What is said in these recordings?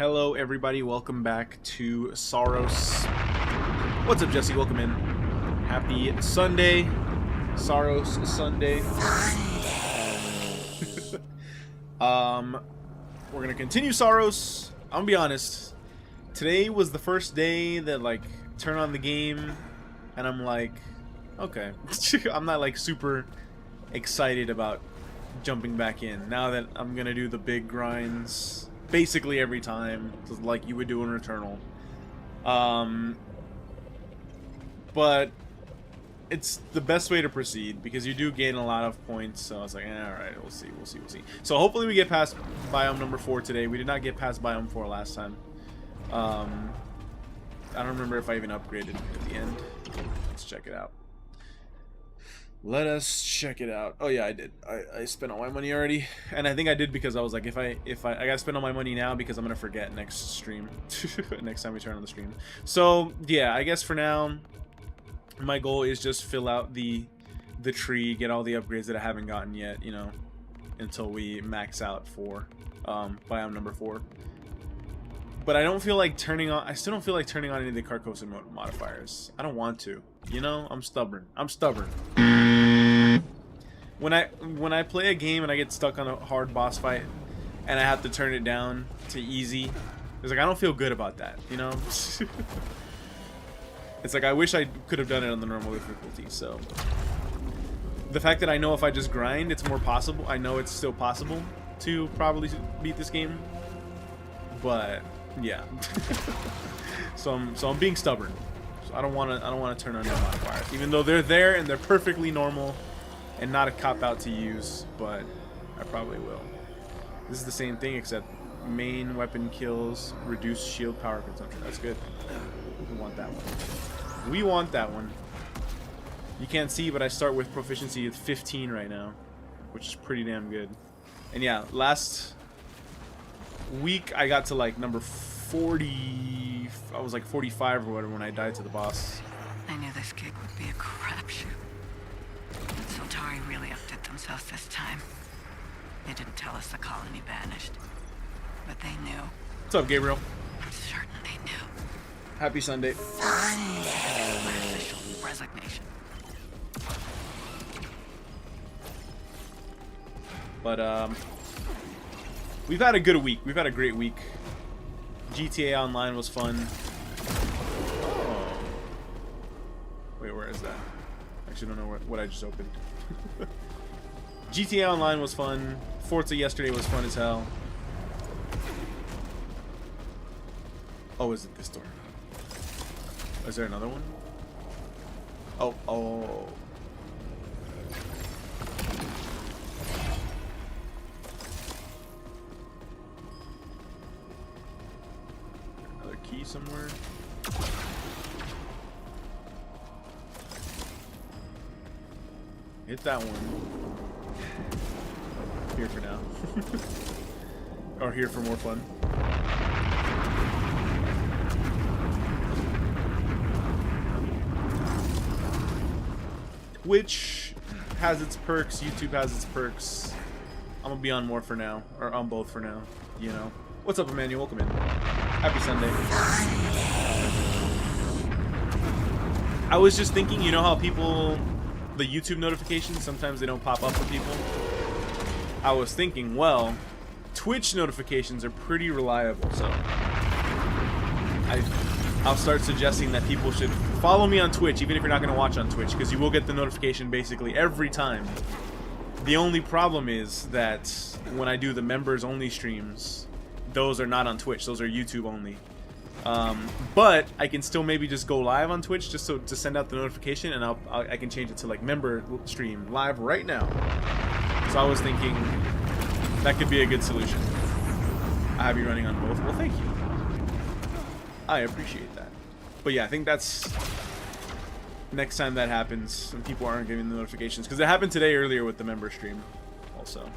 Hello everybody, welcome back to SAROS. What's up, Jesse? Welcome in. Happy Sunday. SAROS Sunday. We're gonna continue SAROS. I'm gonna be honest. Today was the first day that turn on the game and I'm like, okay. I'm not like super excited about jumping back in now that I'm gonna do the big grinds basically every time, like you would do in Returnal. But it's the best way to proceed because you do gain a lot of points. So I was like, alright, we'll see. So hopefully we get past biome number 4 today. We did not get past biome 4 last time. I don't remember if I even upgraded at the end. Let's check it out. Let us check it out. Oh yeah, I did. I spent all my money already, and I think I did because I was like, if I gotta spend all my money now because I'm gonna forget next stream, next time we turn on the stream. So yeah, I guess for now, my goal is just fill out the tree, get all the upgrades that I haven't gotten yet, you know, until we max out for biome number 4. But I don't feel like turning on. I still don't feel like turning on any of the Carcosa modifiers. I don't want to. You know, I'm stubborn. When I play a game and I get stuck on a hard boss fight and I have to turn it down to easy, it's like I don't feel good about that, you know? It's like I wish I could have done it on the normal difficulty. So the fact that I know if I just grind, it's more possible. I know it's still possible to probably beat this game. But yeah. so I'm being stubborn. So I don't want to turn on no modifiers, even though they're there and they're perfectly normal and not a cop-out to use, but I probably will. This is the same thing, except main weapon kills, reduce shield power consumption. That's good. We want that one. We want that one. You can't see, but I start with proficiency of 15 right now, which is pretty damn good. And yeah, last week I got to like number 40. I was like 45 or whatever when I died to the boss. I knew this gig would be a crapshoot. Tari really outdid themselves this time. They didn't tell us the colony vanished, but they knew. What's up, Gabriel? I'm certain they knew. Happy Sunday. My official resignation. But we've had a good week. We've had a great week. GTA Online was fun. Oh. Wait, where is that? I actually don't know what I just opened. GTA Online was fun. Forza yesterday was fun as hell. Oh, is it this door? Is there another one? Oh. Another key somewhere. Hit that one. Here for now. Or here for more fun. Which has its perks. YouTube has its perks. I'm gonna be on more for now. Or on both for now. You know. What's up, Emmanuel? Welcome in. Happy Sunday. I was just thinking, you know how people... the YouTube notifications, sometimes they don't pop up for people. I was thinking, well, Twitch notifications are pretty reliable, so I'll start suggesting that people should follow me on Twitch, even if you're not going to watch on Twitch, because you will get the notification basically every time. The only problem is that when I do the members only streams, those are not on Twitch, those are YouTube only. But I can still maybe just go live on Twitch just to send out the notification, and I can change it to like member stream live right now. So I was thinking that could be a good solution. I have you running on both. Well, thank you. I appreciate that. But yeah, I think that's next time that happens and people aren't getting the notifications, because it happened today earlier with the member stream also.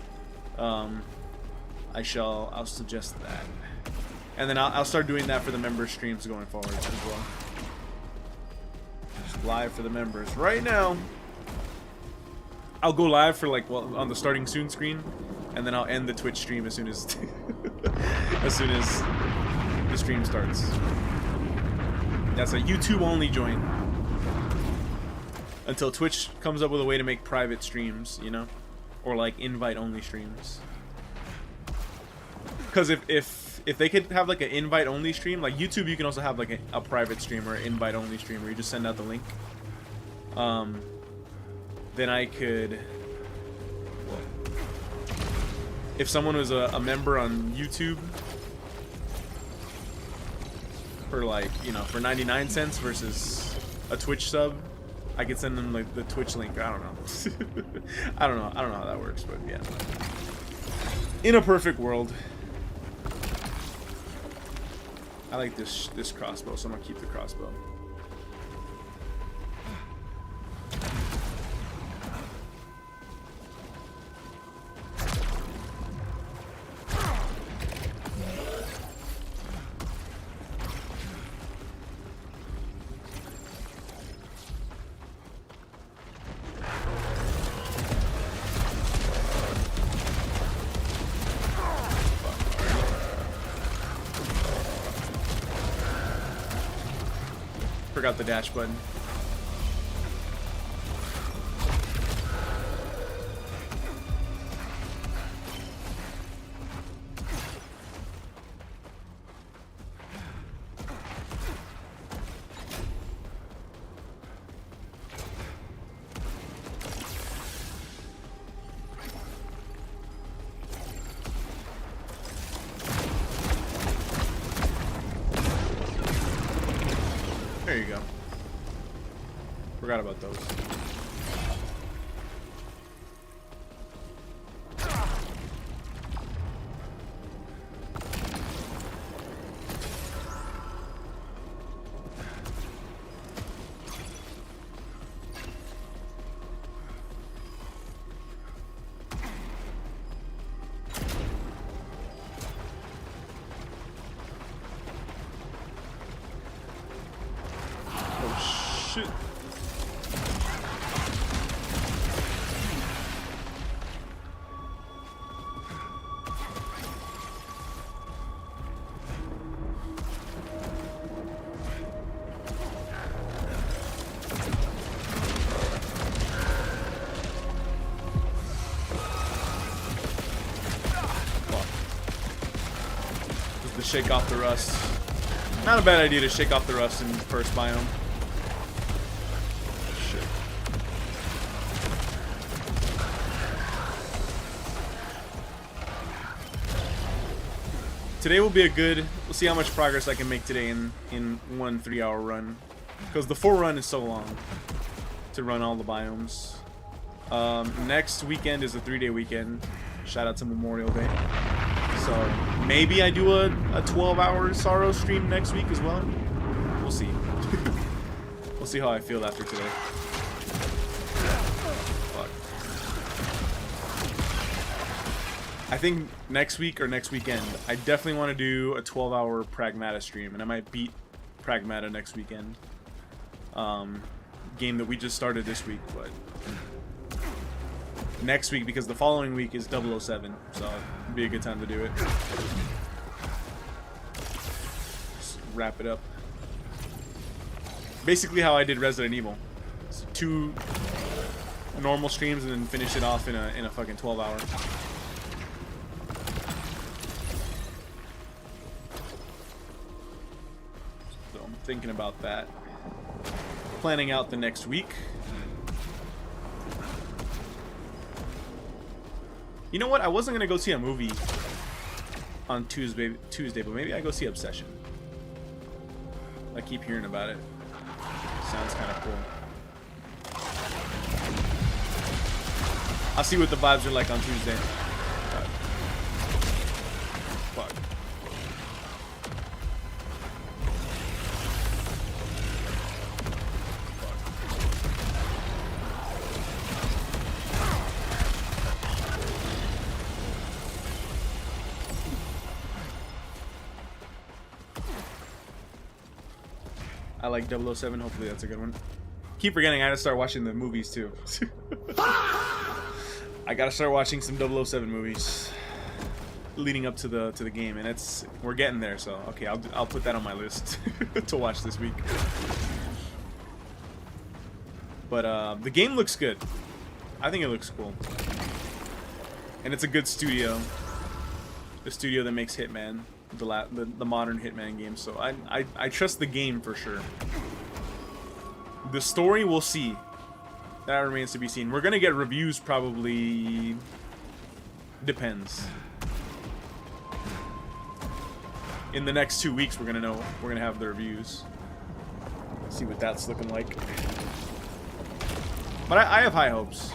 I'll suggest that. And then I'll start doing that for the member streams going forward as well. Just live for the members right now. I'll go live for like, well, on the starting soon screen, and then I'll end the Twitch stream as soon as as soon as the stream starts. That's a YouTube only join. Until Twitch comes up with a way to make private streams, you know? Or like invite only streams. Because if they could have like an invite only stream, like YouTube, you can also have like a private stream or invite only stream where you just send out the link. Then I could, if someone was a member on YouTube for like, you know, for 99 cents versus a Twitch sub, I could send them like the Twitch link. I don't know. I don't know how that works, but yeah. In a perfect world. I like this crossbow, so I'm gonna keep the crossbow. Forgot the dash button. There you go. Forgot about those. Shit. Just to shake off the rust. Not a bad idea to shake off the rust in the first biome. Today will be a good, we'll see how much progress I can make today in one 3-hour run. Because the 4 run is so long to run all the biomes. Next weekend is a 3-day weekend. Shout out to Memorial Day. So maybe I do a 12-hour SAROS stream next week as well. We'll see. We'll see how I feel after today. Fuck. I think next week or next weekend, I definitely want to do a 12-hour Pragmata stream, and I might beat Pragmata next weekend. Game that we just started this week, but next week, because the following week is 007, so it'd be a good time to do it. Just wrap it up. Basically how I did Resident Evil. It's 2 normal streams and then finish it off in a fucking 12-hour. So I'm thinking about that. Planning out the next week. You know what? I wasn't gonna go see a movie on Tuesday, but maybe I go see Obsession. I keep hearing about it. Sounds kind of cool. I'll see what the vibes are like on Tuesday. Fuck. I like 007. Hopefully that's a good one. Keep forgetting I gotta start watching the movies too. I gotta start watching some 007 movies. leading up to the game, and we're getting there. So okay, I'll put that on my list to watch this week. But the game looks good. I think it looks cool, and it's a good studio. The studio that makes Hitman, the modern Hitman game. So I trust the game for sure. The story, we'll see. That remains to be seen. We're gonna get reviews probably. Depends. In the next 2 weeks, we're gonna have the reviews. See what that's looking like. But I have high hopes.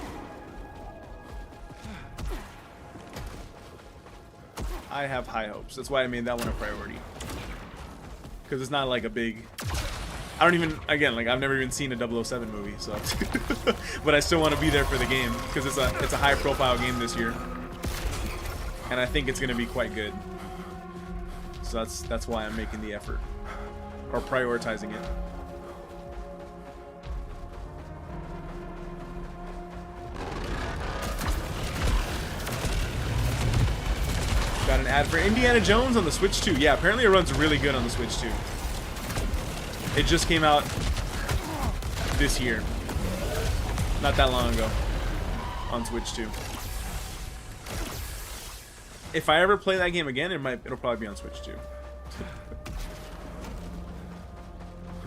I have high hopes. That's why I made that one a priority. Because it's not like a big... I don't even... Again, like, I've never even seen a 007 movie, so... But I still want to be there for the game. Because it's a high-profile game this year. And I think it's going to be quite good. So that's why I'm making the effort. Or prioritizing it. Got an ad for Indiana Jones on the Switch 2. Yeah, apparently it runs really good on the Switch 2. It just came out this year. Not that long ago. On Switch 2. If I ever play that game again, it'll probably be on Switch 2.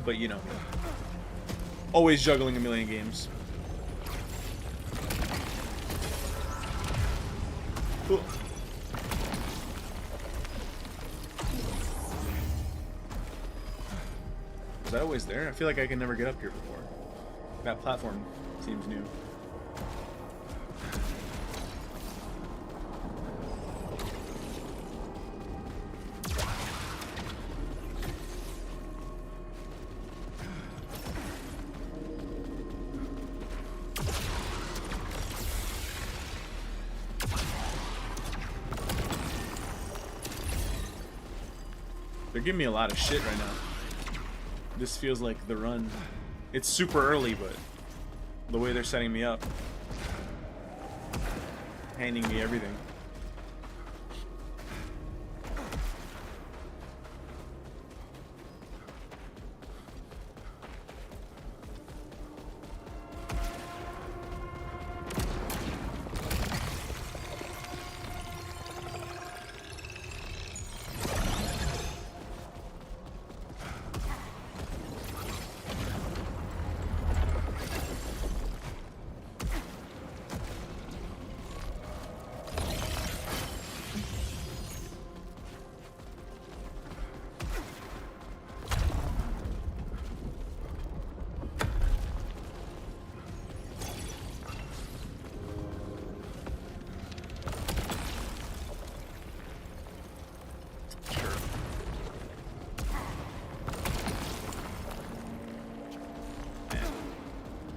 But you know. Always juggling a million games. Ooh. Was that always there? I feel like I can never get up here before. That platform seems new. They're giving me a lot of shit right now. This feels like the run. It's super early, but the way they're setting me up. Handing me everything.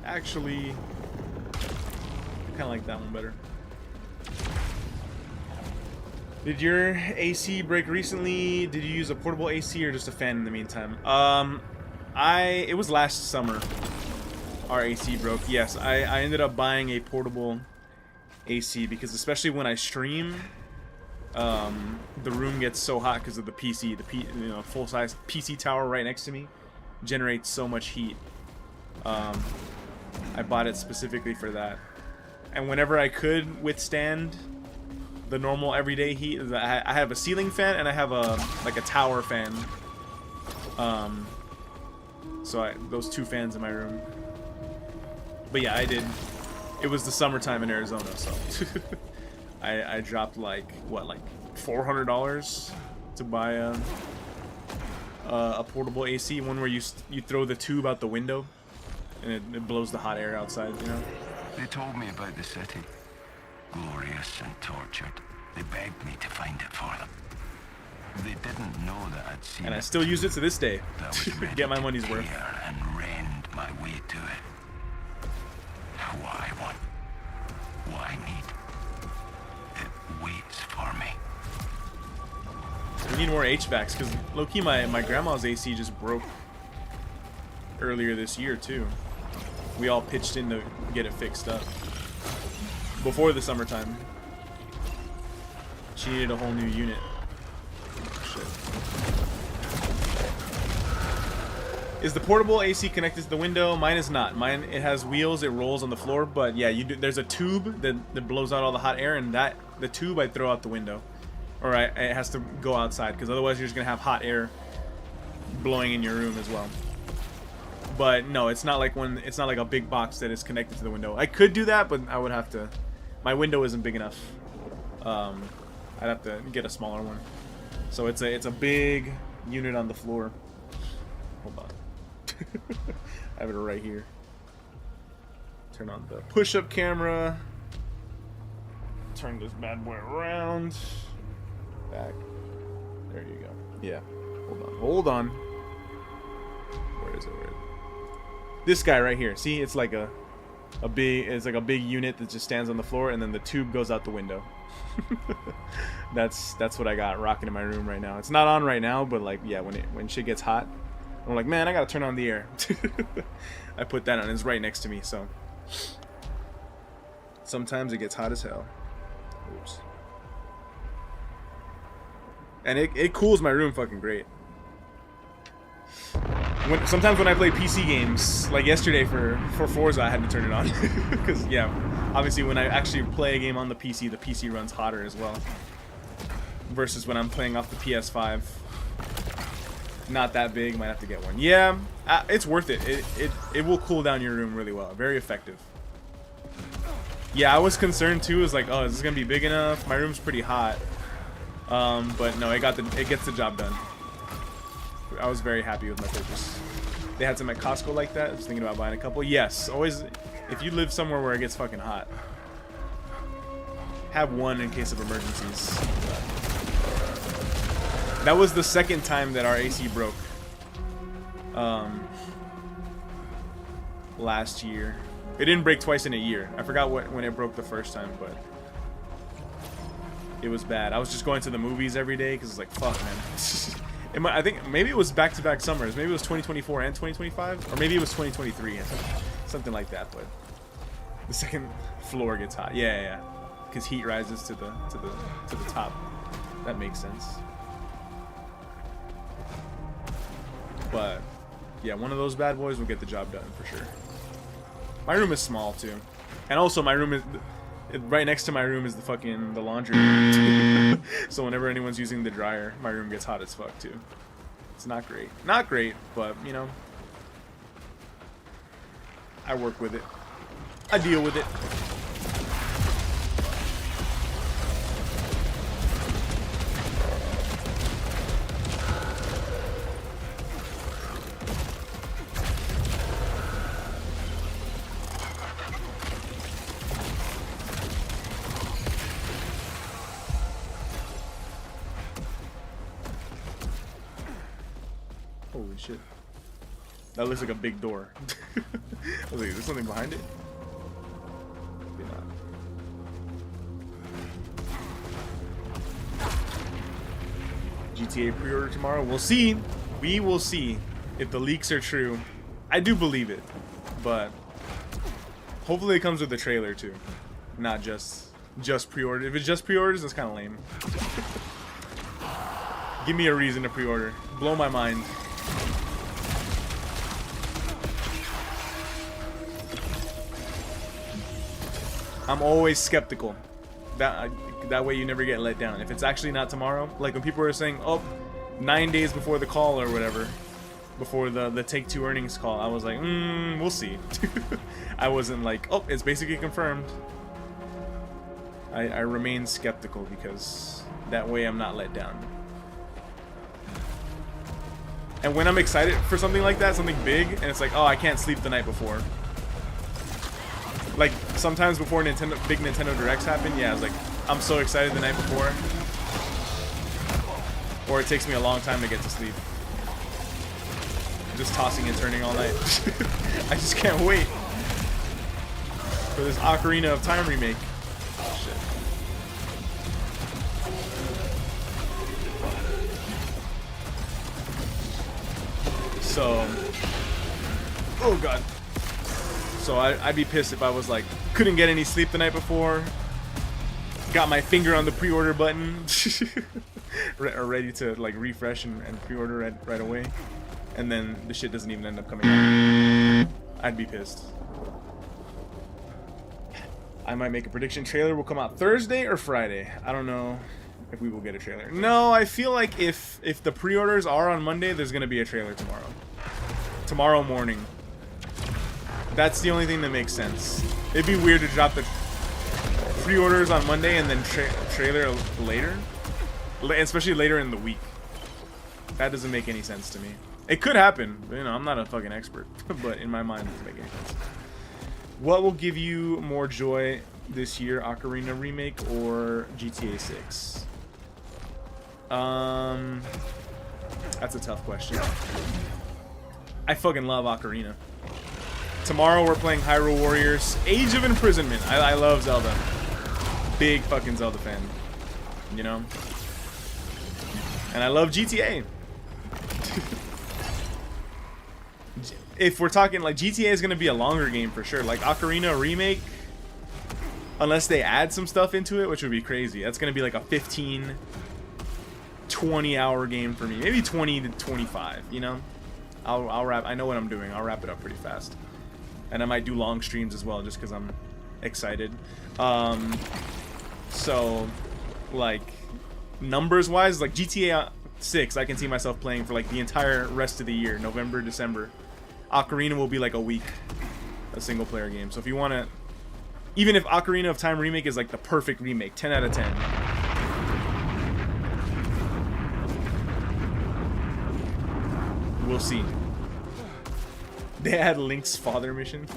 Actually, I kind of like that one better. Did your AC break recently? Did you use a portable AC or just a fan in the meantime? It was last summer. Our AC broke. Yes, I ended up buying a portable AC because especially when I stream, the room gets so hot because of the PC. The full-size PC tower right next to me generates so much heat. I bought it specifically for that. And whenever I could withstand the normal everyday heat, I have a ceiling fan and I have a tower fan. So those two fans in my room. But yeah, I did. It was the summertime in Arizona, so I dropped like $400 to buy a portable AC, one where you throw the tube out the window. And it blows the hot air outside, you know? They told me about the city. Glorious and tortured. They begged me to find it for them. They didn't know that I'd seen it. And I still use it to this day. Get my money's worth. And rend my way to it. What I want. What I need. It waits for me. We need more HVACs, because low-key my grandma's AC just broke earlier this year, too. We all pitched in to get it fixed up before the summertime. She needed a whole new unit. Shit. Is the portable AC connected to the window? Mine is not. Mine, it has wheels, it rolls on the floor, but yeah, there's a tube that blows out all the hot air, and the tube I throw out the window. Or it has to go outside, because otherwise you're just going to have hot air blowing in your room as well. But no, it's not like a big box that is connected to the window. I could do that, but I would have to. My window isn't big enough. I'd have to get a smaller one. So it's a big unit on the floor. Hold on. I have it right here. Turn on the push-up camera. Turn this bad boy around. Back. There you go. Yeah. Hold on. Where is it? This guy right here. See, it's like a big unit that just stands on the floor, and then the tube goes out the window. That's what I got rocking in my room right now. It's not on right now, but like, yeah, when shit gets hot, I'm like, man, I gotta turn on the air. I put that on. It's right next to me, so sometimes it gets hot as hell. Oops. And it cools my room fucking great. Sometimes when I play PC games, like yesterday for Forza, I had to turn it on. Because, yeah, obviously when I actually play a game on the PC runs hotter as well. Versus when I'm playing off the PS5. Not that big, might have to get one. Yeah, it's worth it. It will cool down your room really well. Very effective. Yeah, I was concerned too. It was like, oh, is this gonna be big enough? My room's pretty hot. But no, it gets the job done. I was very happy with my purchase. They had some at Costco like that. I was thinking about buying a couple. Yes, always. If you live somewhere where it gets fucking hot, have one in case of emergencies. That was the second time that our AC broke. Last year. It didn't break twice in a year. I forgot when it broke the first time, but it was bad. I was just going to the movies every day because it's like, fuck, man. I think maybe it was back-to-back summers. Maybe it was 2024 and 2025, or maybe it was 2023, something like that. But the second floor gets hot. Yeah, because heat rises to the top. That makes sense. But yeah, one of those bad boys will get the job done for sure. My room is small too, and also my room is right next to my room is the laundry room. So whenever anyone's using the dryer, my room gets hot as fuck too. It's not great, but you know, I work with it. I deal with it. Holy shit. That looks like a big door. I was like, is there something behind it? Maybe not. GTA pre-order tomorrow? We'll see. We will see if the leaks are true. I do believe it, but hopefully it comes with a trailer too. Not just pre-order. If it's just pre-orders, that's kind of lame. Give me a reason to pre-order. Blow my mind. I'm always skeptical. That way you never get let down. If it's actually not tomorrow, like when people were saying, oh, 9 days before the call or whatever, before the Take-Two earnings call, I was like, we'll see. I wasn't like, oh, it's basically confirmed. I remain skeptical because that way I'm not let down. And when I'm excited for something like that, something big, and it's like, oh, I can't sleep the night before. Like, sometimes before big Nintendo Directs happen, yeah, I was like, I'm so excited the night before. Or it takes me a long time to get to sleep. Just tossing and turning all night. I just can't wait for this Ocarina of Time remake. Shit. So, oh god. So I'd be pissed if I was like, couldn't get any sleep the night before. got my finger on the pre-order button, ready to like refresh and pre-order right away, and then the shit doesn't even end up coming out. I'd be pissed. I might make a prediction. Trailer will come out Thursday or Friday. I don't know if we will get a trailer. No, I feel like if the pre-orders are on Monday, there's gonna be a trailer tomorrow. Tomorrow morning. That's the only thing that makes sense. It'd be weird to drop the pre-orders on Monday and then trailer later, especially later in the week. That doesn't make any sense to me. It could happen, but, you know, I'm not a fucking expert, but in my mind, it doesn't make any sense. What will give you more joy this year, Ocarina Remake or GTA 6? That's a tough question. I fucking love Ocarina. Tomorrow we're playing Hyrule Warriors Age of Imprisonment. I love Zelda. Big fucking Zelda fan. You know? And I love GTA. If we're talking, like, GTA is going to be a longer game for sure. Like, Ocarina Remake, unless they add some stuff into it, which would be crazy. That's going to be like a 15, 20-hour game for me. Maybe 20 to 25, you know? I'll wrap, I know what I'm doing. I'll wrap it up pretty fast. And I might do long streams as well, just because I'm excited. So, like, numbers-wise, like, GTA 6, I can see myself playing for, like, the entire rest of the year. November, December. Ocarina will be like a week, a single player game. So if you want to, even if Ocarina of Time Remake is like the perfect remake, 10 out of 10. We'll see. They had Link's father mission.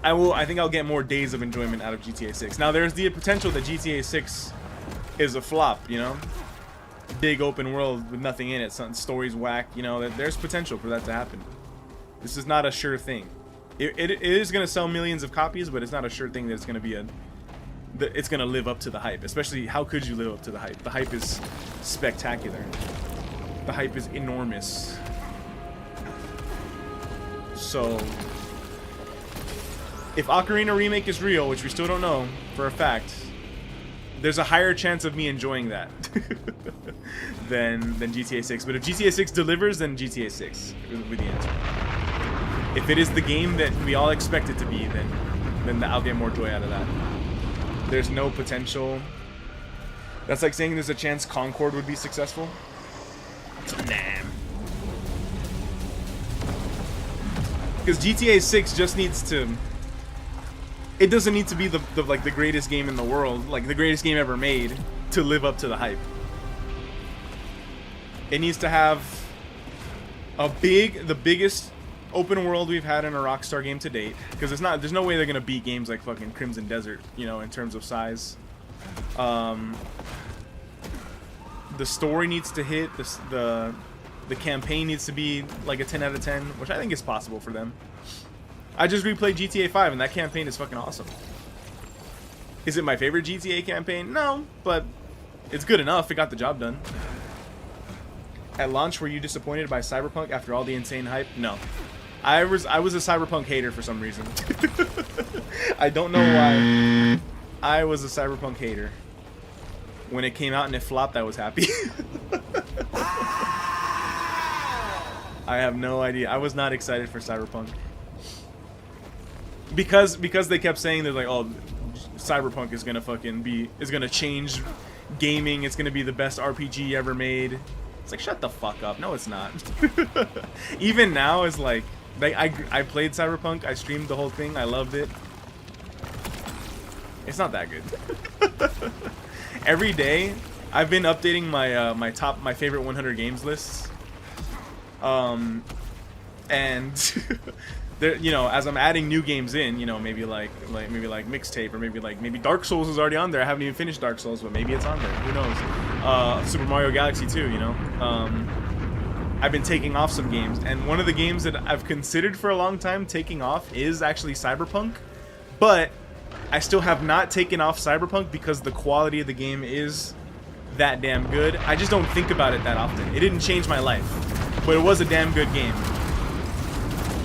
I think I'll get more days of enjoyment out of GTA 6. Now there's the potential that GTA 6 is a flop, you know? Big open world with nothing in it, something story's whack, you know, there's potential for that to happen. This is not a sure thing. It is going to sell millions of copies, but it's not a sure thing that it's going to be it's going to live up to the hype. Especially, how could you live up to the hype? The hype is spectacular. The hype is enormous. So, if Ocarina Remake is real, which we still don't know for a fact, there's a higher chance of me enjoying that than GTA 6. But if GTA 6 delivers, then GTA 6 would be the answer. If it is the game that we all expect it to be, then I'll get more joy out of that. There's no potential. That's like saying there's a chance Concord would be successful. Nah. Because GTA 6 just needs to... It doesn't need to be the greatest game in the world, like the greatest game ever made, to live up to the hype. It needs to have the biggest open world we've had in a Rockstar game to date, because there's no way they're gonna beat games like fucking Crimson Desert, you know, in terms of size. The story needs to hit. The campaign needs to be like a 10 out of 10, which I think is possible for them. I just replayed GTA 5 and that campaign is fucking awesome. Is it my favorite GTA campaign? No, but it's good enough. It got the job done. At launch, were you disappointed by Cyberpunk after all the insane hype? No. I was a Cyberpunk hater for some reason. I don't know why. I was a Cyberpunk hater. When it came out and it flopped, I was happy. I have no idea. I was not excited for Cyberpunk. Because they kept saying they're like, oh, Cyberpunk is gonna change gaming. It's gonna be the best RPG ever made. It's like, shut the fuck up. No, it's not. Even now, it's like I played Cyberpunk. I streamed the whole thing. I loved it. It's not that good. Every day, I've been updating my my favorite 100 games lists. And there, you know, as I'm adding new games in, you know, maybe like mixtape, or maybe Dark Souls is already on there. I haven't even finished Dark Souls, but maybe it's on there. Who knows? Super Mario Galaxy 2, you know. I've been taking off some games, and one of the games that I've considered for a long time taking off is actually Cyberpunk, but I still have not taken off Cyberpunk because the quality of the game is that damn good. I just don't think about it that often. It didn't change my life, but it was a damn good game.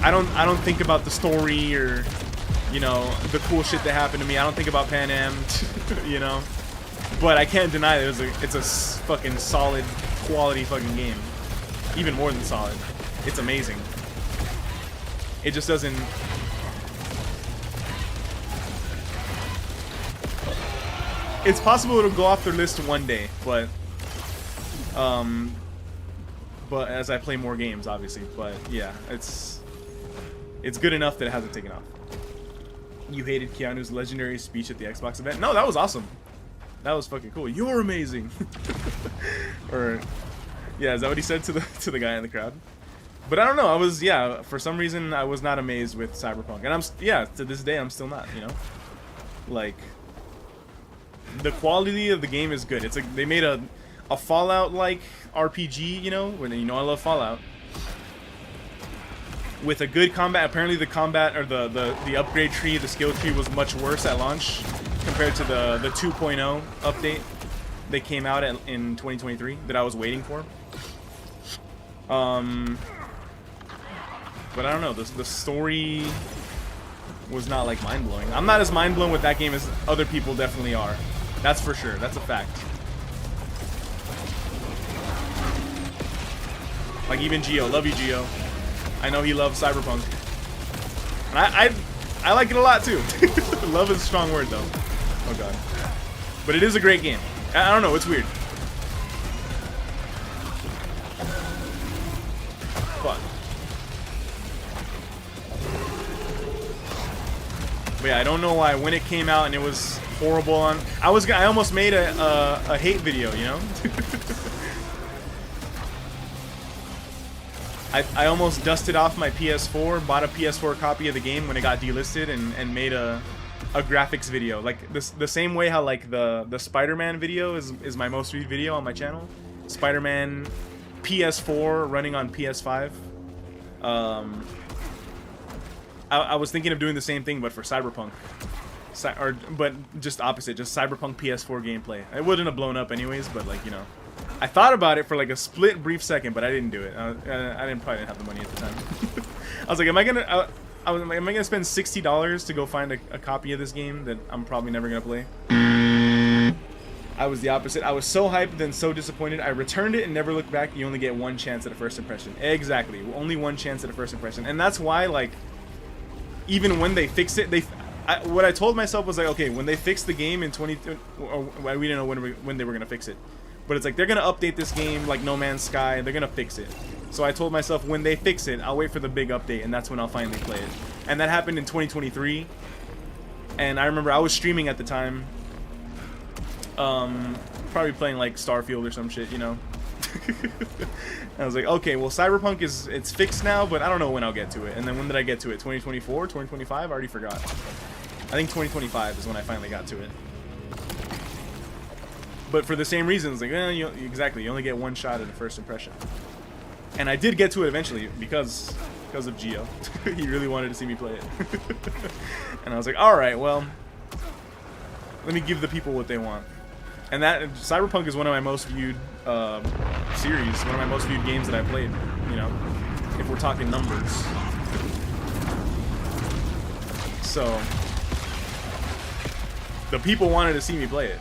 I don't think about the story or you know, the cool shit that happened to me. I don't think about Pan Am, you know. But I can't deny that it's a fucking solid, quality fucking game. Even more than solid. It's amazing. It just doesn't... It's possible it'll go off their list one day, but as I play more games, obviously. But yeah, it's good enough that it hasn't taken off. You hated Keanu's legendary speech at the Xbox event? No, that was awesome. That was fucking cool. You're amazing. Or yeah, is that what he said to the guy in the crowd? But I don't know. I was, yeah, for some reason I was not amazed with Cyberpunk, and to this day I'm still not. You know, like the quality of the game is good. It's like they made a Fallout like RPG. You know, when I love Fallout. With a good combat. Apparently the combat or the upgrade tree, the skill tree was much worse at launch compared to the 2.0 update that came out in 2023 that I was waiting for. But I don't know, the story was not like mind-blowing. I'm not as mind-blown with that game as other people definitely are. That's for sure. That's a fact. Like even Geo. Love you, Geo. I know he loves Cyberpunk. And I like it a lot too. Love is a strong word though. Oh god. But it is a great game. I don't know, it's weird. Fuck. But yeah, I don't know why when it came out and it was horrible on I almost made a hate video, you know? I almost dusted off my PS4, bought a PS4 copy of the game when it got delisted, and made a graphics video. Like the same way how like the Spider-Man video is my most viewed video on my channel. Spider-Man PS4 running on PS5. I was thinking of doing the same thing, but for Cyberpunk. But just opposite, just Cyberpunk PS4 gameplay. It wouldn't have blown up anyways, but like, you know. I thought about it for like a split brief second, but I didn't do it. I probably didn't have the money at the time. I was like, am I gonna spend $60 to go find a copy of this game that I'm probably never gonna play? I was the opposite. I was so hyped, then so disappointed. I returned it and never looked back. You only get one chance at a first impression. Exactly, only one chance at a first impression, and that's why, like, even when they fix it, what I told myself was like, okay, when they fix the game in we didn't know when they were gonna fix it. But it's like, they're going to update this game like No Man's Sky. They're going to fix it. So I told myself, when they fix it, I'll wait for the big update, and that's when I'll finally play it. And that happened in 2023. And I remember I was streaming at the time. Probably playing like Starfield or some shit, you know. I was like, okay, well, Cyberpunk it's fixed now, but I don't know when I'll get to it. And then when did I get to it? 2024? 2025? I already forgot. I think 2025 is when I finally got to it. But for the same reasons, like, exactly, you only get one shot at a first impression. And I did get to it eventually because of Geo. He really wanted to see me play it. And I was like, alright, well, let me give the people what they want. And that, Cyberpunk is one of my most viewed series, one of my most viewed games that I played, you know, if we're talking numbers. So, the people wanted to see me play it.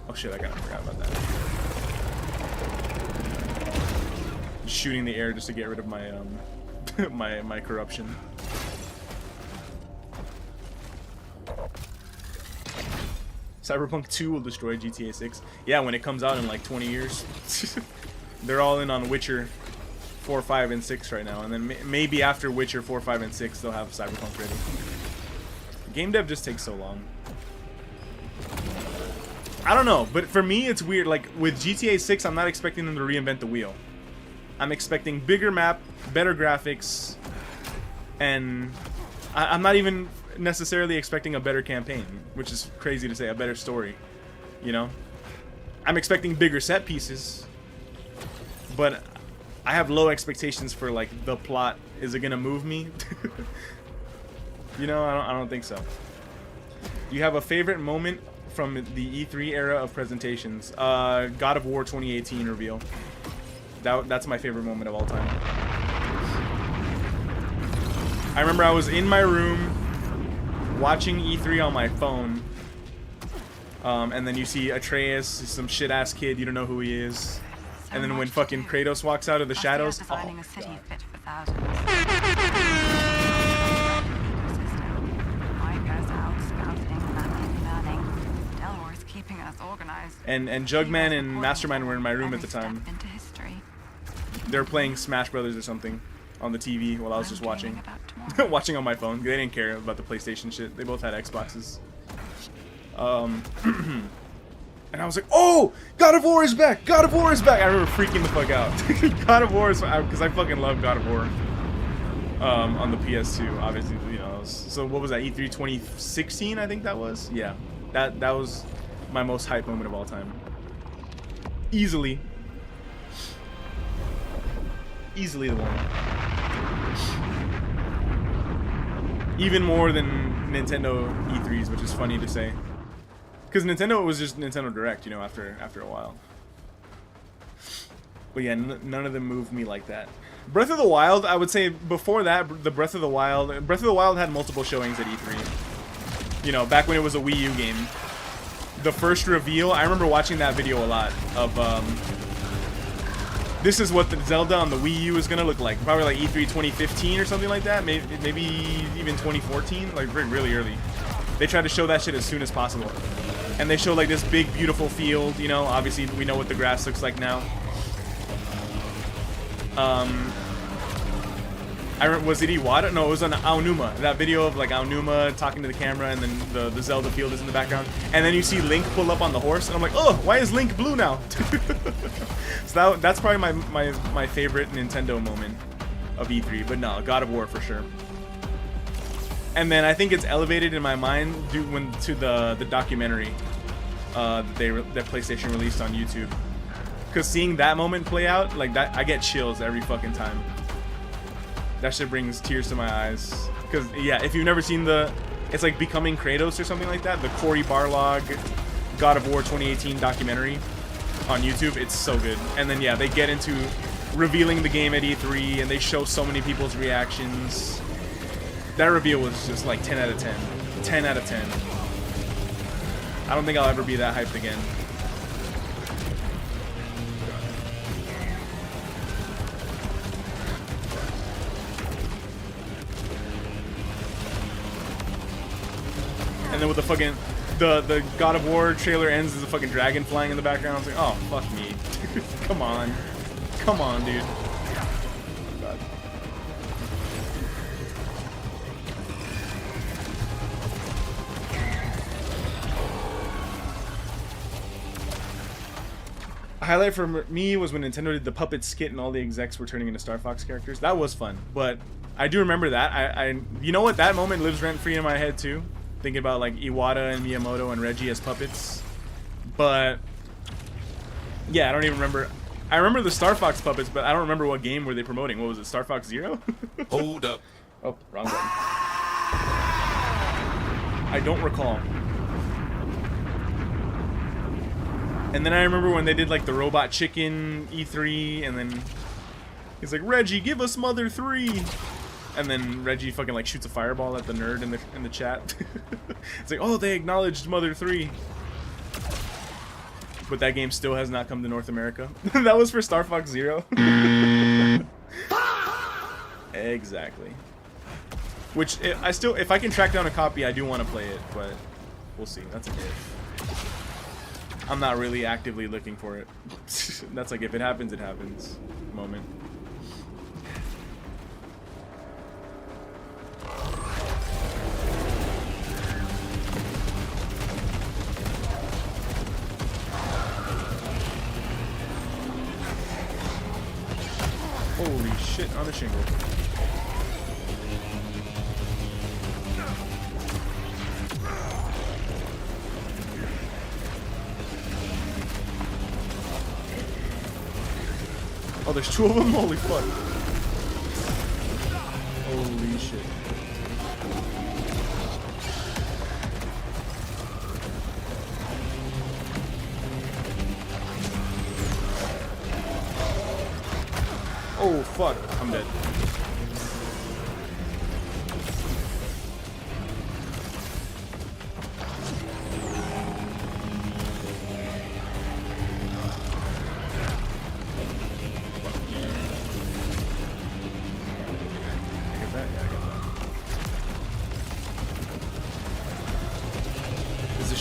Oh shit, I kinda forgot about that. Shooting the air just to get rid of my my corruption. Cyberpunk 2 will destroy GTA 6. Yeah, when it comes out in like 20 years. They're all in on Witcher 4, 5, and 6 right now, and then maybe after Witcher 4, 5, and 6 they'll have Cyberpunk ready. Game dev just takes so long. I don't know, but for me it's weird. Like with GTA 6, I'm not expecting them to reinvent the wheel. I'm expecting bigger map, better graphics, and I'm not even necessarily expecting a better campaign, which is crazy to say, a better story, you know? I'm expecting bigger set pieces, but I have low expectations for like the plot. Is it gonna move me? You know, I don't think so. Do you have a favorite moment from the E3 era of presentations? God of War 2018 reveal. That's my favorite moment of all time. I remember I was in my room watching E3 on my phone. And then you see Atreus, some shit-ass kid, you don't know who he is. And then when fucking Kratos walks out of the shadows, oh, designing a city God. fit for thousands. Micah's out scouting, mapping, learning. Delroy's keeping us organized. And Jugman and Mastermind were in my room at the time. Into history. They were playing Smash Brothers or something on the TV while I was just watching. Watching on my phone. They didn't care about the PlayStation shit. They both had Xboxes. And I was like, oh, God of War is back! God of War is back! I remember freaking the fuck out. God of War is, because I fucking love God of War. On the PS2, obviously, you know. So what was that, E3 2016, I think that was? Yeah, that was my most hype moment of all time. Easily the one. Even more than Nintendo E3s, which is funny to say. Because Nintendo was just Nintendo Direct, you know, after a while. But yeah, none of them moved me like that. Breath of the Wild, I would say before that, the Breath of the Wild had multiple showings at E3. You know, back when it was a Wii U game. The first reveal, I remember watching that video a lot of, this is what the Zelda on the Wii U is gonna look like. Probably like E3 2015 or something like that. Maybe even 2014, like really early. They tried to show that shit as soon as possible. And they show like this big, beautiful field, you know. Obviously, we know what the grass looks like now. Was it Iwata? No, it was on Aonuma. That video of like Aonuma talking to the camera, and then the Zelda field is in the background. And then you see Link pull up on the horse, and I'm like, oh, why is Link blue now? So that's probably my favorite Nintendo moment of E3. But no, God of War for sure. And then I think it's elevated in my mind to the documentary that PlayStation released on YouTube. Because seeing that moment play out, like that, I get chills every fucking time. That shit brings tears to my eyes. Because yeah, if you've never seen it's like Becoming Kratos or something like that, the Cory Barlog God of War 2018 documentary on YouTube, it's so good. And then yeah, they get into revealing the game at E3, and they show so many people's reactions. That reveal was just like 10 out of 10. 10 out of 10. I don't think I'll ever be that hyped again. And then with the fucking the God of War trailer ends as a fucking dragon flying in the background. I was like, oh fuck me. Come on. Come on, dude. Oh, God. A highlight for me was when Nintendo did the puppet skit and all the execs were turning into Star Fox characters. That was fun, but I do remember that. You know what? That moment lives rent-free in my head too. Thinking about like Iwata and Miyamoto and Reggie as puppets. But yeah, I don't even remember. I remember the Star Fox puppets, but I don't remember what game were they promoting. What was it? Star Fox Zero? Hold up. Oh, wrong one. I don't recall. And then I remember when they did like the Robot Chicken E3, and then he's like, Reggie, give us Mother 3. And then Reggie fucking like shoots a fireball at the nerd in the chat. It's like, oh, they acknowledged Mother 3. But that game still has not come to North America. That was for Star Fox Zero. Exactly. Which if I can track down a copy, I do want to play it, but we'll see. That's an if. I'm not really actively looking for it. That's like, if it happens, it happens moment. Holy shit, on the shingle. Oh, there's two of them? Holy fuck. Holy shit. Oh fuck, I'm dead.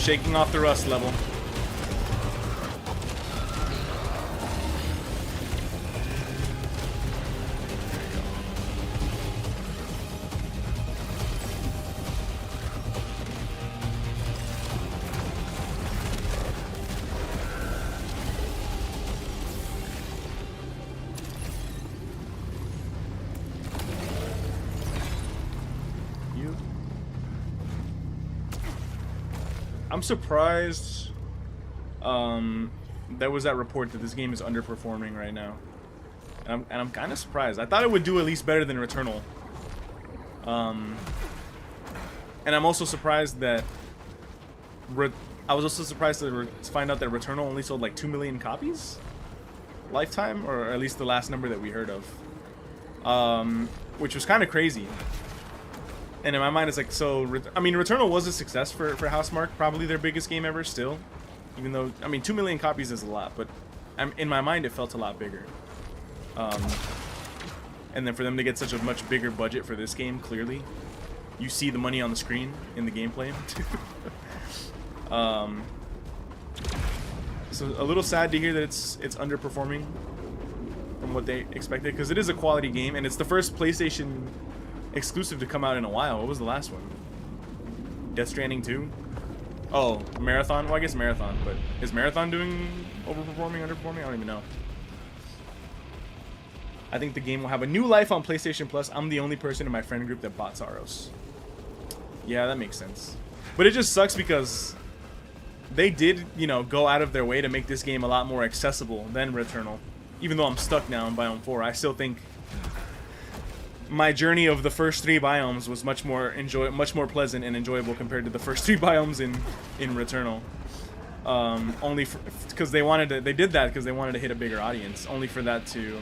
Shaking off the rust level. I'm surprised there was that report that this game is underperforming right now. And I'm kind of surprised. I thought it would do at least better than Returnal. And I'm also surprised that... I was also surprised to find out that Returnal only sold like 2 million copies? Lifetime? Or at least the last number that we heard of. Which was kind of crazy. And in my mind, it's like, so... I mean, Returnal was a success for housemarque. Probably their biggest game ever still. Even though... I mean, 2 million copies is a lot. But in my mind, it felt a lot bigger. And then for them to get such a much bigger budget for this game, clearly. You see the money on the screen in the gameplay. So a little sad to hear that it's underperforming from what they expected. Because it is a quality game. And it's the first PlayStation... exclusive to come out in a while. What was the last one? Death Stranding 2? Oh, Marathon? Well, I guess Marathon, but is Marathon doing overperforming, underperforming? I don't even know. I think the game will have a new life on PlayStation Plus. I'm the only person in my friend group that bought SAROS. Yeah, that makes sense. But it just sucks because they did, you know, go out of their way to make this game a lot more accessible than Returnal. Even though I'm stuck now in Biome 4, I still think my journey of the first 3 biomes was much more pleasant and enjoyable compared to the first 3 biomes in Returnal. Only because they did that because they wanted to hit a bigger audience. Only for that to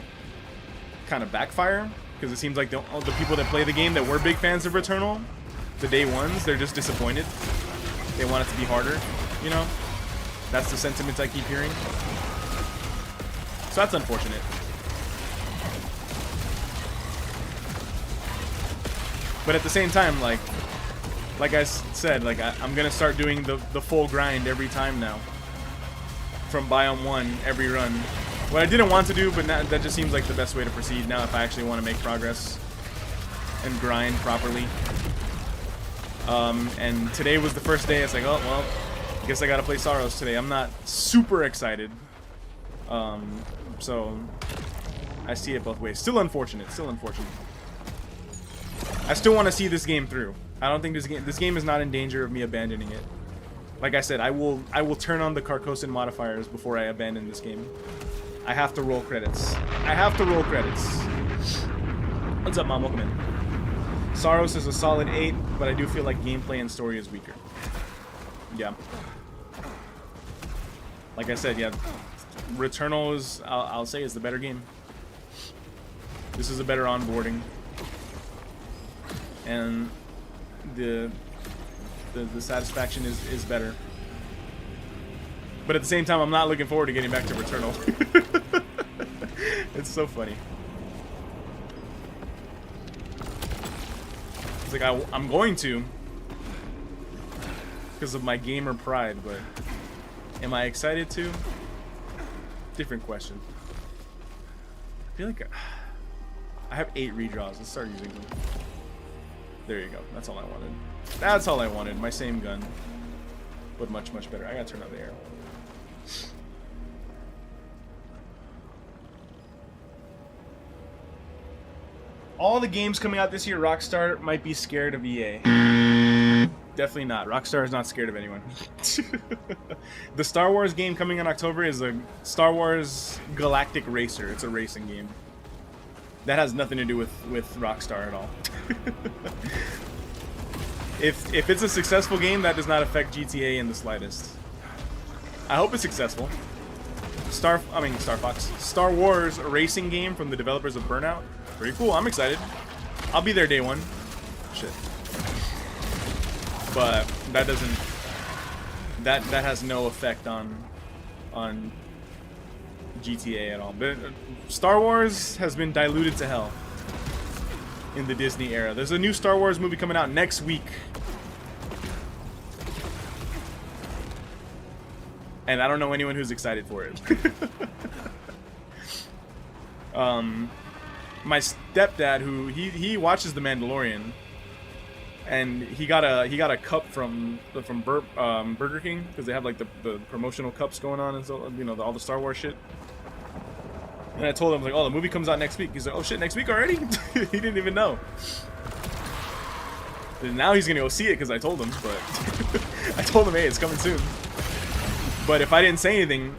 kind of backfire, because it seems like the people that play the game that were big fans of Returnal, the day ones, they're just disappointed. They want it to be harder, you know. That's the sentiment I keep hearing. So that's unfortunate. But at the same time, like I said, like I'm gonna start doing the full grind every time now. From Biome 1, every run. What I didn't want to do, but now, that just seems like the best way to proceed now if I actually want to make progress and grind properly. And today was the first day. It's like, oh well, I guess I gotta play SAROS today. I'm not super excited. So I see it both ways. Still unfortunate. Still unfortunate. I still want to see this game through. I don't think this game is not in danger of me abandoning it. Like I said, I will turn on the Carcosan modifiers before I abandon this game. I have to roll credits. I have to roll credits. What's up, Mom? Welcome in. SAROS is a solid 8, but I do feel like gameplay and story is weaker. Yeah. Like I said, yeah. Returnal is, I'll say, is the better game. This is a better onboarding. And the satisfaction is better. But at the same time, I'm not looking forward to getting back to Returnal. It's so funny. It's like I'm going to because of my gamer pride, but am I excited to? Different question. I feel like I have 8 redraws. Let's start using them. There you go. That's all I wanted. That's all I wanted. My same gun, but much, much better. I gotta turn on the air. All the games coming out this year, Rockstar might be scared of EA. Definitely not. Rockstar is not scared of anyone. The Star Wars game coming in October is a Star Wars Galactic Racer. It's a racing game. That has nothing to do with Rockstar at all. If it's a successful game, that does not affect GTA in the slightest. I hope it's successful. Star Fox. Star Wars racing game from the developers of Burnout. Pretty cool. I'm excited. I'll be there day one. Shit. But that doesn't. That has no effect on GTA at all. But Star Wars has been diluted to hell in the Disney era. There's a new Star Wars movie coming out next week. And I don't know anyone who's excited for it. My stepdad, who he watches The Mandalorian, and he got a cup from Burger King, because they have like the promotional cups going on, and so, you know, all the Star Wars shit. And I told him, like, oh, the movie comes out next week. He's like, oh shit, next week already? He didn't even know. And now he's gonna go see it because I told him, but I told him, hey, it's coming soon. But if I didn't say anything,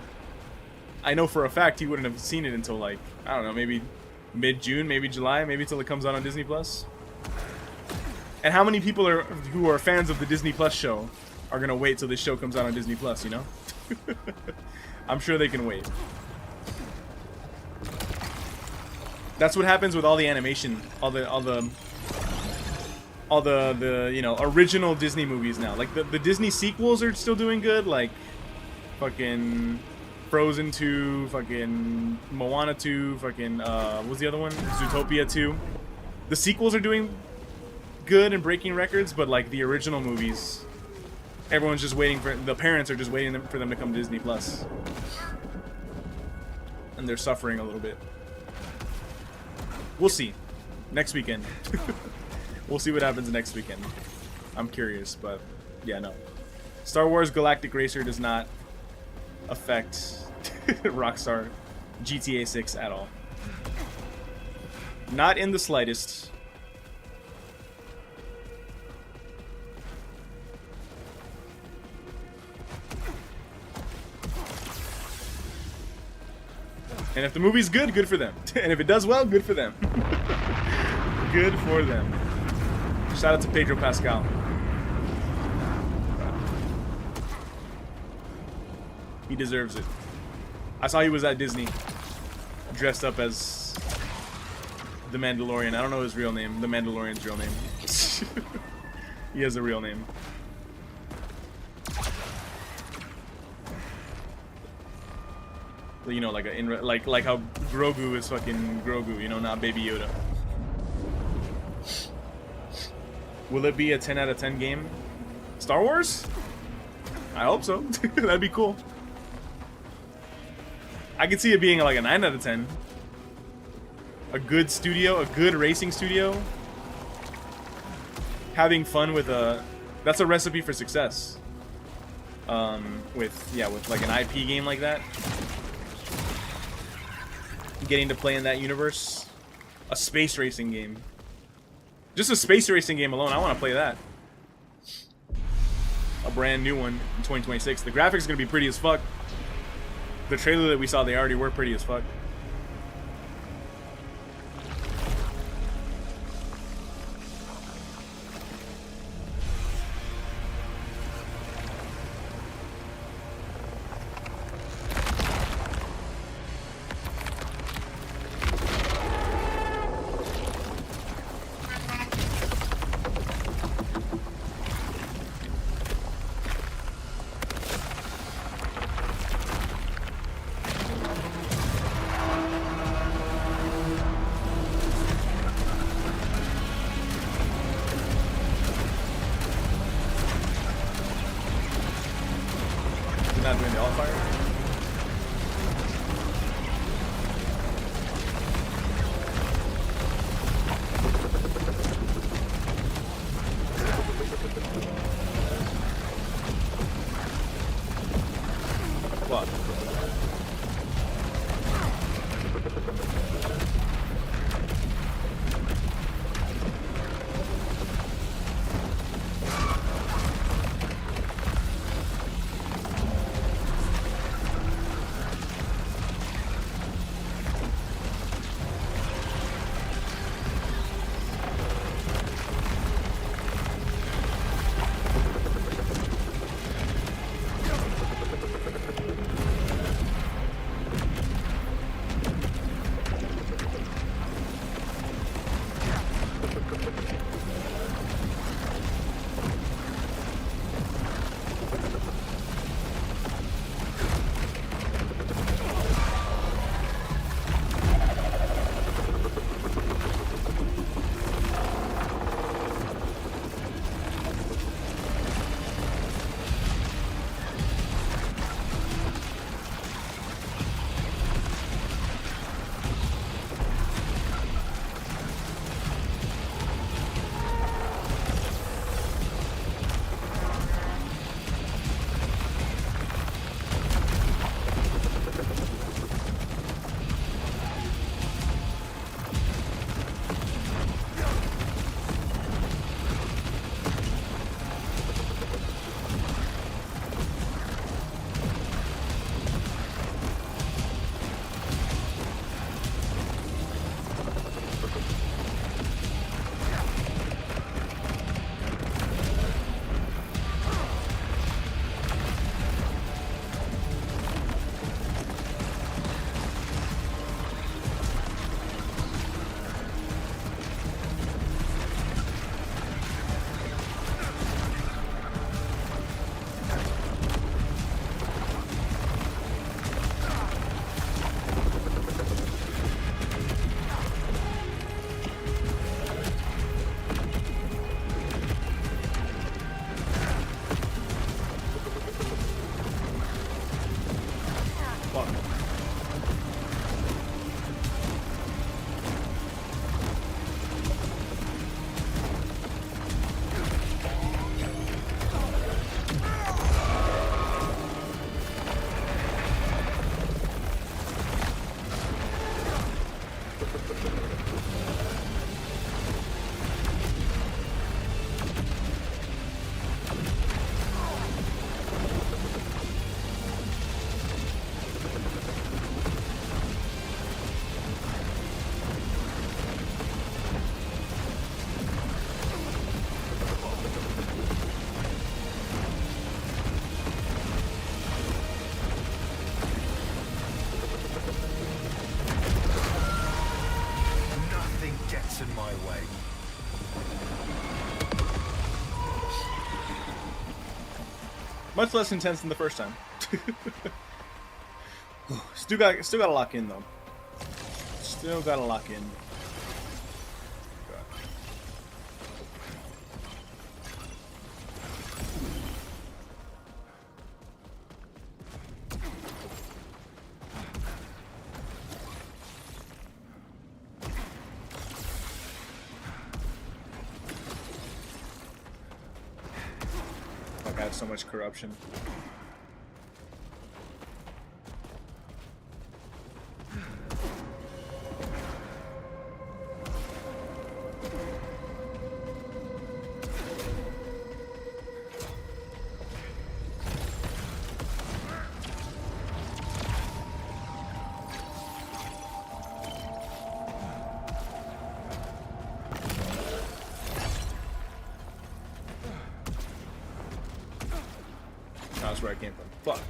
I know for a fact he wouldn't have seen it until, like, I don't know, maybe mid-June, maybe July, maybe till it comes out on Disney Plus. And how many people who are fans of the Disney Plus show are gonna wait till this show comes out on Disney Plus, you know? I'm sure they can wait. That's what happens with all the animation, all the you know, original Disney movies now. Like the Disney sequels are still doing good, like fucking Frozen 2, fucking Moana 2, fucking what's the other one? Zootopia 2. The sequels are doing good and breaking records, but like the original movies, everyone's just waiting for, the parents are just waiting for them to come to Disney Plus. And they're suffering a little bit. We'll see. Next weekend. We'll see what happens next weekend. I'm curious, but yeah, no. Star Wars Galactic Racer does not affect Rockstar GTA 6 at all. Not in the slightest. And if the movie's good, good for them. And if it does well, good for them. Good for them. Shout out to Pedro Pascal. He deserves it. I saw he was at Disney, dressed up as the Mandalorian. I don't know his real name. The Mandalorian's real name. He has a real name. You know, like like how Grogu is fucking Grogu, you know, not Baby Yoda. Will it be a 10 out of 10 game? Star Wars? I hope so. That'd be cool. I could see it being like a 9 out of 10. A good studio, a good racing studio. Having fun with that's a recipe for success. With like an IP game like that. Getting to play in that universe. A space racing game. Just a space racing game alone, I want to play that. A brand new one in 2026. The graphics are going to be pretty as fuck. The trailer that we saw, they already were pretty as fuck. Not doing the all fire. What? Much less intense than the first time. Still got to lock in though. Still got to lock in. Fuck, I have so much corruption. That's where I came from. Fuck.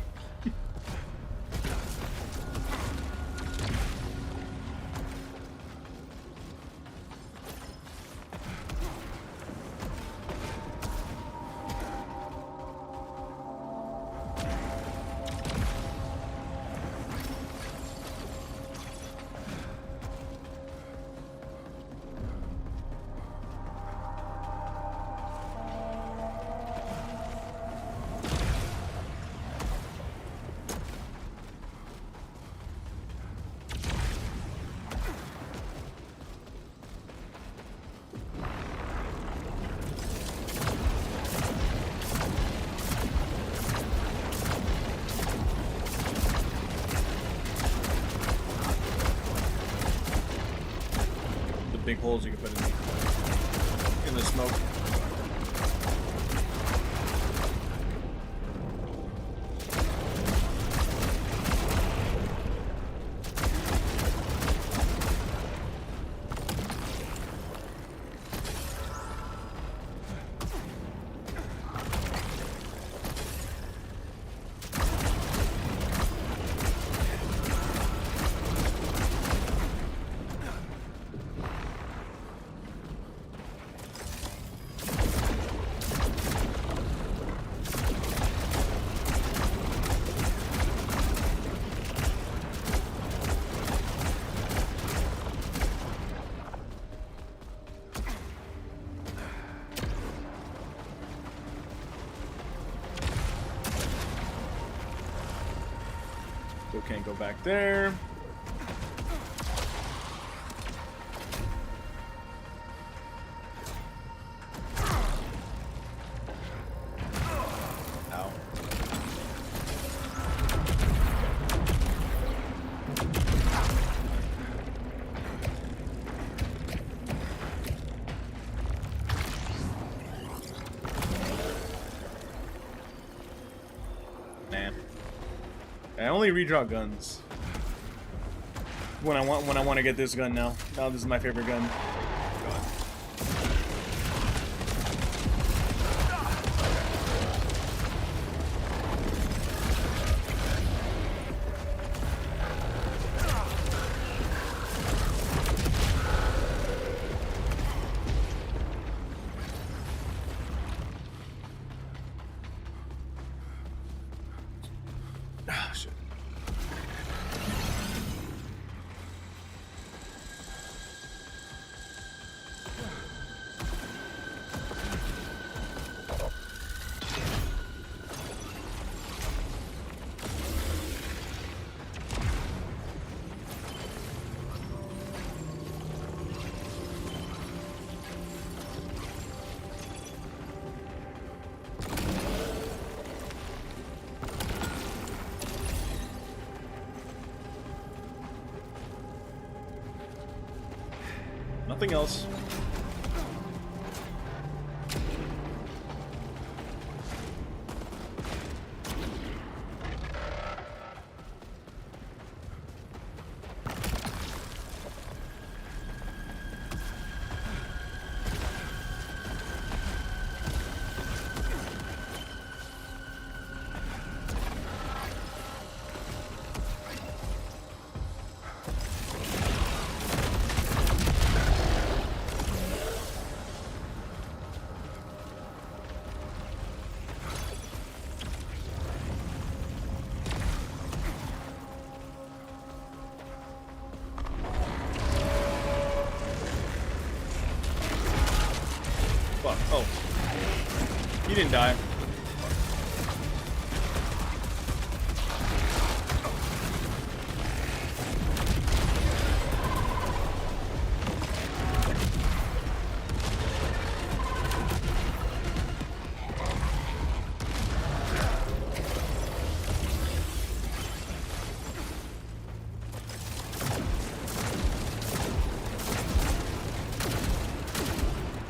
Big holes you can put in the smoke. Still can't go back there. Ow. Man. I only redraw guns when I want to get this gun now. Now this is my favorite gun. Ah, shit. Nothing else. Fuck. Oh. He didn't die.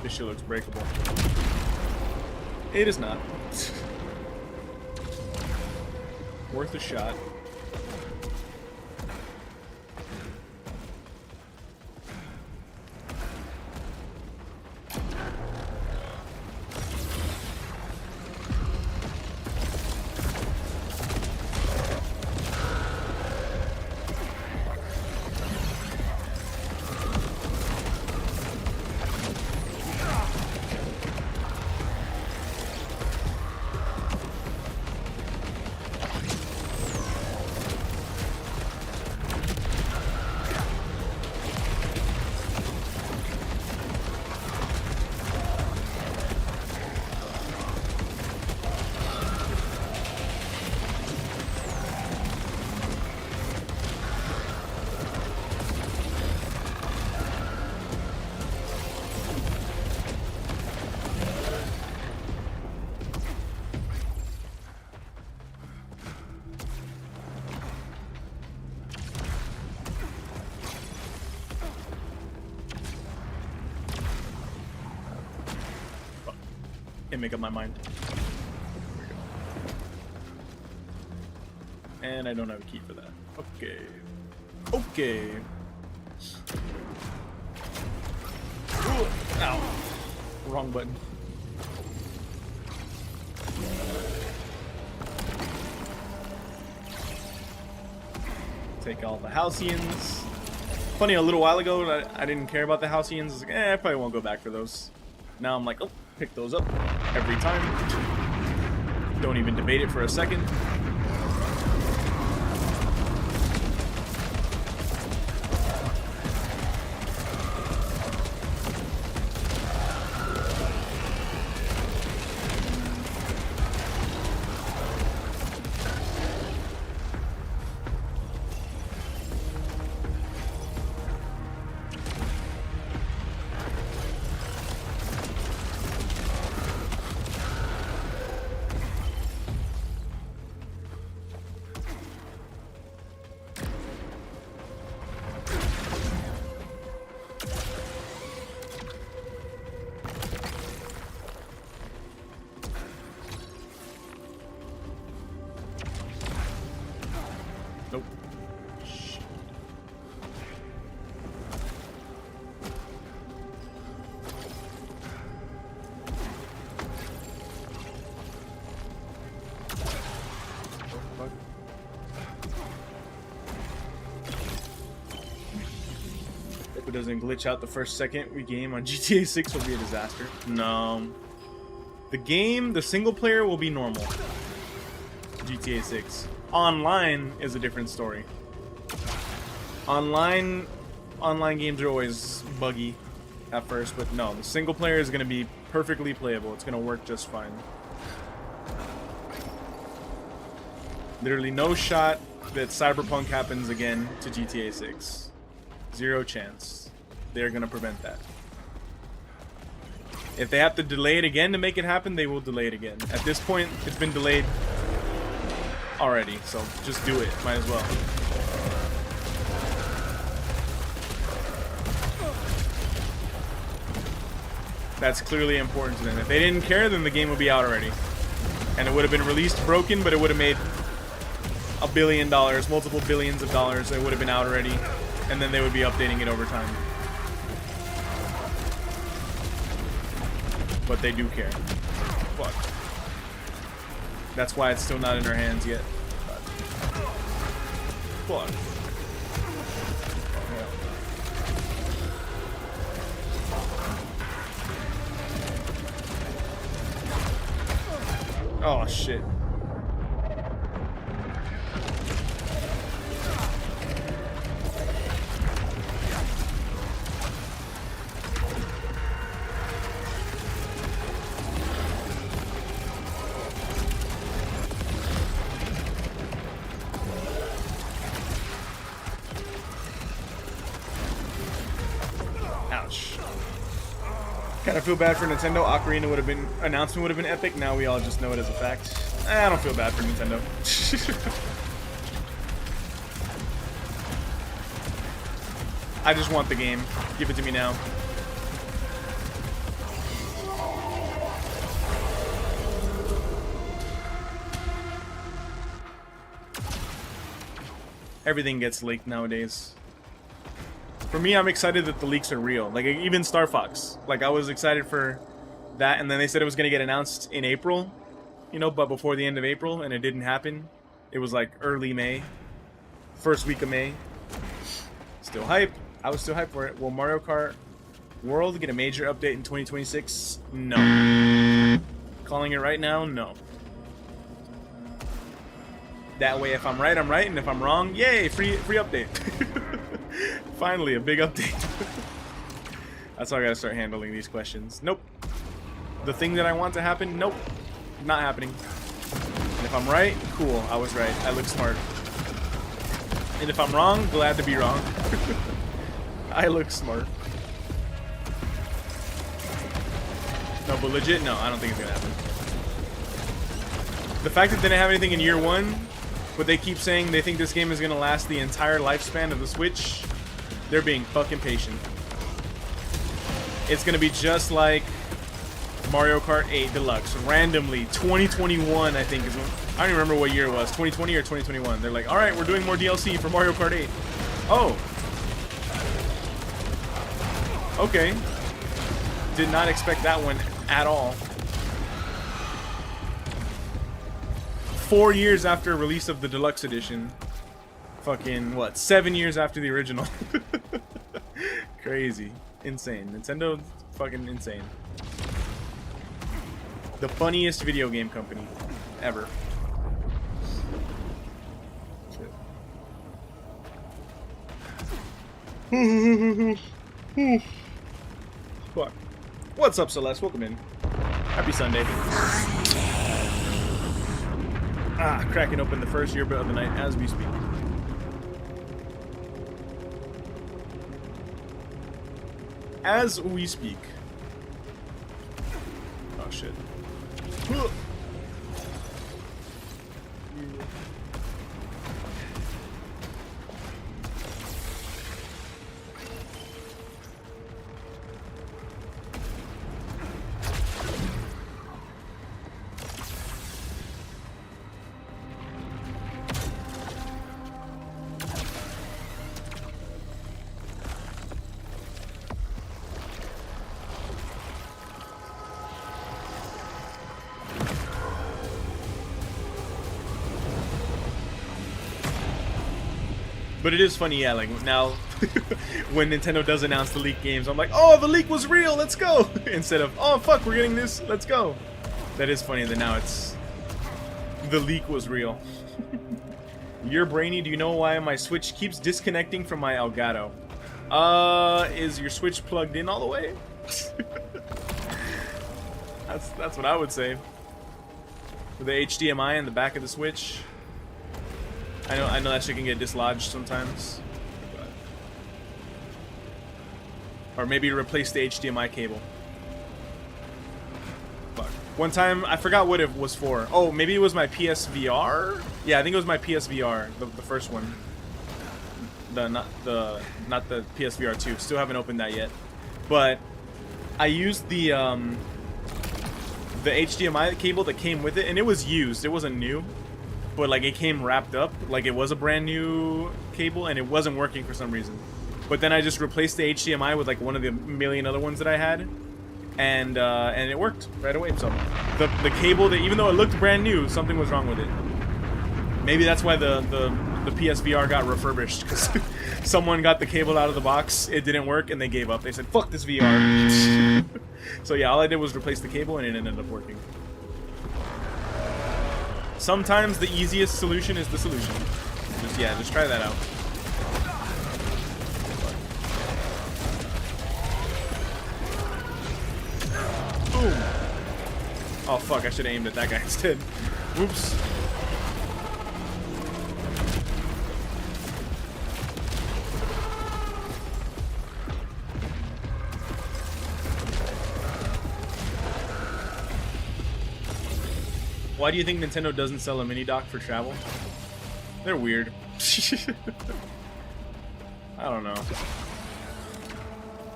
This shit looks breakable. It is not. Worth a shot. Can't make up my mind. Here we go. And I don't have a key for that. Okay. Okay. Ooh, ow. Wrong button. Take all the Halcyons. Funny, a little while ago, I didn't care about the Halcyons. I was like, I probably won't go back for those. Now I'm like, oh, pick those up every time. Don't even debate it for a second. Nope. Shit. If it doesn't glitch out the first second we game on GTA 6 will be a disaster. No. The single player will be normal. GTA 6. Online is a different story. Online games are always buggy at first, but no, the single player is going to be perfectly playable. It's going to work just fine. Literally no shot that Cyberpunk happens again to GTA 6. Zero chance. They're going to prevent that. If they have to delay it again to make it happen, they will delay it again. At this point, it's been delayed already, so just do it. Might as well. That's clearly important to them. If they didn't care, then the game would be out already. And it would have been released broken, but it would have made $1 billion, multiple billions of dollars. It would have been out already. And then they would be updating it over time. But they do care. Fuck. That's why it's still not in our hands yet. Fuck. Oh shit. Kind of feel bad for Nintendo. Ocarina would have been announcement would have been epic. Now we all just know it as a fact. I don't feel bad for Nintendo. I just want the game. Give it to me now. Everything gets leaked nowadays. For me, I'm excited that the leaks are real. Like, even Star Fox. Like, I was excited for that, and then they said it was going to get announced in April. You know, but before the end of April, and it didn't happen. It was like early May. First week of May. Still hype. I was still hyped for it. Will Mario Kart World get a major update in 2026? No. Calling it right now? No. That way, if I'm right, I'm right, and if I'm wrong, yay, free update. Finally, a big update. That's how I gotta start handling these questions. Nope. The thing that I want to happen? Nope. Not happening. And if I'm right, cool, I was right. I look smart. And if I'm wrong, glad to be wrong. I look smart. No, but legit, no, I don't think it's gonna happen. The fact that they didn't have anything in year one, but they keep saying they think this game is gonna last the entire lifespan of the Switch, they're being fucking patient. It's gonna be just like Mario Kart 8 Deluxe. Randomly, 2021, I think is when, I don't even remember what year it was, 2020 or 2021. They're like, alright, we're doing more DLC for Mario Kart 8. Oh. Okay. Did not expect that one at all. 4 years after release of the deluxe edition. Fucking, what, 7 years after the original. Crazy. Insane. Nintendo, fucking insane. The funniest video game company ever. Fuck. What's up, Celeste? Welcome in. Happy Sunday. Ah, cracking open the first yearbook of the night as we speak. As we speak. Oh shit. But it is funny, yeah, like now when Nintendo does announce the leaked games, I'm like, oh, the leak was real, let's go! Instead of, oh, fuck, we're getting this, let's go. That is funny that now it's, the leak was real. You're brainy, do you know why my Switch keeps disconnecting from my Elgato? Is your Switch plugged in all the way? That's what I would say. With the HDMI in the back of the Switch. I know that shit can get dislodged sometimes. Or maybe replace the HDMI cable. Fuck. One time, I forgot what it was for. Oh, maybe it was my PSVR? Yeah, I think it was my PSVR, the first one. Not the PSVR 2. Still haven't opened that yet. But I used the HDMI cable that came with it, and it was used. It wasn't new. But like it came wrapped up, like it was a brand new cable, and it wasn't working for some reason. But then I just replaced the HDMI with like one of the million other ones that I had, and it worked right away. So the cable, that even though it looked brand new, something was wrong with it. Maybe that's why the PSVR got refurbished, because someone got the cable out of the box, it didn't work, and they gave up. They said, "Fuck this VR." So yeah, all I did was replace the cable, and it ended up working. Sometimes the easiest solution is the solution. Just try that out. Boom. Oh fuck, I should have aimed at that guy instead. Whoops. Why do you think Nintendo doesn't sell a mini dock for travel? They're weird. I don't know.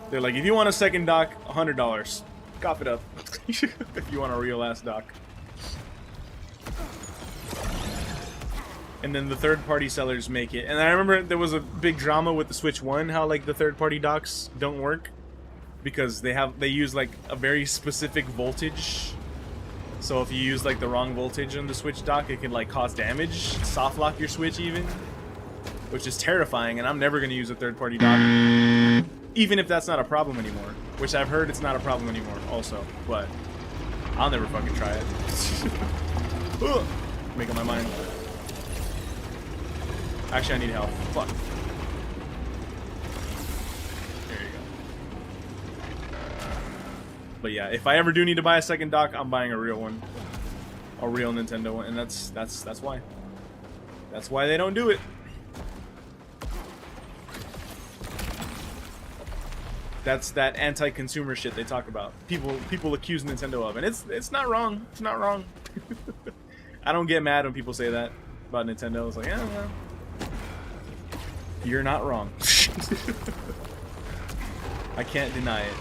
They're like, if you want a second dock, $100. Cop it up. If you want a real ass dock. And then the third-party sellers make it. And I remember there was a big drama with the Switch 1, how like the third-party docks don't work because they use like a very specific voltage. So if you use like the wrong voltage on the Switch dock, it can like cause damage, soft lock your Switch even, which is terrifying. And I'm never gonna use a third-party dock, even if that's not a problem anymore. Which I've heard it's not a problem anymore, also. But I'll never fucking try it. Make up my mind. Actually, I need help. Fuck. There you go. But yeah, if I ever do need to buy a second dock, I'm buying a real one, a real Nintendo one, and that's why. That's why they don't do it. That's that anti-consumer shit they talk about. People accuse Nintendo of, and it's not wrong. It's not wrong. I don't get mad when people say that about Nintendo. It's like, yeah, well, you're not wrong. I can't deny it.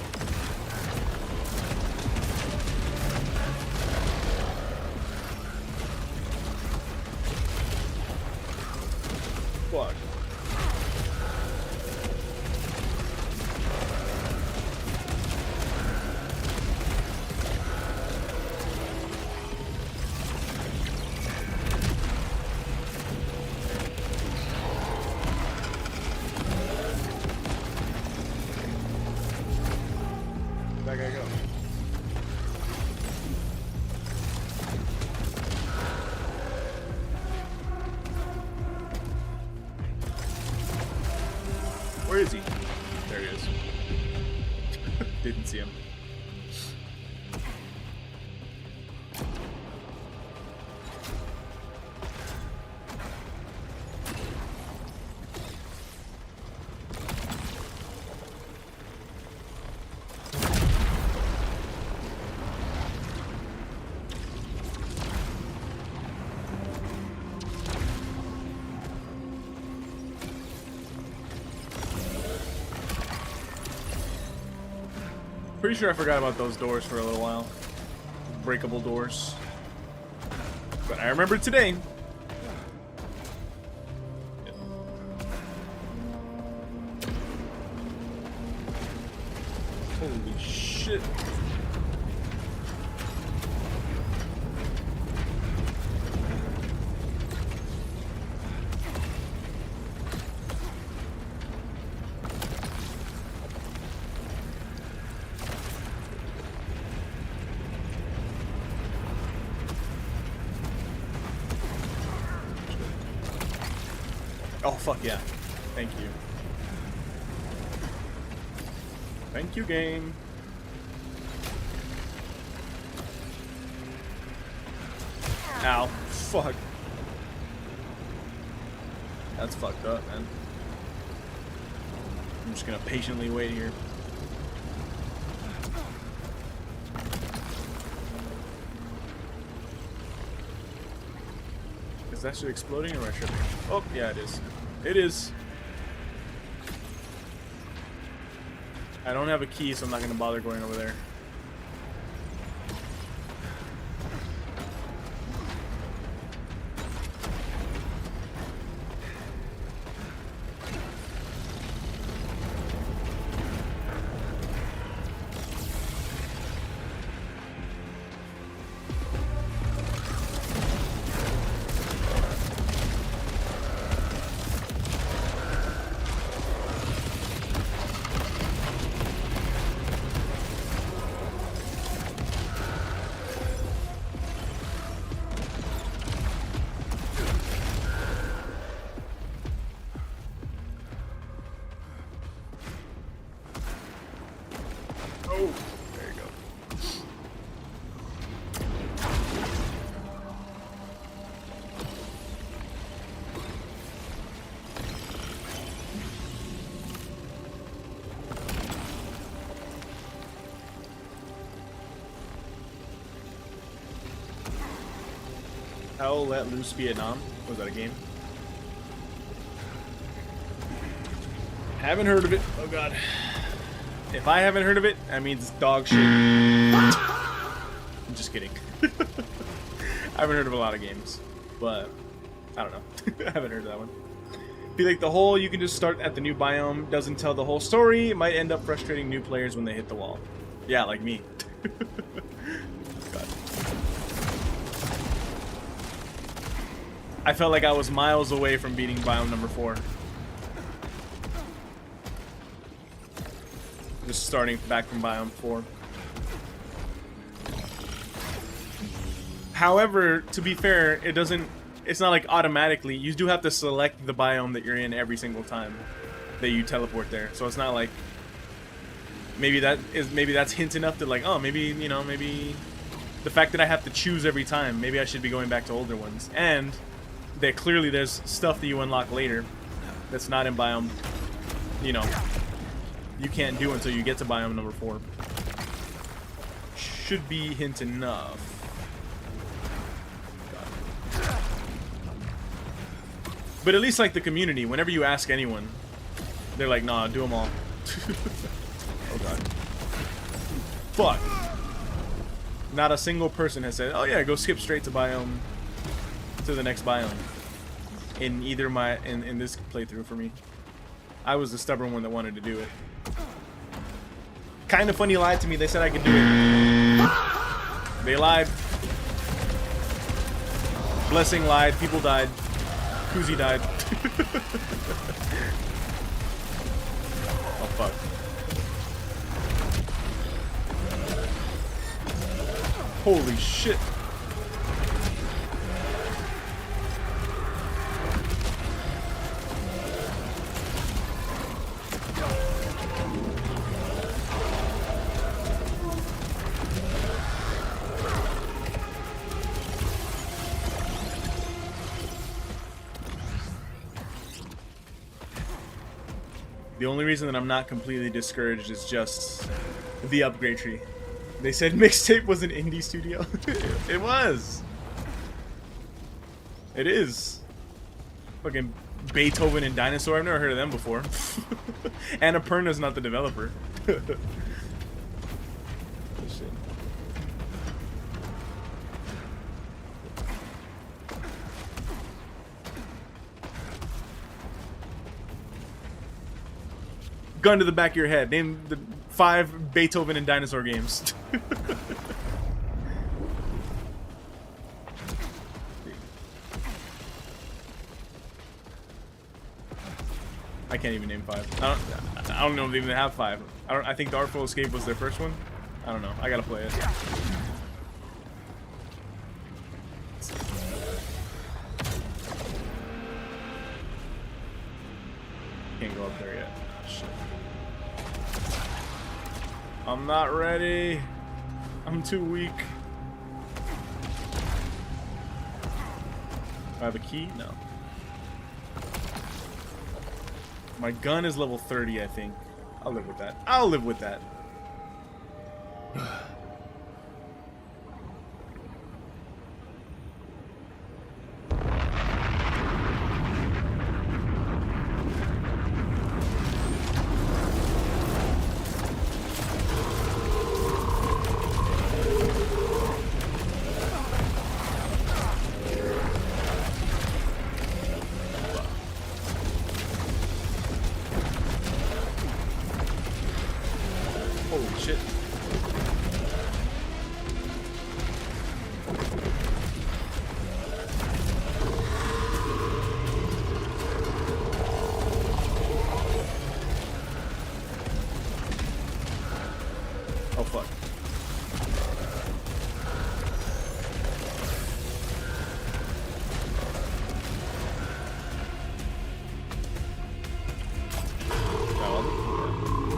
Fuck. That guy go. Where is he? There he is. Didn't see him. Pretty sure I forgot about those doors for a little while. Breakable doors. But I remember today. Holy shit. Oh, fuck yeah. Thank you. Thank you, game. Ow. Fuck. That's fucked up, man. I'm just gonna patiently wait here. Is that shit exploding or am I tripping? Oh, yeah, it is. It is. I don't have a key, so I'm not gonna bother going over there. Hell Let Loose Vietnam. Was that a game? Haven't heard of it. Oh god. If I haven't heard of it, that means it's dog shit. I'm just kidding. I haven't heard of a lot of games, but I don't know. I haven't heard of that one. Feel like the whole you can just start at the new biome doesn't tell the whole story. It might end up frustrating new players when they hit the wall. Yeah, like me. God. I felt like I was miles away from beating biome number 4. Just starting back from biome 4. However, to be fair, it's not like automatically. You do have to select the biome that you're in every single time that you teleport there. So it's not like maybe that's hint enough to like, oh, maybe, you know, maybe the fact that I have to choose every time, maybe I should be going back to older ones. And that clearly there's stuff that you unlock later that's not in biome, you know, you can't do until you get to biome number 4. Should be hint enough. But at least like the community, whenever you ask anyone, they're like, nah, do them all. Oh god. Fuck. Not a single person has said, oh yeah, go skip straight to biome, to the next biome. In either in this playthrough for me. I was the stubborn one that wanted to do it. Kind of Funny lied to me, they said I could do it. They lied. Blessing lied, people died. Cuzzi died. Oh fuck. Holy shit. The only reason that I'm not completely discouraged is just the upgrade tree. They said Mixtape was an indie studio. It was. It is. Fucking Beethoven and Dinosaur. I've never heard of them before. Annapurna's not the developer. Oh, shit. Gun to the back of your head. Name the 5 Beethoven and Dinosaur games. I can't even name 5. I don't know if they even have 5. I think the Artful Escape was their first one. I don't know. I gotta play it. Can't go up there yet. Shit. I'm not ready. I'm too weak. I have a key? No. My gun is level 30, I think. I'll live with that. I'll live with that. Holy shit. Oh fuck.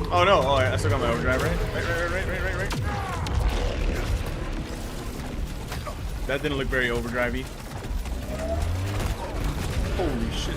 Oh no, oh I still got my overdrive, right? Right. That didn't look very overdrivey. Holy shit.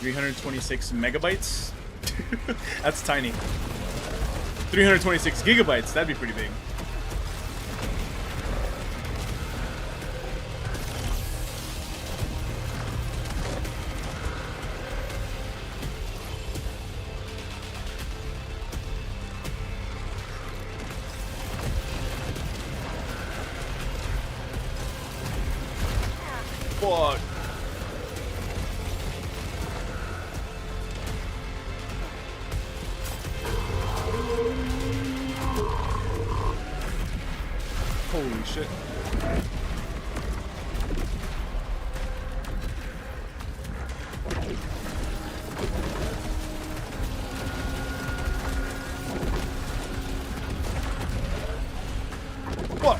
326 megabytes? That's tiny. 326 gigabytes, that'd be pretty big. Fuck. Holy shit. What?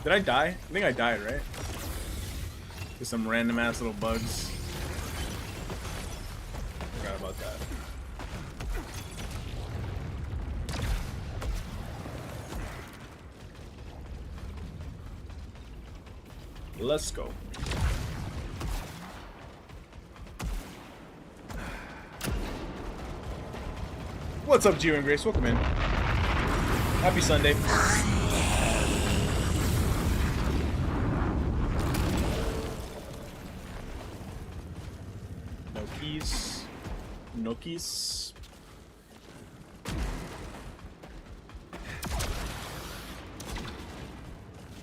Did I die? I think I died, right? Just some random ass little bugs. Forgot about that. Let's go. What's up, Gio and Grace? Welcome in. Happy Sunday. No keys. I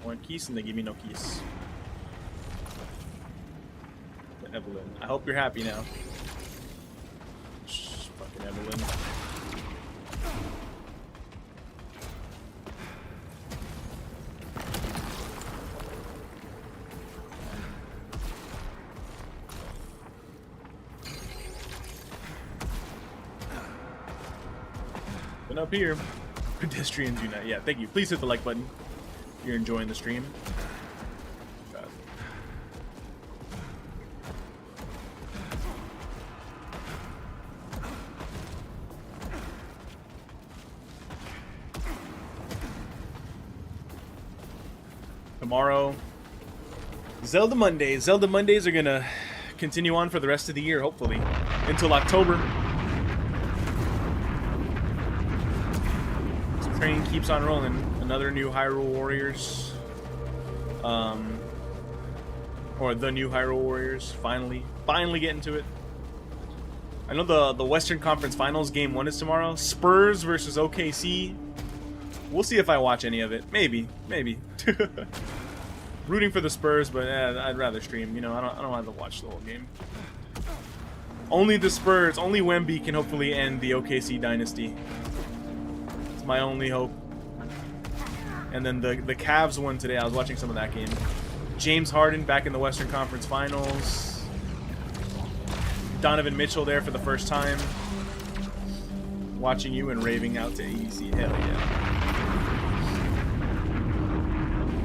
want keys and they give me no keys. Evelyn, I hope you're happy now. Shh, fucking Evelyn. And up here, pedestrians unite. Yeah, thank you. Please hit the like button if you're enjoying the stream. God. Tomorrow, Zelda Mondays. Zelda Mondays are gonna continue on for the rest of the year, hopefully, until October. Train keeps on rolling. Another new Hyrule Warriors, or the new Hyrule Warriors. Finally getting to it. I know the Western Conference Finals game 1 is tomorrow. Spurs versus OKC. We'll see if I watch any of it. Maybe. Rooting for the Spurs, but I'd rather stream. You know, I don't have to watch the whole game. Only the Spurs, only Wemby can hopefully end the OKC dynasty. My only hope. And then the Cavs won today. I was watching some of that game. James Harden back in the Western Conference Finals. Donovan Mitchell there for the first time. Watching you and raving out to AEC. Hell yeah.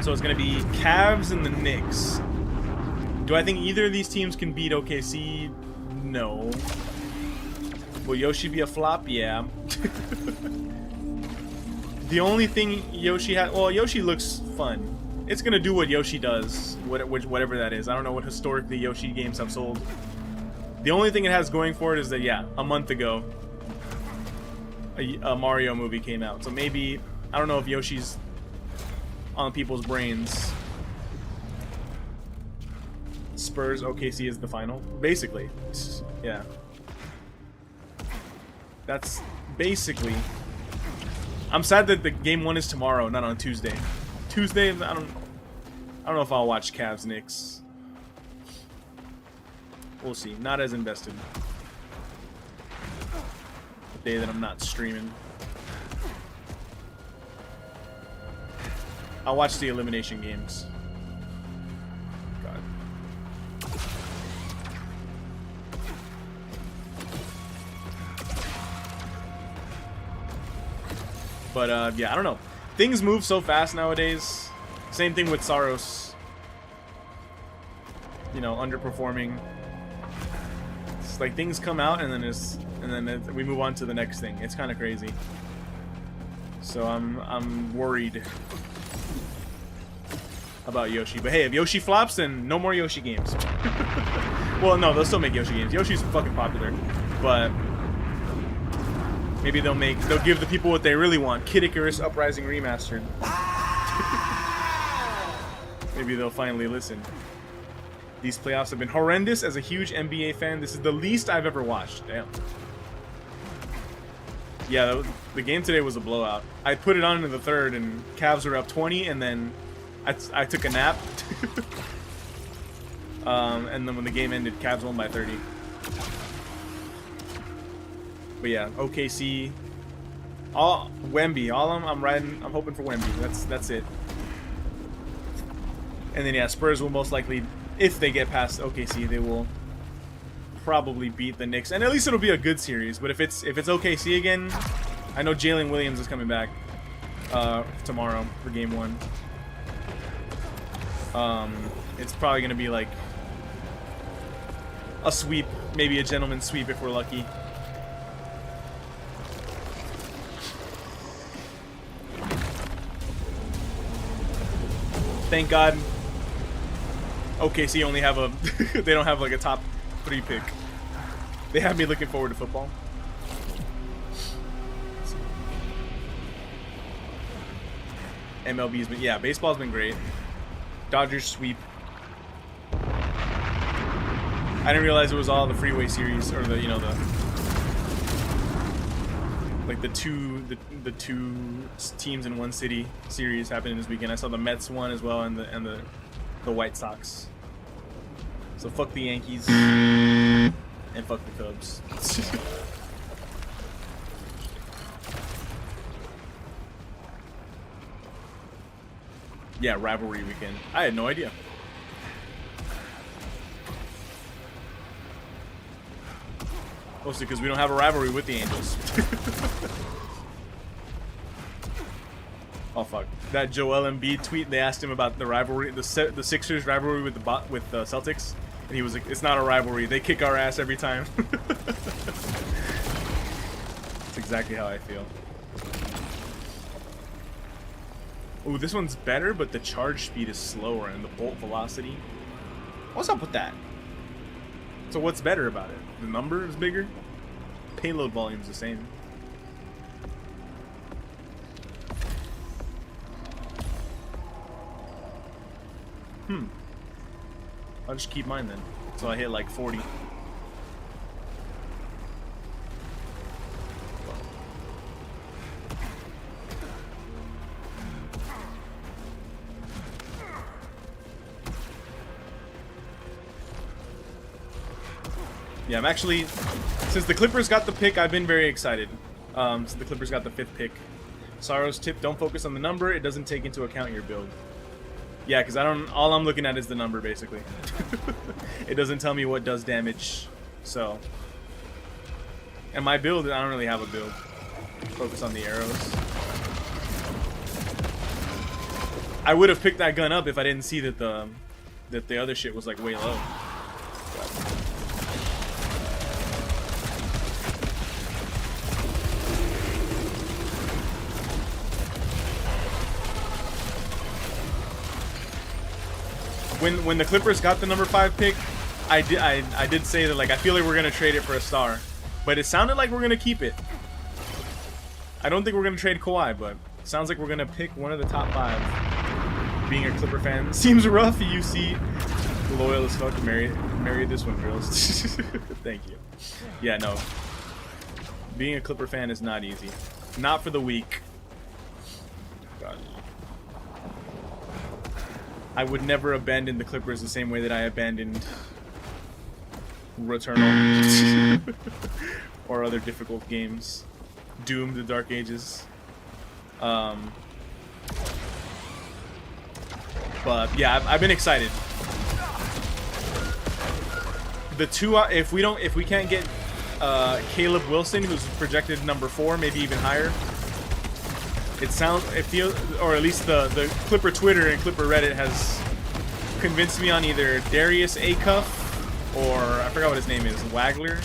So it's going to be Cavs and the Knicks. Do I think either of these teams can beat OKC? No. Will Yoshi be a flop? Yeah. The only thing Yoshi had... Well, Yoshi looks fun. It's going to do what Yoshi does, whatever that is. I don't know what historically Yoshi games have sold. The only thing it has going for it is that, yeah, a month ago, a Mario movie came out. So maybe... I don't know if Yoshi's on people's brains. Spurs, OKC is the final. Basically. Yeah. That's basically... I'm sad that the game 1 is tomorrow, not on Tuesday. Tuesday, I don't know if I'll watch Cavs Knicks. We'll see. Not as invested. The day that I'm not streaming. I'll watch the elimination games. God. But yeah, I don't know. Things move so fast nowadays. Same thing with SAROS. You know, underperforming. It's like things come out and then it's and then we move on to the next thing. It's kind of crazy. So I'm worried about Yoshi. But hey, if Yoshi flops, then no more Yoshi games. Well, no, they'll still make Yoshi games. Yoshi's fucking popular, but maybe they'll give the people what they really want: Kid Icarus Uprising Remastered. Maybe they'll finally listen. These playoffs have been horrendous. As a huge NBA fan, this is the least I've ever watched. Damn. Yeah, the game today was a blowout. I put it on in the third, and Cavs were up 20, and then I took a nap. And then when the game ended, Cavs won by 30. But yeah, OKC, Wemby. I'm hoping for Wemby. That's it. And then yeah, Spurs will most likely, if they get past OKC, they will probably beat the Knicks, and at least it'll be a good series. But if it's OKC again, I know Jalen Williams is coming back tomorrow for Game 1. It's probably gonna be like a sweep, maybe a gentleman's sweep if we're lucky. Thank God OKC only have a they don't have like a top 3 pick. They have me looking forward to football. MLB's been, yeah, baseball's been great. Dodgers sweep. I didn't realize it was all the Freeway Series, or the, you know, the like the two teams in one city series happening this weekend. I saw the Mets one as well, and the White Sox. So fuck the Yankees and fuck the Cubs. Yeah, rivalry weekend. I had no idea. Mostly because we don't have a rivalry with the Angels. Oh fuck! That Joel Embiid tweet. They asked him about the rivalry, the Sixers rivalry with the Celtics, and he was like, "It's not a rivalry. They kick our ass every time." That's exactly how I feel. Ooh, this one's better, but the charge speed is slower and the bolt velocity. What's up with that? So what's better about it? The number is bigger? Payload volume is the same. I'll just keep mine then. So I hit like 40. Yeah, I'm actually, since the Clippers got the pick, I've been very excited. Since the Clippers got the 5th pick. SAROS tip, don't focus on the number, it doesn't take into account your build. Yeah, because all I'm looking at is the number, basically. It doesn't tell me what does damage, so. And my build, I don't really have a build. Focus on the arrows. I would have picked that gun up if I didn't see that the other shit was like way low. When the Clippers got the number 5 pick, I did say that, like, I feel like we're gonna trade it for a star, but it sounded like we're gonna keep it. I don't think we're gonna trade Kawhi, but it sounds like we're gonna pick one of the top 5. Being a Clipper fan seems rough. You see, loyal as fuck. Marry this one, girls. Thank you. Yeah, no. Being a Clipper fan is not easy. Not for the weak. God. I would never abandon the Clippers the same way that I abandoned Returnal or other difficult games. Doom, the Dark Ages. But yeah, I've been excited. The two, if we can't get Caleb Wilson, who's projected number 4, maybe even higher. It feels, or at least the Clipper Twitter and Clipper Reddit has convinced me on either Darius Acuff or I forgot what his name is, Wagler.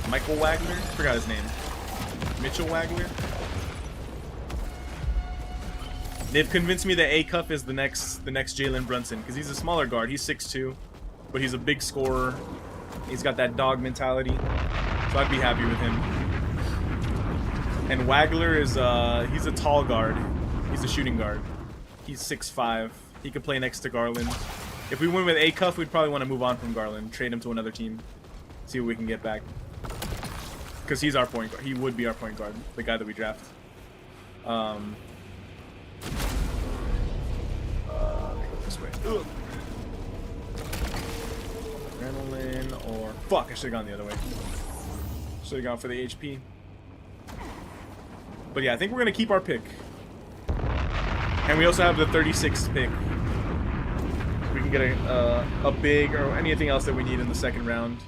Michael Wagner? Forgot his name. Mitchell Wagner? They've convinced me that A-Cuff is the next Jalen Brunson, because he's a smaller guard. He's 6'2", but he's a big scorer. He's got that dog mentality, so I'd be happy with him. And Wagler is he's a tall guard. He's a shooting guard. He's 6'5". He could play next to Garland. If we win with A-Cuff, we'd probably want to move on from Garland, trade him to another team, see what we can get back. Because he's our point guard. He would be our point guard, the guy that we draft. Go this way. Ugh. Adrenaline or... Fuck, I should have gone the other way. Should have gone for the HP. But yeah, I think we're going to keep our pick. And we also have the 36th pick. We can get a big or anything else that we need in the second round.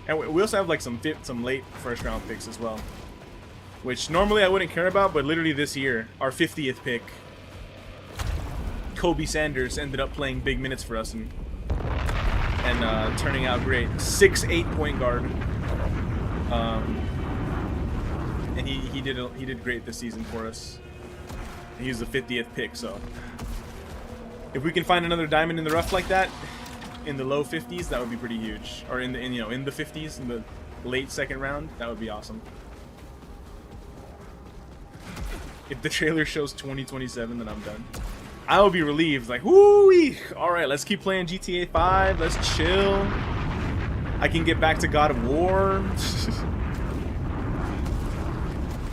And we also have like some late first round picks as well. Which normally I wouldn't care about, but literally this year, our 50th pick, Kobe Sanders, ended up playing big minutes for us and turning out great. 6'8" point guard. And he did great this season for us. He was the 50th pick, so if we can find another diamond in the rough like that, in the low 50s, that would be pretty huge. Or in the 50s, in the late second round, that would be awesome. If the trailer shows 2027, then I'm done. I will be relieved, like, whoo-wee! Alright, let's keep playing GTA 5, let's chill. I can get back to God of War.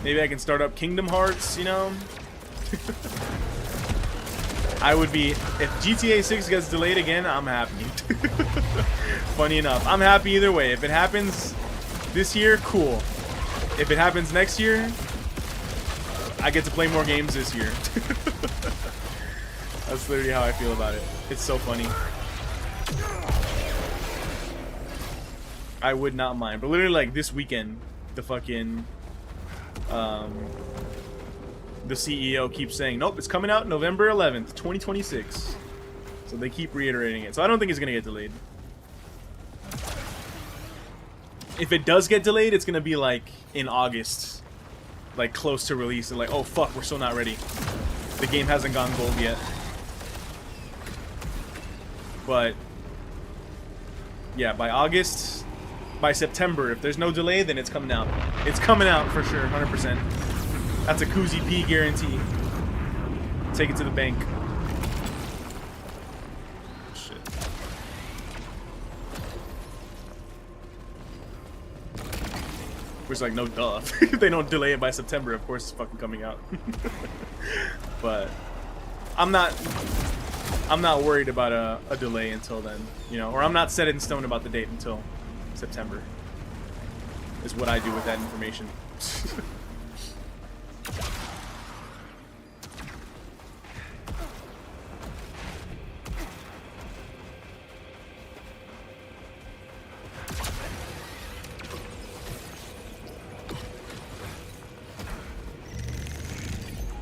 Maybe I can start up Kingdom Hearts, you know? I would be, if GTA 6 gets delayed again, I'm happy. Funny enough, I'm happy either way. If it happens this year, cool. If it happens next year, I get to play more games this year. That's literally how I feel about it. It's so funny. I would not mind. But literally, like, this weekend, the fucking... the CEO keeps saying, nope, it's coming out November 11th, 2026. So they keep reiterating it. So I don't think it's going to get delayed. If it does get delayed, it's going to be like in August. Like close to release. And like, oh fuck, we're still not ready. The game hasn't gone gold yet. But yeah, by August, by September, if there's no delay, then it's coming out. It's coming out for sure, 100%. That's a Cuzzi P guarantee. Take it to the bank. Shit. Which, like, no duh. If they don't delay it by September, of course it's fucking coming out. But I'm not worried about a delay until then, you know, or I'm not set in stone about the date until September. Is what I do with that information.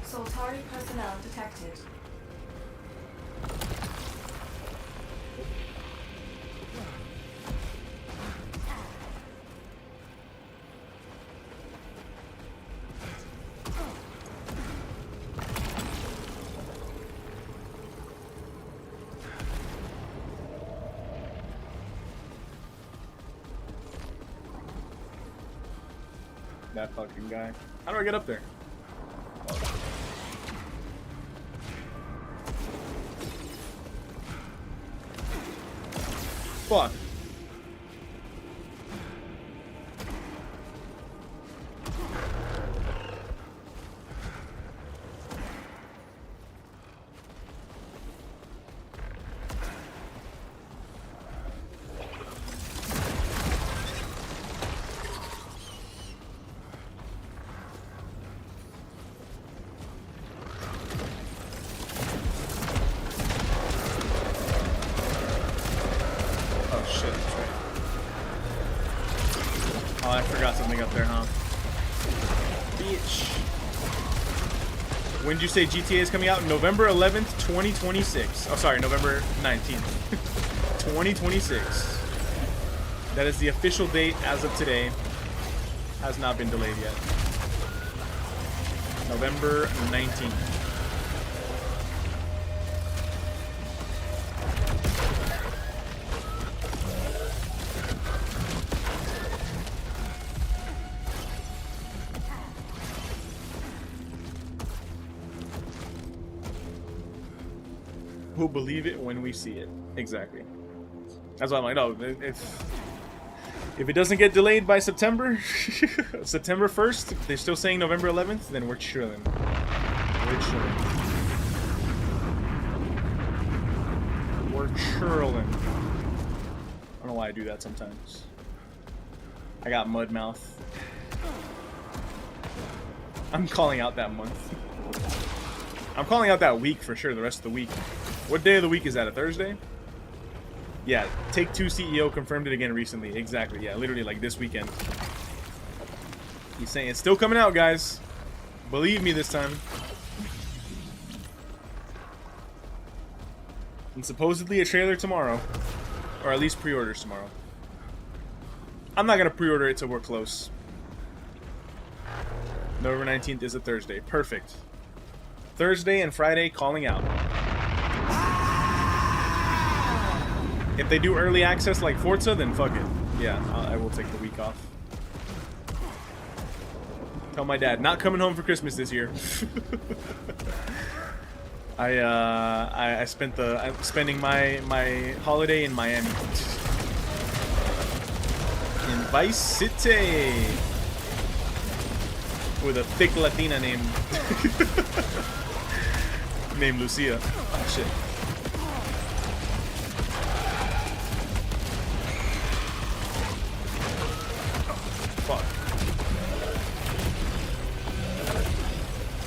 Soltari personnel detected. That fucking guy. How do I get up there? Fuck. Oh, I forgot something up there, huh? Bitch. When did you say GTA is coming out? November 11th, 2026. Oh, sorry, November 19th. 2026. That is the official date as of today. Has not been delayed yet. November 19th. We'll believe it when we see it. Exactly. That's why I'm like, no, if it doesn't get delayed by September, September 1st, if they're still saying November 11th, then we're chilling. We're chilling. We're churling. I don't know why I do that sometimes. I got mud mouth. I'm calling out that month. I'm calling out that week for sure, the rest of the week. What day of the week is that, a Thursday? Yeah, Take-Two CEO confirmed it again recently. Exactly, yeah, literally like this weekend. He's saying it's still coming out, guys. Believe me this time. And supposedly a trailer tomorrow. Or at least pre-orders tomorrow. I'm not going to pre-order it till we're close. November 19th is a Thursday. Perfect. Thursday and Friday calling out. If they do early access like Forza, then fuck it. Yeah, I will take the week off. Tell my dad, not coming home for Christmas this year. I'm spending my holiday in Miami. In Vice City. With a thick Latina named named Lucia. Oh shit. Fuck.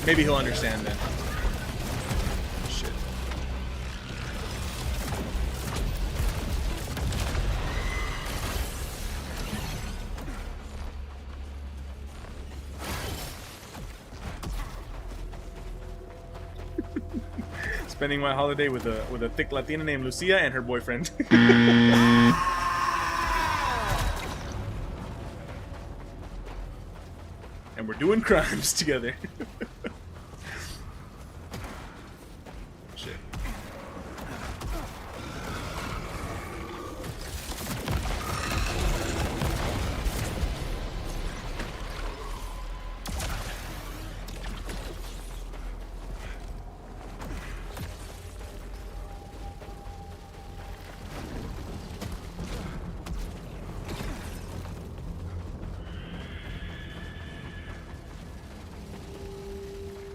Maybe he'll understand then. Shit. Spending my holiday with a thick Latina named Lucia and her boyfriend. And we're doing crimes together. Shit.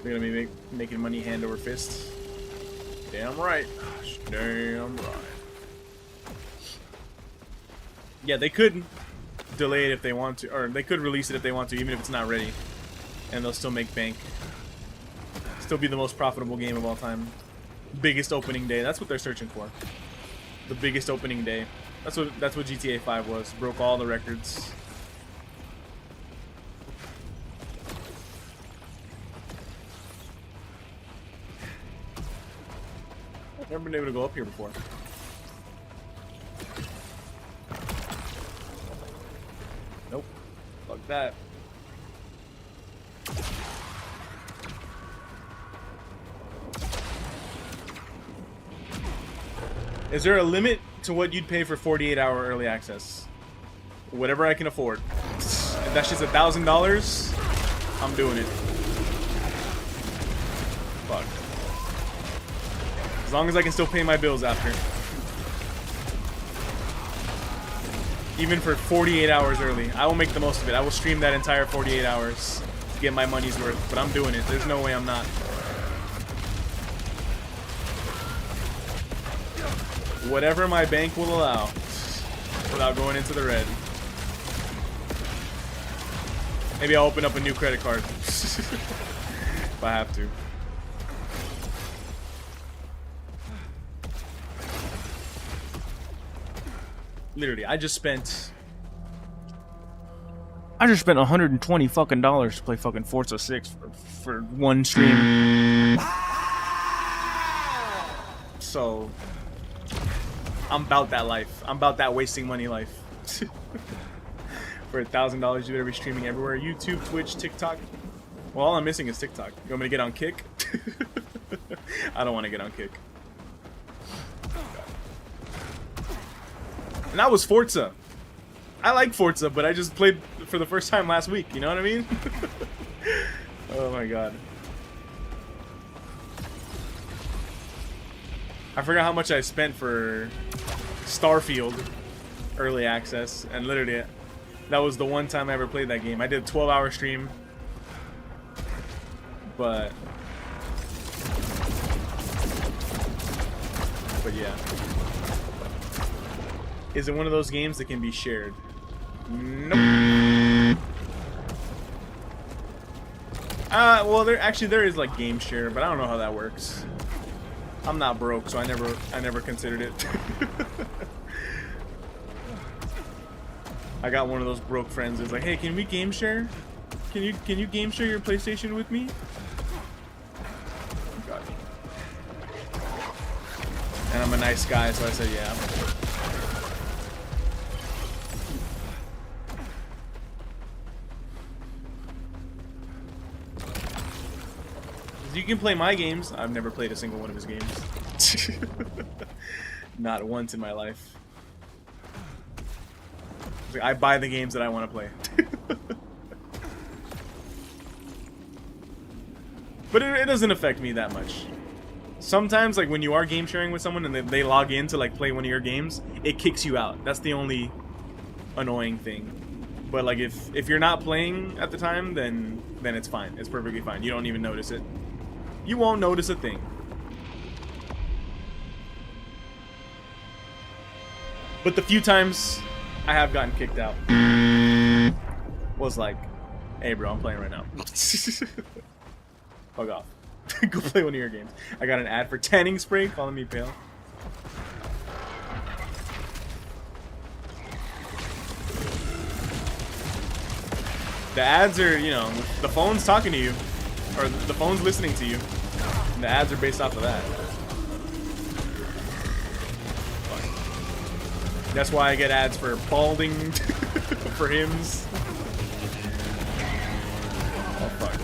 They're gonna be making money hand over fist. Damn right. Damn right. Yeah, they could delay it if they want to, or they could release it if they want to, even if it's not ready. And they'll still make bank. Still be the most profitable game of all time. Biggest opening day. That's what they're searching for. The biggest opening day. That's what GTA 5 was. Broke all the records. I've never been able to go up here before. Nope. Fuck that. Is there a limit to what you'd pay for 48-hour early access? Whatever I can afford. If that's just $1,000, I'm doing it. Fuck. As long as I can still pay my bills after. Even for 48 hours early. I will make the most of it. I will stream that entire 48 hours to get my money's worth. But I'm doing it. There's no way I'm not. Whatever my bank will allow. Without going into the red. Maybe I'll open up a new credit card. If I have to. Literally, I just spent $120 fucking to play fucking Forza 6 for one stream. So I'm about that life. I'm about that wasting money life. For $1,000, you better be streaming everywhere. YouTube, Twitch, TikTok. Well, all I'm missing is TikTok. You want me to get on Kick? I don't want to get on Kick. And that was Forza. I like Forza, but I just played for the first time last week. You know what I mean? Oh my god. I forgot how much I spent for Starfield early access, and literally that was the one time I ever played that game. I did a 12-hour stream, but yeah. Is it one of those games that can be shared? Nope. Well, there is like game share, but I don't know how that works. I'm not broke, so I never considered it. I got one of those broke friends who's like, "Hey, can we game share? Can you game share your PlayStation with me?" Oh, God. And I'm a nice guy, so I said, "Yeah." You can play my games. I've never played a single one of his games. Not once in my life. I buy the games that I want to play. But it doesn't affect me that much. Sometimes, like when you are game sharing with someone and they log in to like play one of your games, it kicks you out. That's the only annoying thing. But like if you're not playing at the time, then it's fine. It's perfectly fine. You don't even notice it. You won't notice a thing. But the few times I have gotten kicked out was like, "Hey bro, I'm playing right now." Fuck off. Go play one of your games. I got an ad for tanning spray, calling me pale. The ads are, you know, the phone's talking to you. Or the phone's listening to you. And the ads are based off of that. That's why I get ads for balding, for hymns. Oh fuck.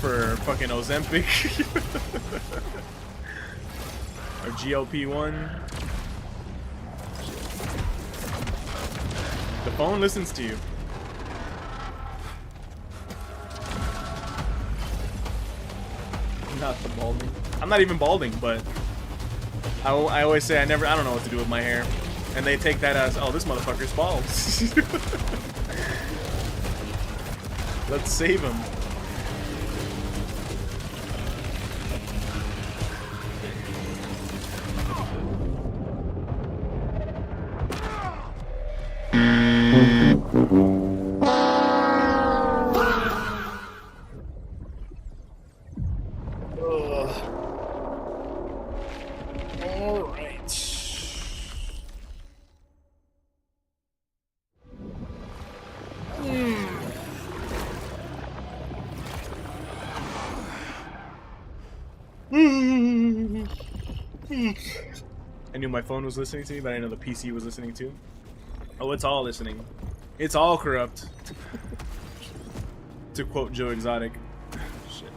For fucking Ozempic. Or GLP-1. The phone listens to you. Not the balding. I'm not even balding, but I always say I don't know what to do with my hair. And they take that as, oh, this motherfucker's bald. Let's save him. I knew my phone was listening to me, but I didn't know the PC was listening too. Oh, it's all listening. It's all corrupt. To quote Joe Exotic. Shit.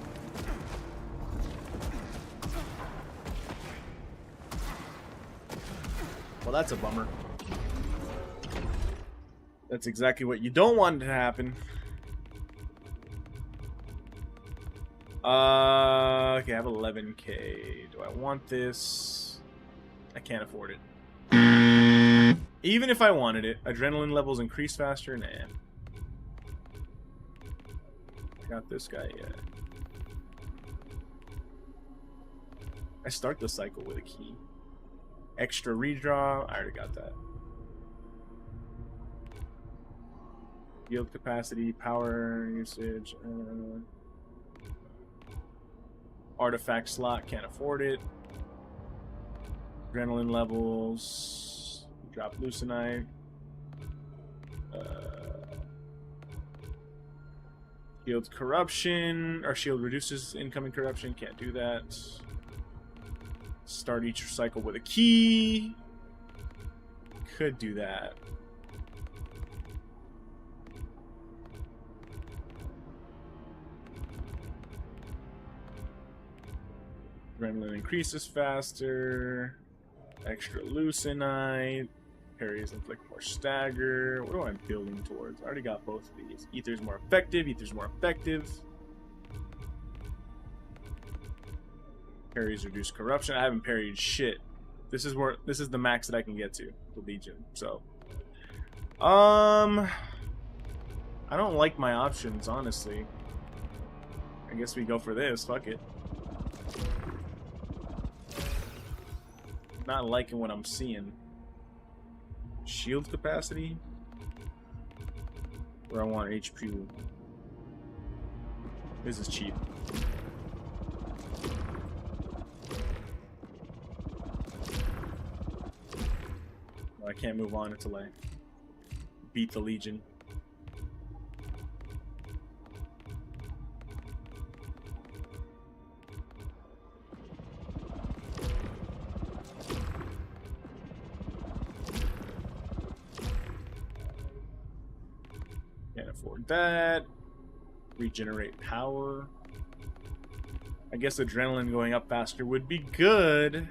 Well, that's a bummer. That's exactly what you don't want to happen. Okay, I have 11k. Do I want this? I can't afford it. Even if I wanted it, adrenaline levels increase faster? Nah. I got this guy, yeah. I start the cycle with a key. Extra redraw, I already got that. Yield capacity, power usage, artifact slot, can't afford it. Adrenaline levels, drop leucinite. Shield corruption, or shield reduces incoming corruption, can't do that. Start each cycle with a key. Could do that. Adrenaline increases faster. Extra leucinite. Parries inflict more stagger. What am I building towards? I already got both of these. Ether's more effective. Ether's more effective. Parries reduce corruption. I haven't parried shit. This is the max that I can get to the Legion. So, I don't like my options, honestly. I guess we go for this. Fuck it. Not liking what I'm seeing. Shield capacity? Where I want HP. This is cheap. I can't move on until I beat the Legion. Can't afford that. Regenerate power. I guess adrenaline going up faster would be good.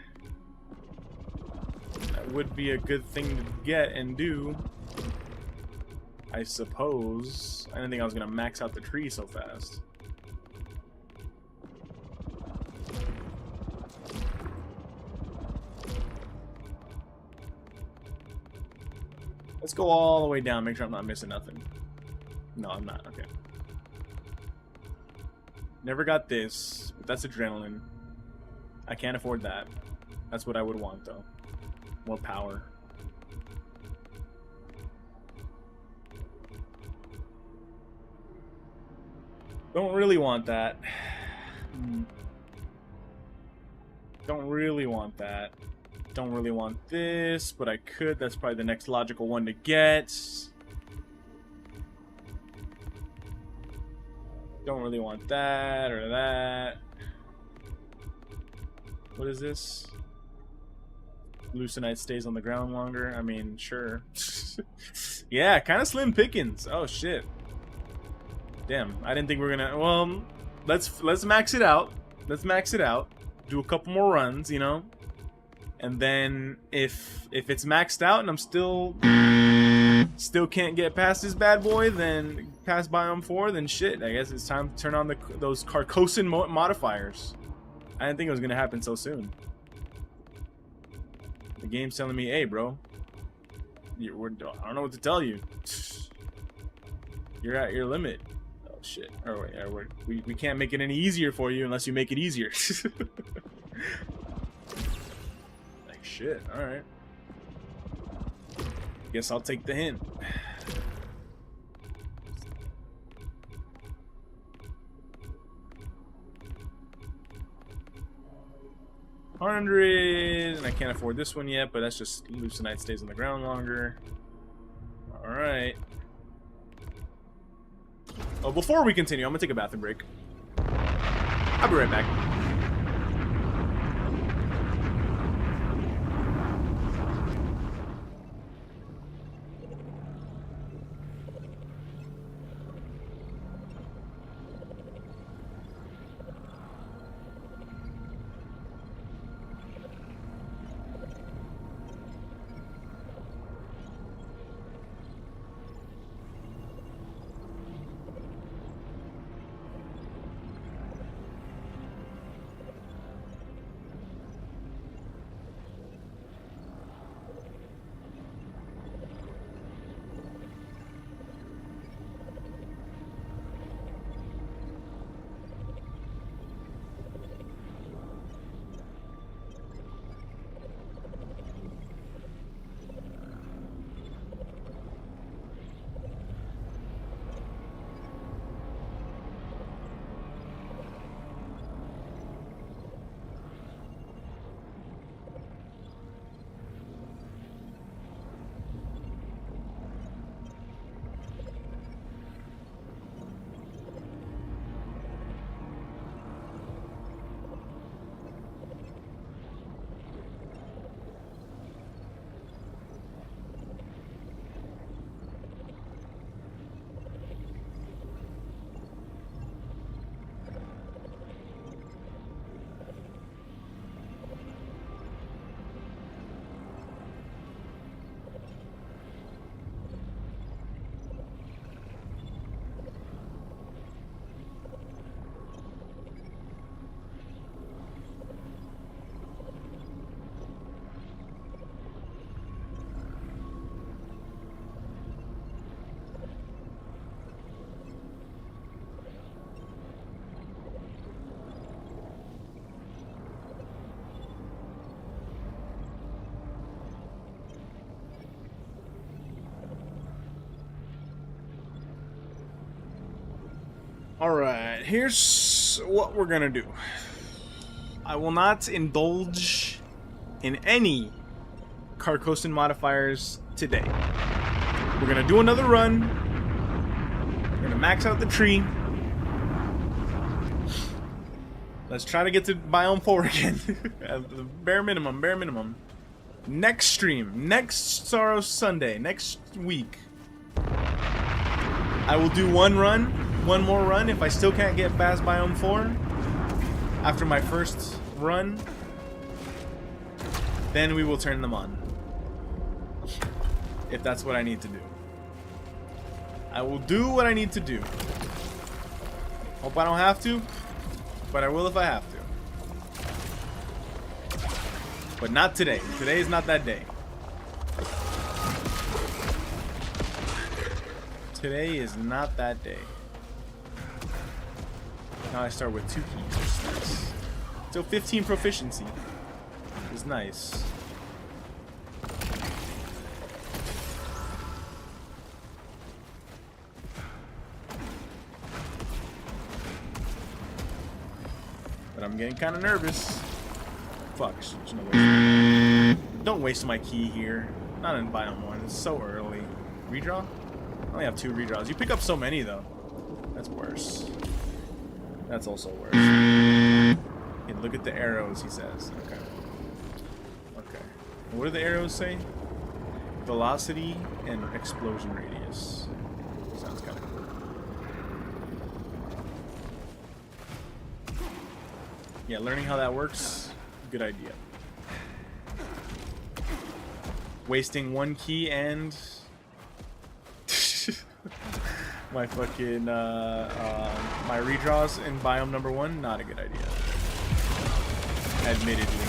That would be a good thing to get and do, I suppose. I didn't think I was gonna max out the tree so fast. Let's go all the way down, make sure I'm not missing nothing. No, I'm not. Okay. Never got this, but that's adrenaline. I can't afford that. That's what I would want, though. More power. Don't really want that. Don't really want that. Don't really want this, but I could. That's probably the next logical one to get. Don't really want that or that. What is this? Leucinite stays on the ground longer. I mean, sure. Yeah, kind of slim pickings. Oh shit. Damn, I didn't think we were gonna. Well, let's max it out. Let's max it out. Do a couple more runs, you know. And then if it's maxed out and I'm still can't get past this bad boy, then past biome 4, then shit. I guess it's time to turn on those Carcosan modifiers. I didn't think it was gonna happen so soon. The game's telling me, hey, bro, I don't know what to tell you. You're at your limit. Oh shit. Oh wait, we can't make it any easier for you unless you make it easier. Like shit. All right. Guess I'll take the hint. 100, and I can't afford this one yet, but that's just Leucinite stays on the ground longer. Alright. Oh, before we continue, I'm gonna take a bathroom break. I'll be right back. Alright, here's what we're gonna do. I will not indulge in any Carcosan modifiers today. We're gonna do another run. We're gonna max out the tree. Let's try to get to Biome 4 again. At the bare minimum. Next stream, next SAROS Sunday, next week, I will do one more run. If I still can't get past Biome 4 after my first run, then we will turn them on. If that's what I need to do. I will do what I need to do. Hope I don't have to, but I will if I have to. But not today. Today is not that day. Today is not that day. Now I start with 2 keys. That's nice. So 15 proficiency is nice. But I'm getting kind of nervous. Fuck. Don't waste my key here. Not in Biome 1. It's so early. Redraw? I only have 2 redraws. You pick up so many, though. That's worse. That's also worse. Okay, look at the arrows, he says. Okay. Okay. What do the arrows say? Velocity and explosion radius. Sounds kind of cool. Yeah, learning how that works, good idea. Wasting 1 key and my fucking my redraws in biome number 1, not a good idea. Admittedly.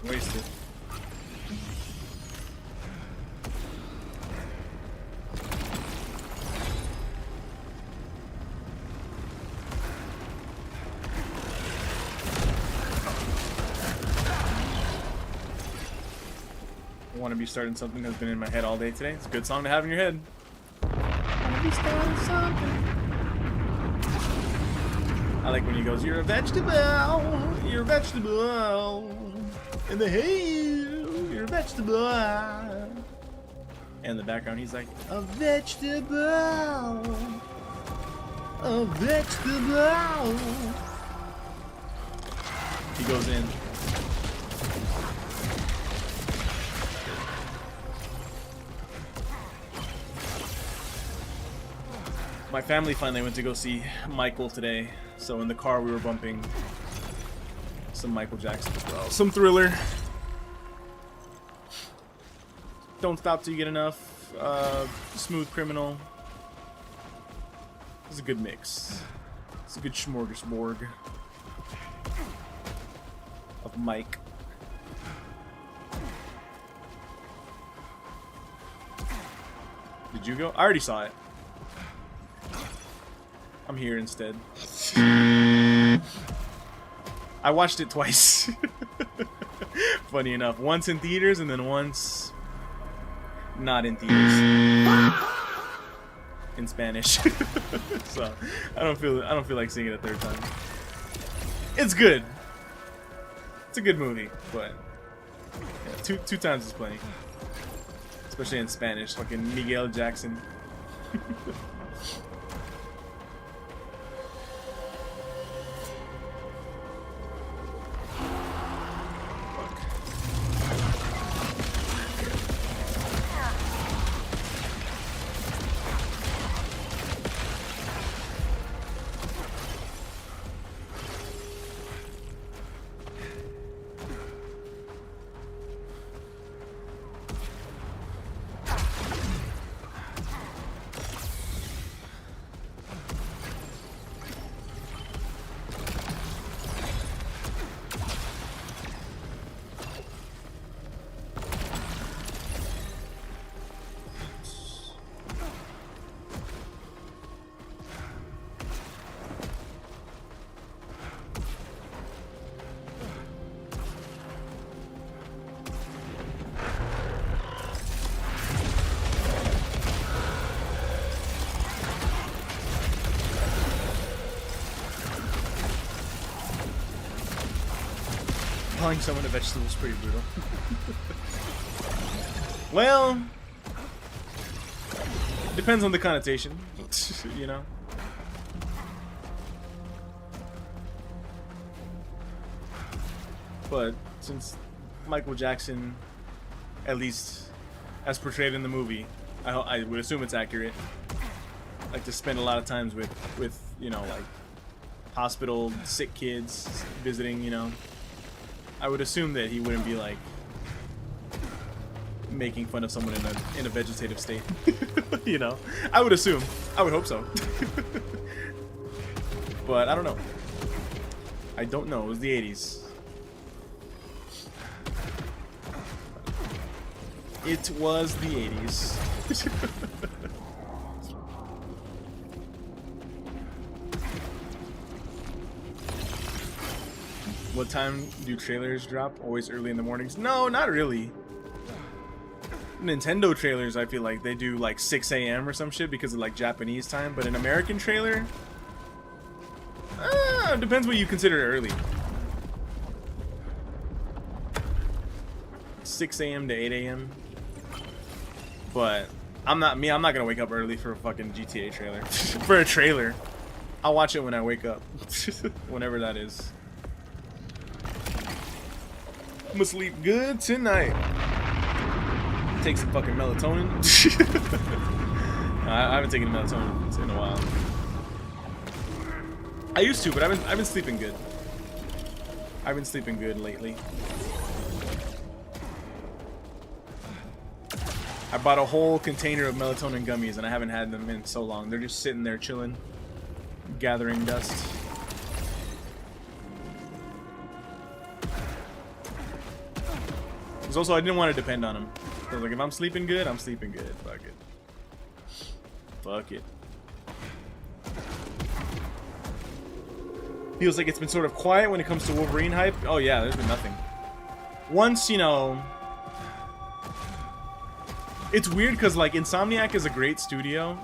Wasted. I want to be starting something that's been in my head all day today. It's a good song to have in your head. I want to be starting something. I like when he goes, "You're a vegetable, you're a vegetable, in the hail, you're a vegetable." And in the background, he's like, "A vegetable, a vegetable." He goes in. My family finally went to go see Michael today, so in the car we were bumping some Michael Jackson as well. Some Thriller. Don't Stop Till You Get Enough. Smooth Criminal. It's a good mix. It's a good smorgasbord of Mike. Did you go? I already saw it. I'm here instead. I watched it twice. Funny enough, once in theaters and then once not in theaters. In Spanish. So I don't feel like seeing it a third time. It's good. It's a good movie, but yeah, two times is plenty. Especially in Spanish, fucking Miguel Jackson. Calling someone a vegetable is pretty brutal. Well, depends on the connotation, you know. But since Michael Jackson, at least as portrayed in the movie, I would assume it's accurate. Like to spend a lot of times with you know, like hospital sick kids visiting, you know. I would assume that he wouldn't be like making fun of someone in a vegetative state. You know, I would assume. I would hope so. But I don't know. I don't know. It was the 80s. It was the 80s. What time do trailers drop? Always early in the mornings? No, not really. Nintendo trailers, I feel like they do like 6 a.m. or some shit because of like Japanese time. But an American trailer? Depends what you consider early. 6 a.m. to 8 a.m. But I'm not gonna wake up early for a fucking GTA trailer. For a trailer. I'll watch it when I wake up. Whenever that is. I'm gonna sleep good tonight. Take some fucking melatonin. I haven't taken melatonin in a while. I used to, but I've been sleeping good. I've been sleeping good lately. I bought a whole container of melatonin gummies and I haven't had them in so long. They're just sitting there chilling, gathering dust. Because also I didn't want to depend on them. I was like, if I'm sleeping good, I'm sleeping good. Fuck it. Fuck it. Feels like it's been sort of quiet when it comes to Wolverine hype. Oh yeah, there's been nothing. Once, you know... It's weird because like Insomniac is a great studio.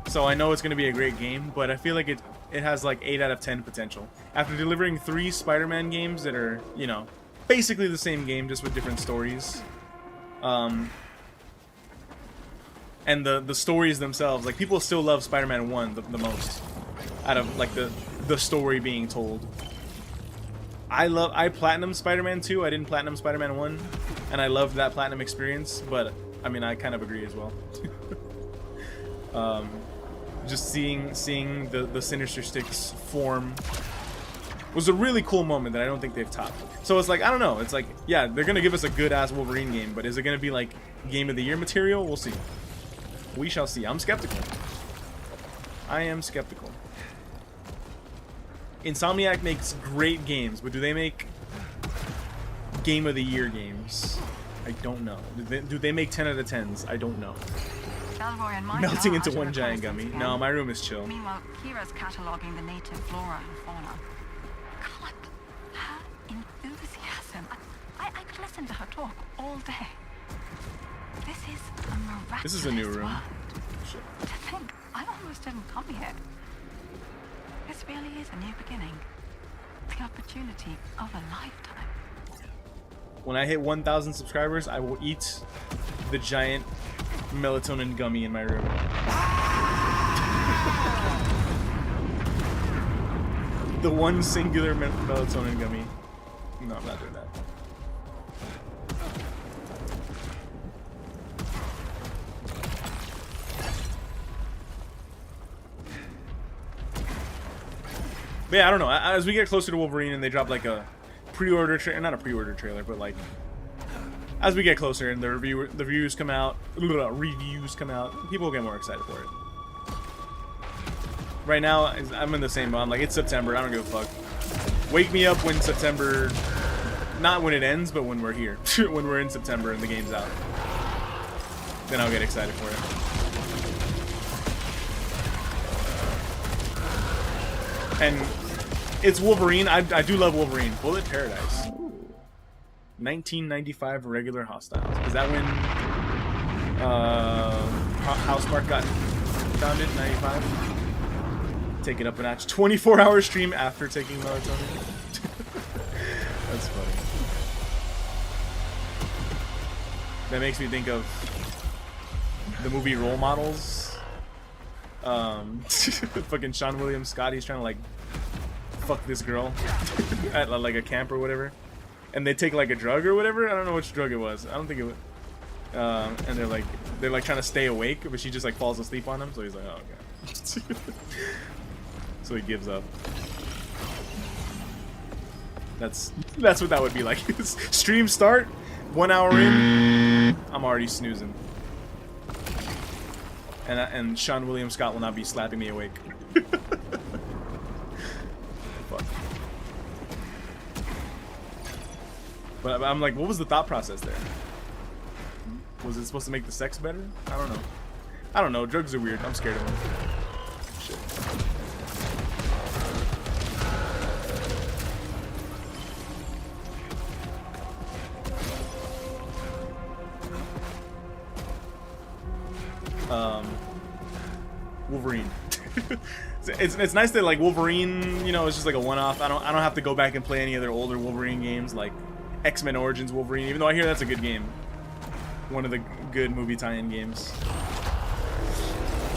So I know it's going to be a great game, but I feel like it has like 8 out of 10 potential. After delivering 3 Spider-Man games that are, you know, basically the same game, just with different stories. And the stories themselves, like people still love Spider-Man 1 the most. Out of like the story being told. I Platinum Spider-Man 2, I didn't Platinum Spider-Man 1. And I loved that Platinum experience, but I mean I kind of agree as well. Just seeing the Sinister Six form was a really cool moment that I don't think they've topped. So it's like, I don't know, it's like, yeah, they're gonna give us a good ass Wolverine game, but is it gonna be like Game of the Year material? We'll see. We shall see. I'm skeptical. I am skeptical. Insomniac makes great games, but do they make Game of the Year games? I don't know. Do they make 10 out of 10s? I don't know. Delroy and Mike Melting are into out one of giant reconnaissance gummy. again. No, my room is chill. Meanwhile, Kira's cataloging the native flora and fauna. God, her enthusiasm. I could listen to her talk all day. This is a miraculous This is a new room. world. Shit. To think, I almost didn't come here. This really is a new beginning. The opportunity of a lifetime. When I hit 1,000 subscribers, I will eat the giant melatonin gummy in my room. The one singular melatonin gummy. No, I'm not doing that. But yeah, I don't know. As we get closer to Wolverine and they drop like a pre-order trailer, not a pre-order trailer, but like as we get closer and the reviews come out, people will get more excited for it. Right now, I'm in the same boat. I'm like, it's September. I don't give a fuck. Wake me up when September, not when it ends, but when we're here, when we're in September and the game's out. Then I'll get excited for it. And it's Wolverine. I do love Wolverine. Bullet Paradise. 1995 regular hostiles. Is that when housemarque got founded in 95? Take it up a notch. 24-hour stream after taking melatonin. That's funny. That makes me think of the movie Role Models. Fucking Sean William Scott, he's trying to like fuck this girl at like a camp or whatever, and they take like a drug or whatever. I don't know which drug it was. I don't think it was. And they're like trying to stay awake, but she just like falls asleep on him. So he's like, oh okay. So he gives up. That's what that would be like. Stream start, 1 hour in, I'm already snoozing. And Sean William Scott will not be slapping me awake. Fuck. But I'm like, what was the thought process there? Was it supposed to make the sex better? I don't know. I don't know. Drugs are weird. I'm scared of them. Shit. Wolverine. it's nice that like Wolverine, you know, it's just like a one-off. I don't have to go back and play any of their older Wolverine games like X-Men Origins Wolverine, even though I hear that's a good game. One of the good movie tie-in games.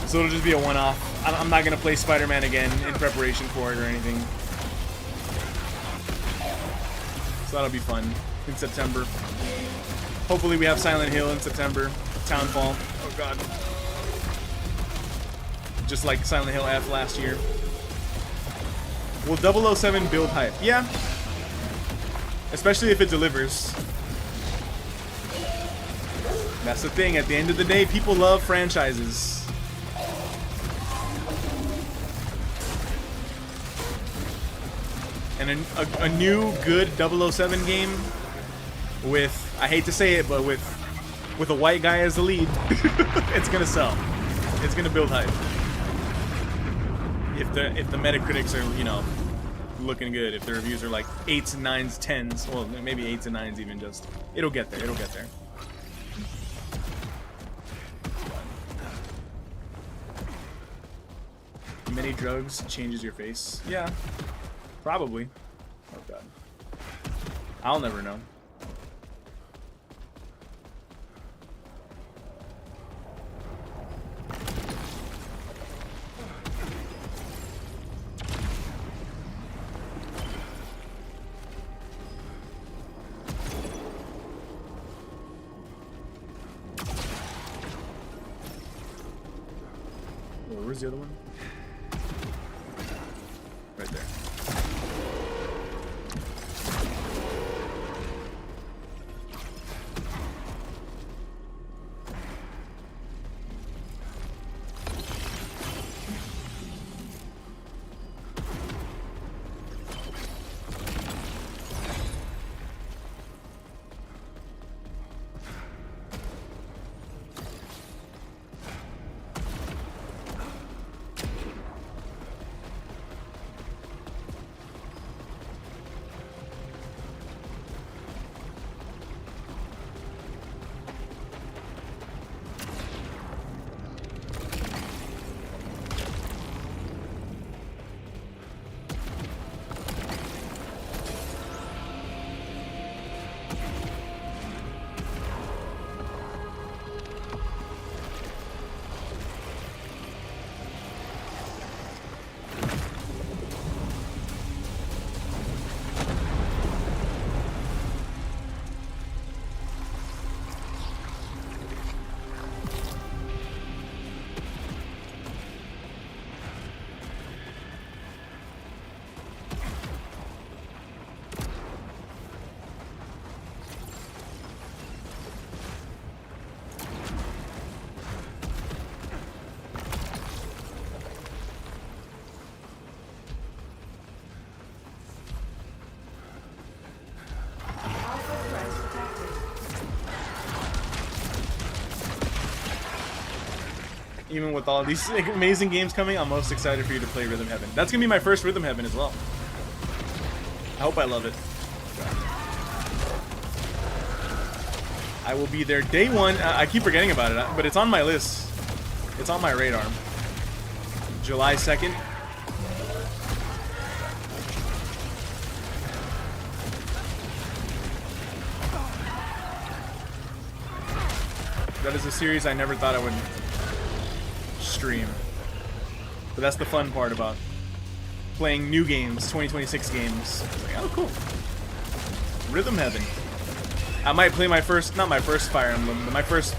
So it'll just be a one-off. I'm not gonna play Spider-Man again in preparation for it or anything. So that'll be fun in September. Hopefully we have Silent Hill in September. Townfall. Oh god. Just like Silent Hill F last year. Will 007 build hype? Yeah. Especially if it delivers. That's the thing. At the end of the day, people love franchises. And a new good 007 game with, I hate to say it, but with a white guy as the lead, it's gonna sell. It's gonna build hype. If the Metacritics are, you know, looking good, if the reviews are like 8s, 9s, 10s, well, maybe 8s and 9s even, just, it'll get there, it'll get there. Many drugs changes your face? Yeah, probably. Oh god. I'll never know. Where's the other one? Right there. Even with all these amazing games coming, I'm most excited for you to play Rhythm Heaven. That's gonna be my first Rhythm Heaven as well. I hope I love it. I will be there day one. I keep forgetting about it, but it's on my list. It's on my radar. July 2nd. That is a series I never thought I would stream. But that's the fun part about playing new games, 2026 games. It's like, oh, cool. Rhythm Heaven. I might play my first, not my first Fire Emblem, but my first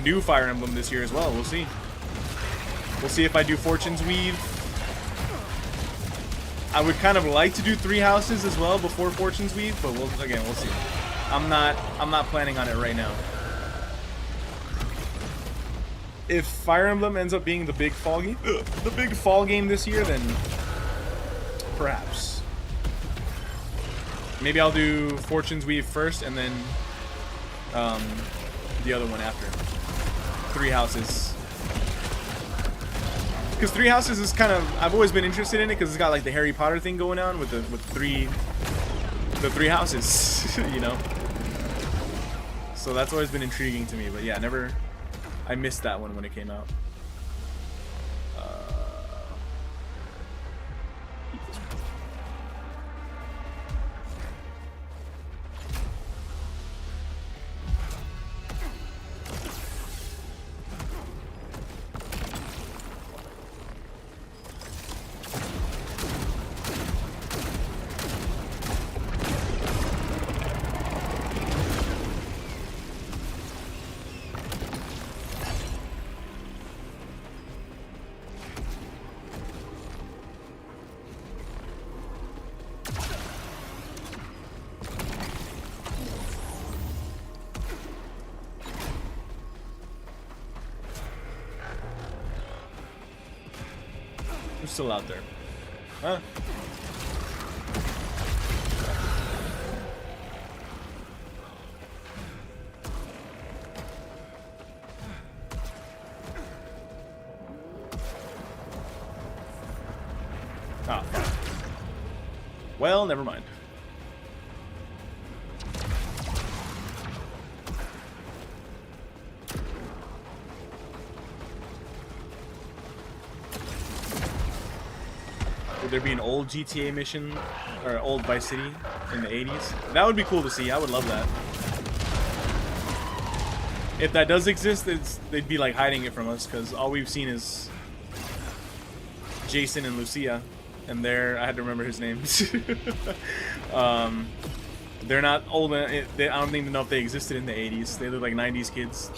new Fire Emblem this year as well. We'll see. We'll see if I do Fortune's Weave. I would kind of like to do 3 houses as well before Fortune's Weave, but we'll see. I'm not planning on it right now. If Fire Emblem ends up being the big fall game this year, then perhaps. Maybe I'll do Fortune's Weave first and then the other one after. 3 houses. Because 3 houses is kind of, I've always been interested in it because it's got like the Harry Potter thing going on with the 3 houses, you know. So that's always been intriguing to me. But yeah, I missed that one when it came out. Who's still out there? Huh? Ah. Well, never mind. Would there be an old GTA mission or old Vice City in the 80s? That would be cool to see. I would love that. If that does exist, they'd be like hiding it from us because all we've seen is Jason and Lucia, and I had to remember his names. They're not old. I don't even know if they existed in the 80s. They look like 90s kids.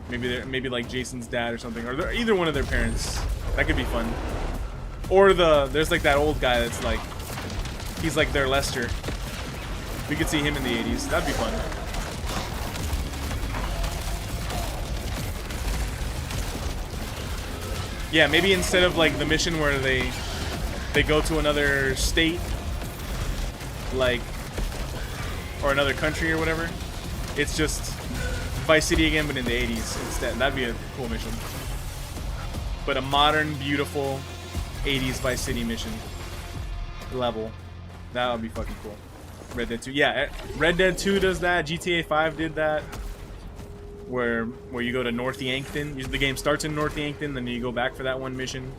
Maybe like Jason's dad or something, or either one of their parents. That could be fun. Or there's like that old guy that's like, he's like their Lester. We could see him in the 80s. That'd be fun. Yeah, maybe instead of like the mission where they go to another state, like, or another country or whatever, it's just Vice City again, but in the 80s instead. That'd be a cool mission. But a modern, beautiful 80s Vice City mission level. That would be fucking cool. Red Dead 2. Yeah, Red Dead 2 does that. GTA 5 did that. Where you go to North Yankton. The game starts in North Yankton, then you go back for that one mission.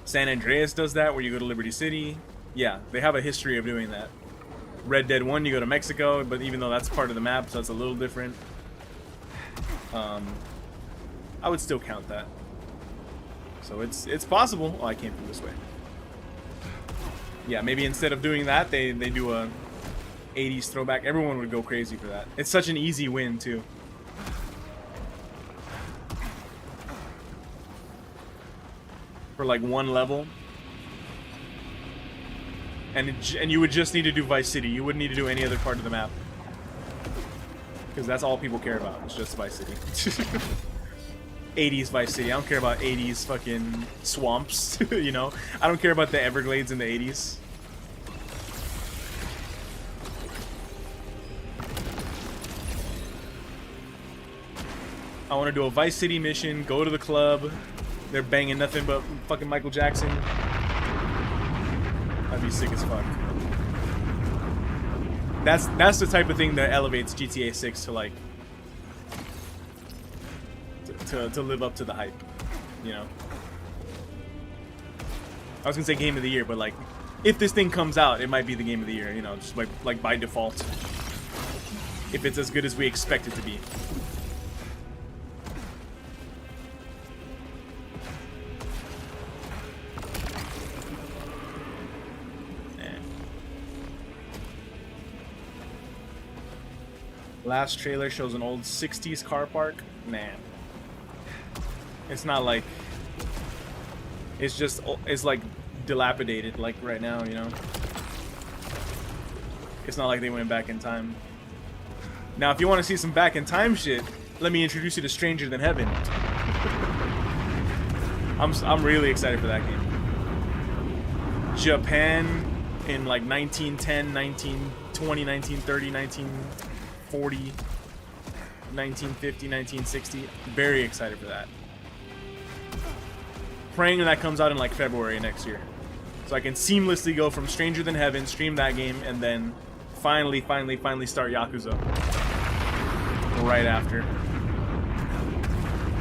San Andreas does that, where you go to Liberty City. Yeah, they have a history of doing that. Red Dead 1, you go to Mexico, but even though that's part of the map, so it's a little different. I would still count that. So it's possible. Oh, I came from this way. Yeah, maybe instead of doing that, they do a 80s throwback. Everyone would go crazy for that. It's such an easy win, too. For like one level. And you would just need to do Vice City. You wouldn't need to do any other part of the map. Because that's all people care about. It's just Vice City. 80s Vice City. I don't care about 80s fucking swamps, you know? I don't care about the Everglades in the 80s. I want to do a Vice City mission, go to the club. They're banging nothing but fucking Michael Jackson. That'd be sick as fuck. That's the type of thing that elevates GTA 6 to like to live up to the hype, you know. I was gonna say game of the year, but like if this thing comes out, it might be the game of the year, you know, just like by default. If it's as good as we expect it to be. Last trailer shows an old 60s car park. Man. It's not like... It's like dilapidated like right now, you know? It's not like they went back in time. Now, if you want to see some back in time shit, let me introduce you to Stranger Than Heaven. I'm really excited for that game. Japan in like 1910, 1920, 1930, 1940, 1950, 1960. Very excited for that. Praying that comes out in like February next year. So I can seamlessly go from Stranger Than Heaven, stream that game, and then finally start Yakuza. Right after.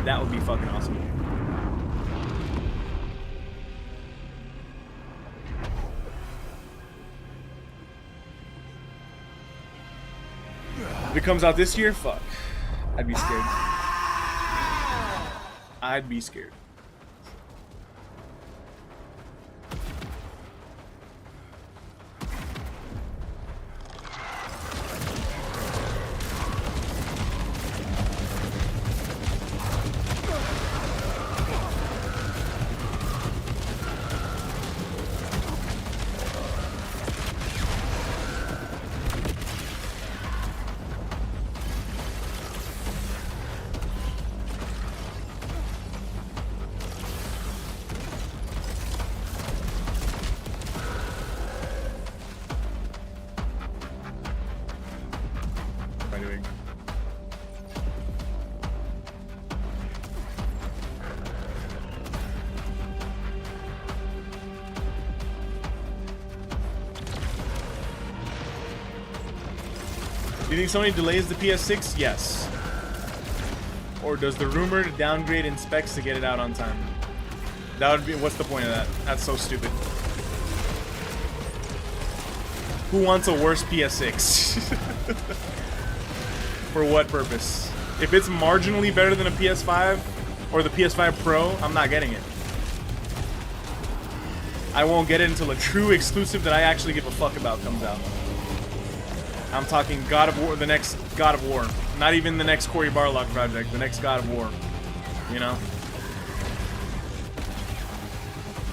That would be fucking awesome. If it comes out this year, fuck. I'd be scared. I'd be scared. Do you think Sony delays the PS6? Yes. Or does the rumor to downgrade in specs to get it out on time? That would be... What's the point of that? That's so stupid. Who wants a worse PS6? For what purpose? If it's marginally better than a PS5 or the PS5 Pro, I'm not getting it. I won't get it until a true exclusive that I actually give a fuck about comes out. I'm talking God of War, the next God of War. Not even the next Cory Barlog project, the next God of War. You know?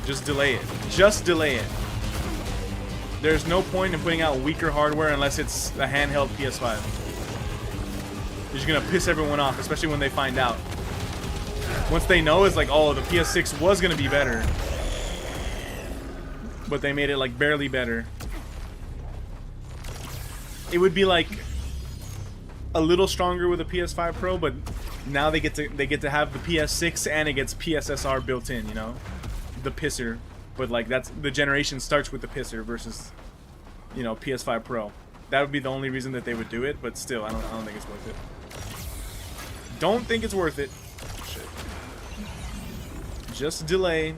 Just delay it. Just delay it. There's no point in putting out weaker hardware unless it's a handheld PS5. You're just gonna piss everyone off, especially when they find out. Once they know, it's like, oh, the PS6 was gonna be better. But they made it like barely better. It would be like a little stronger with a PS5 Pro, but now they get to have the PS6 and it gets PSSR built in, you know, the pisser. But like that's the generation starts with the pisser versus, you know, PS5 Pro. That would be the only reason that they would do it, but still, I don't think it's worth it. Don't think it's worth it. Shit. Just delay.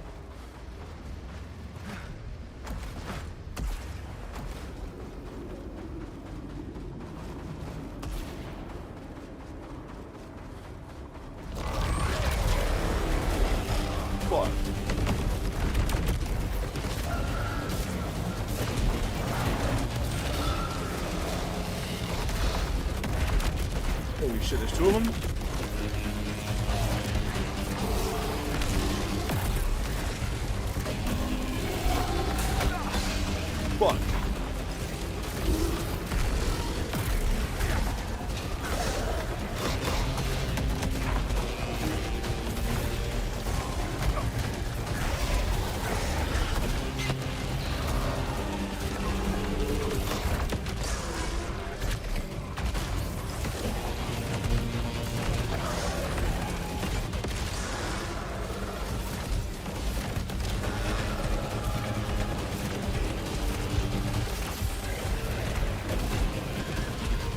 Holy shit, there's two of them? Fuck.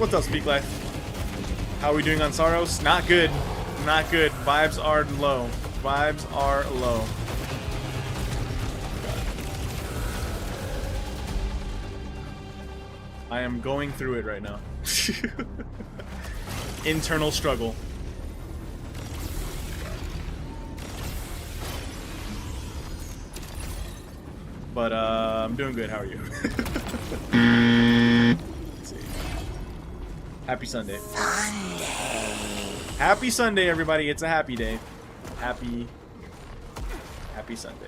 What's up, Speak Life? How are we doing on SAROS? Not good. Not good. Vibes are low. Vibes are low. I am going through it right now. Internal struggle. But I'm doing good. How are you? Let's see. Happy Sunday. Happy Sunday, everybody. It's a happy day. Happy Sunday.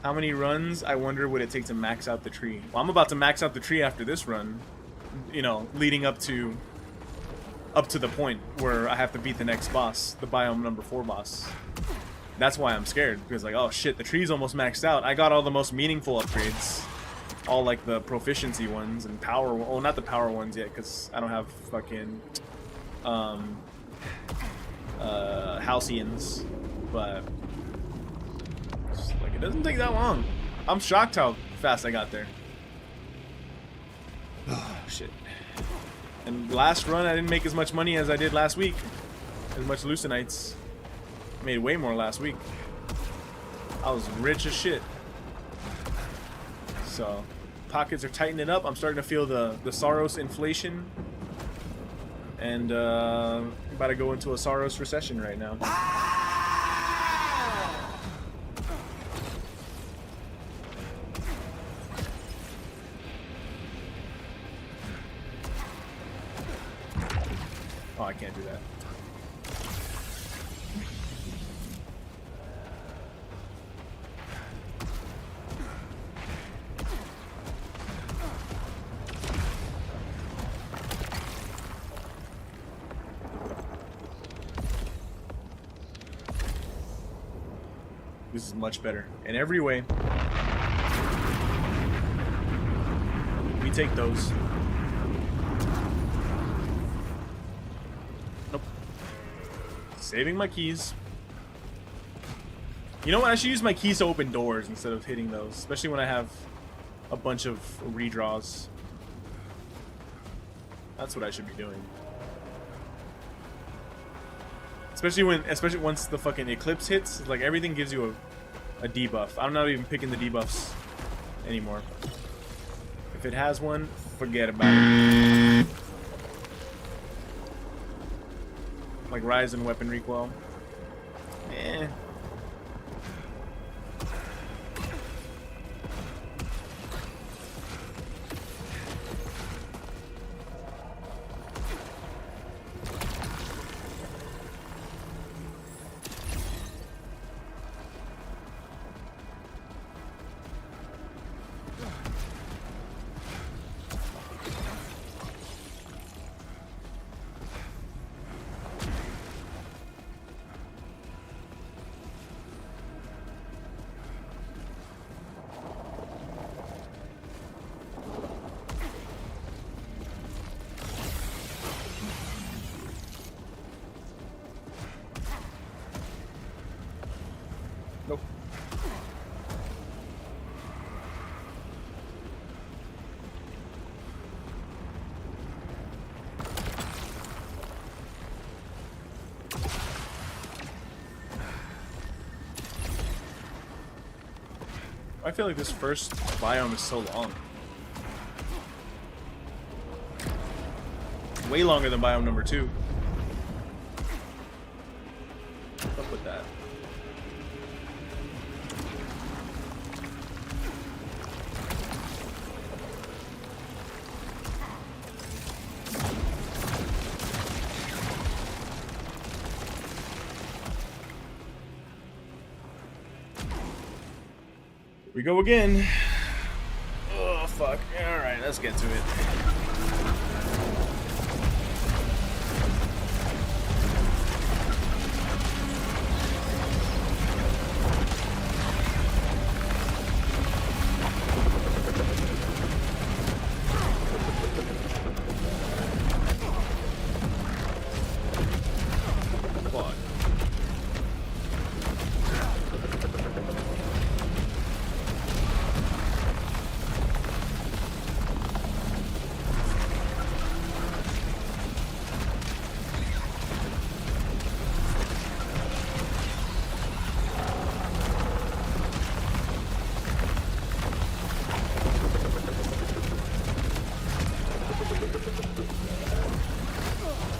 How many runs, I wonder, would it take to max out the tree? Well, I'm about to max out the tree after this run. You know, leading up to the point where I have to beat the next boss, the biome number 4 boss. That's why I'm scared, because like, oh shit, the tree's almost maxed out. I got all the most meaningful upgrades. All like the proficiency ones and power, well, not the power ones yet, because I don't have fucking Halcyons, but like, it doesn't take that long. I'm shocked how fast I got there. Oh shit. And last run I didn't make as much money as I did last week. As much Lucinites. Made way more last week. I was rich as shit. So pockets are tightening up. I'm starting to feel the SAROS inflation. And I'm about to go into a SAROS recession right now. Oh, I can't do that. This is much better in every way. We take those. Nope. Saving my keys. You know what? I should use my keys to open doors instead of hitting those, especially when I have a bunch of redraws. That's what I should be doing. Especially once the fucking eclipse hits, like everything gives you a debuff. I'm not even picking the debuffs anymore. If it has one, forget about it. Like rise in weapon recoil. Eh. Nope. I feel like this first biome is so long. Way longer than biome number 2. What's up with that? We go again. Oh, fuck. Alright, let's get to it.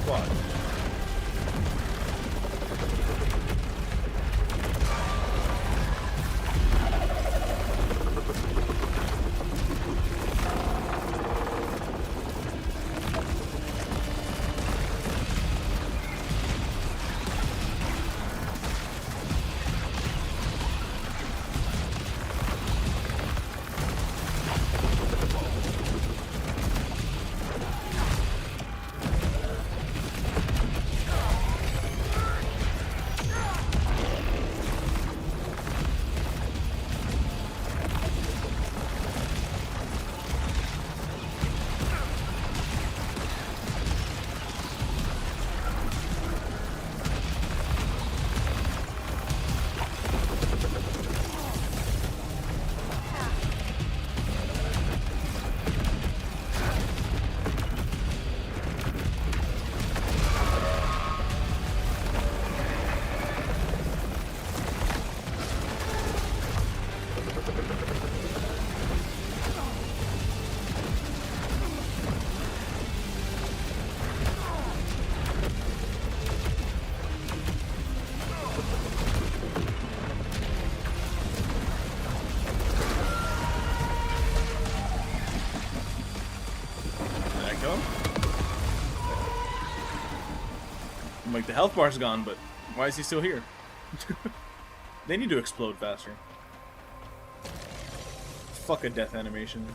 Fuck. I'm like, the health bar's gone, but why is he still here? They need to explode faster. Fuck a death animation.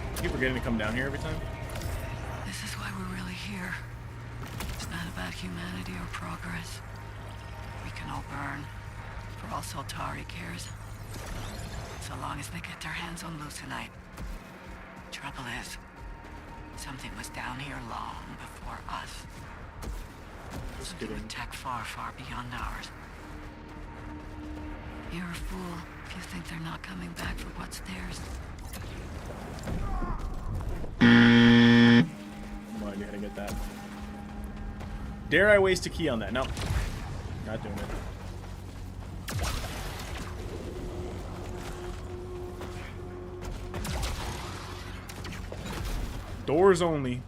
I keep forgetting to come down here every time. This is why we're really here. It's not about humanity or progress. We can all burn, for all Soltari cares. So long as they get their hands on Lucenite. Trouble is, something was down here long before us. Just Something kidding. with tech far, far beyond ours. You're a fool if you think they're not coming back for what's theirs. No idea how to get that. Dare I waste a key on that? No. Not doing it. Doors only.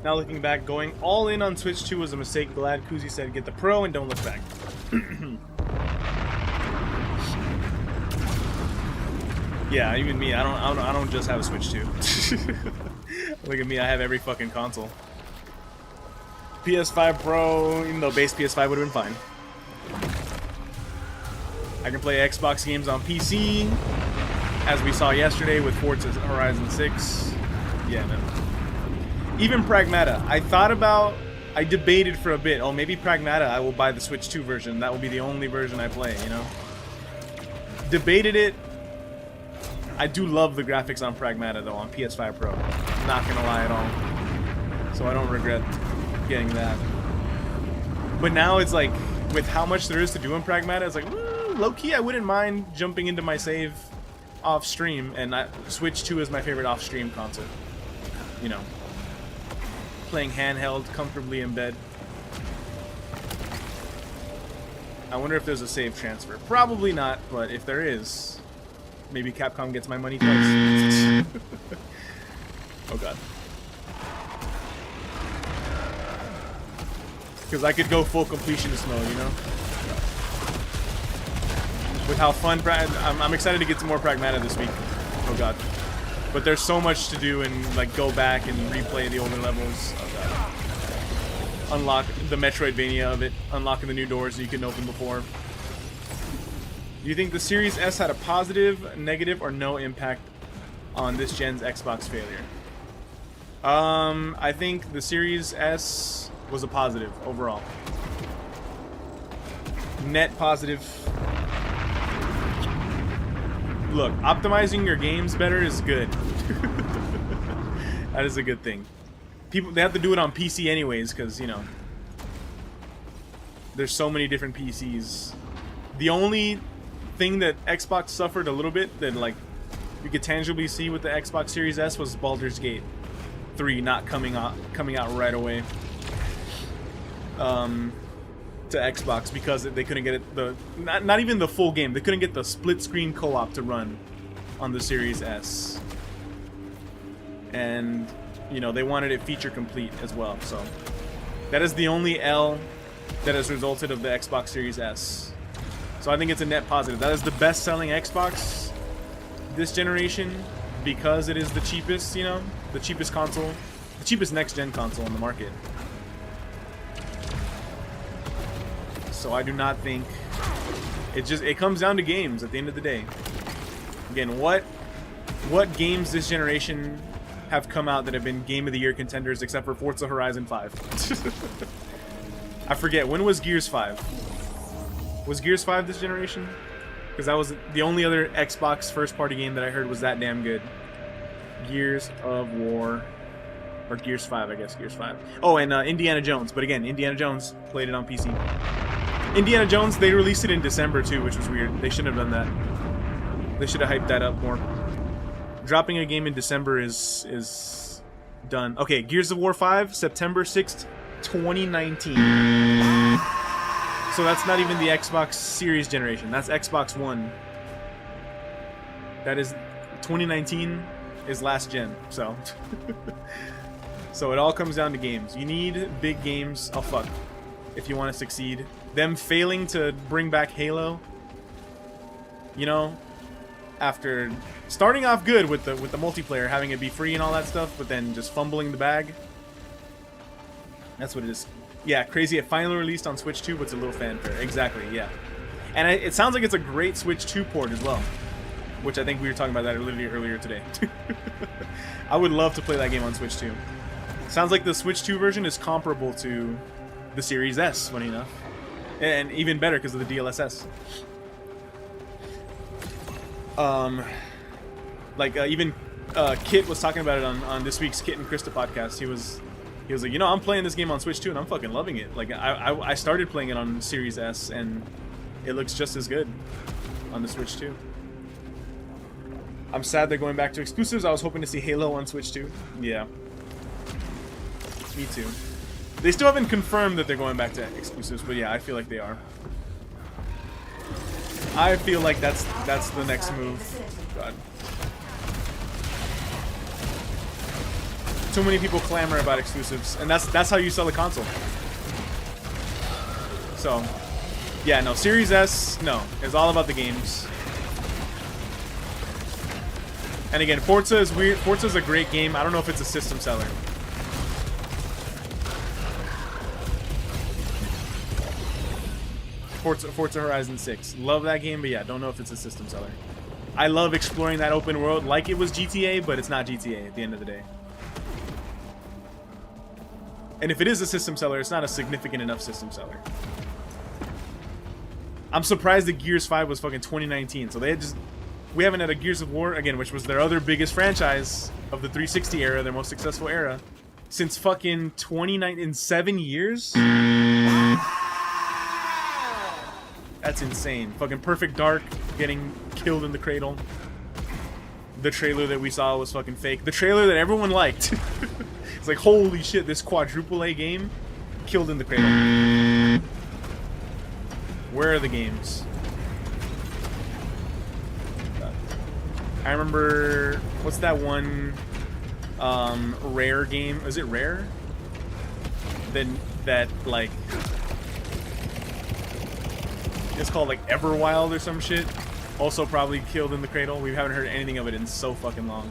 Now looking back, going all in on Switch 2 was a mistake. Glad Cuzzi said get the Pro and don't look back. Yeah, even me. I don't just have a Switch 2. Look at me. I have every fucking console. PS5 Pro, even though base PS5 would have been fine. I can play Xbox games on PC, as we saw yesterday with Forza Horizon 6. Yeah, man. Even Pragmata. I debated for a bit. Oh, maybe Pragmata, I will buy the Switch 2 version. That will be the only version I play, you know? Debated it. I do love the graphics on Pragmata, though, on PS5 Pro. Not gonna lie at all. So I don't regret getting that. But now it's like, with how much there is to do in Pragmata, it's like, low-key, I wouldn't mind jumping into my save off-stream, and Switch 2 is my favorite off-stream console. You know. Playing handheld comfortably in bed. I wonder if there's a save transfer. Probably not, but if there is, maybe Capcom gets my money twice. Oh god. Because I could go full completionist mode, you know? With how fun... I'm excited to get some more Pragmata this week. Oh god. But there's so much to do and like go back and replay the older levels. Oh god. Unlock the Metroidvania of it. Unlocking the new doors you couldn't open before. Do you think the Series S had a positive, negative, or no impact on this gen's Xbox failure? I think the Series S was a positive overall. Net positive. Look, optimizing your games better is good. That is a good thing. They have to do it on PC anyways, because, you know, there's so many different PCs. The only thing that Xbox suffered a little bit that, like, you could tangibly see with the Xbox Series S was Baldur's Gate 3 not coming out right away to Xbox because they couldn't get it not even the full game. They couldn't get the split screen co-op to run on the Series S. And, you know, they wanted it feature complete as well. So that is the only L that has resulted of the Xbox Series S. So I think it's a net positive. That is the best selling Xbox this generation because it is the cheapest, you know, the cheapest console, the cheapest next gen console on the market. So I do not think it comes down to games at the end of the day. Again, what games this generation have come out that have been Game of the Year contenders except for Forza Horizon 5? I forget, when was Gears 5? Was Gears 5 this generation? Because that was the only other Xbox first party game that I heard was that damn good. Gears of War. Or Gears 5, I guess. Gears 5. Oh, and Indiana Jones. But again, Indiana Jones played it on PC. Indiana Jones, they released it in December too, which was weird. They shouldn't have done that. They should have hyped that up more. Dropping a game in December is done. Okay, Gears of War 5, September 6th, 2019. So that's not even the Xbox Series generation. That's Xbox One. That is 2019 is last gen. So so it all comes down to games. You need big games. Oh fuck. If you want to succeed. Them failing to bring back Halo, you know, after starting off good with the multiplayer, having it be free and all that stuff, but then just fumbling the bag. That's what it is. Yeah, crazy. It finally released on Switch 2, but it's a little fanfare. Exactly, yeah. And it sounds like it's a great Switch 2 port as well, which I think we were talking about that literally earlier today. I would love to play that game on Switch 2. Sounds like the Switch 2 version is comparable to the Series S, funny enough. And even better because of the DLSS. Even Kit was talking about it on this week's Kit and Krista podcast. He was like, you know, I'm playing this game on Switch too, and I'm fucking loving it. Like, I started playing it on Series S, and it looks just as good on the Switch too. I'm sad they're going back to exclusives. I was hoping to see Halo on Switch too. Yeah. Me too. They still haven't confirmed that they're going back to exclusives, but yeah, I feel like they are. I feel like that's the next move. God. Too many people clamor about exclusives, and that's how you sell a console. So, yeah, no, Series S, no, it's all about the games. And again, Forza is weird. Forza's a great game. I don't know if it's a system seller. Forza Horizon 6. Love that game, but yeah, don't know if it's a system seller. I love exploring that open world like it was GTA, but it's not GTA at the end of the day. And if it is a system seller, it's not a significant enough system seller. I'm surprised that Gears 5 was fucking 2019, so we haven't had a Gears of War, again, which was their other biggest franchise of the 360 era, their most successful era, since fucking 2019, in 7 years? That's insane. Fucking Perfect Dark getting killed in the cradle. The trailer that we saw was fucking fake. The trailer that everyone liked. It's like, holy shit, this quadruple A game killed in the cradle. Where are the games? I remember, what's that one Rare game? Is it Rare? Then that like it's called like Everwild or some shit. Also probably killed in the cradle. We haven't heard anything of it in so fucking long.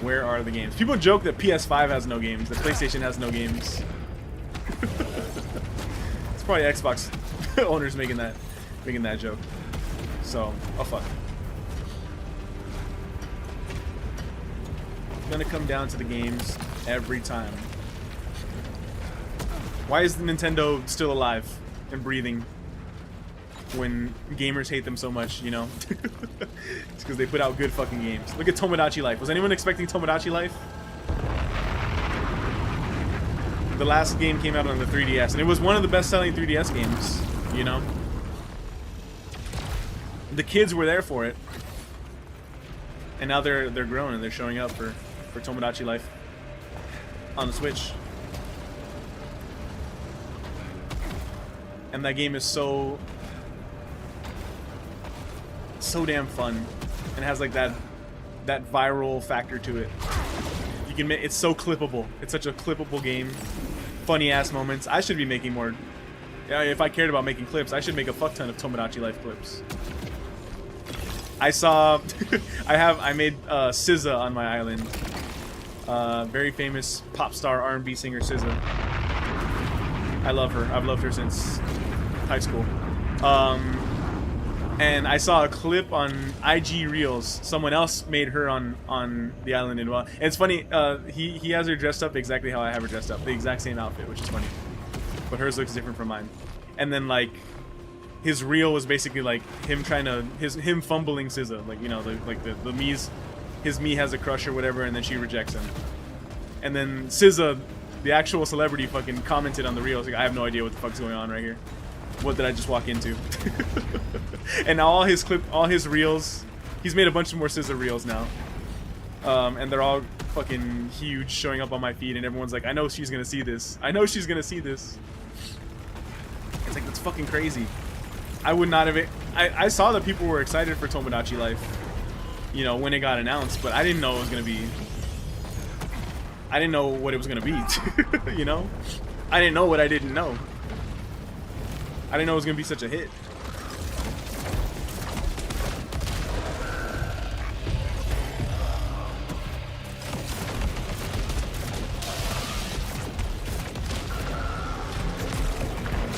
Where are the games? People joke that PS5 has no games, that PlayStation has no games. It's probably Xbox owners making that joke. So, oh fuck. It's gonna come down to the games every time. Why is Nintendo still alive and breathing when gamers hate them so much, you know? It's because they put out good fucking games. Look at Tomodachi Life. Was anyone expecting Tomodachi Life? The last game came out on the 3DS, and it was one of the best-selling 3DS games, you know? The kids were there for it. And now they're grown and they're showing up for Tomodachi Life on the Switch. And that game is so damn fun, and has like that viral factor to it. You can it's so clippable. It's such a clippable game. Funny ass moments. I should be making more. Yeah, if I cared about making clips, I should make a fuck ton of Tomodachi Life clips. I saw I made SZA on my island. Very famous pop star R&B singer SZA. I love her. I've loved her since high school. And I saw a clip on IG Reels. Someone else made her on the island as well. And it's funny, he has her dressed up exactly how I have her dressed up. The exact same outfit, which is funny. But hers looks different from mine. And then like his reel was basically like him him fumbling SZA, like, you know, the Mii's, his Mii has a crush or whatever, and then she rejects him. And then SZA The actual celebrity fucking commented on the reels. Like, I have no idea what the fuck's going on right here. What did I just walk into? And now all his reels, he's made a bunch of more scissor reels now. And they're all fucking huge, showing up on my feed, and everyone's like, I know she's gonna see this. I know she's gonna see this. It's like, that's fucking crazy. I would not have... I saw that people were excited for Tomodachi Life, you know, when it got announced, but I didn't know it was gonna be... I didn't know what it was gonna be, you know? I didn't know what I didn't know. I didn't know it was gonna be such a hit.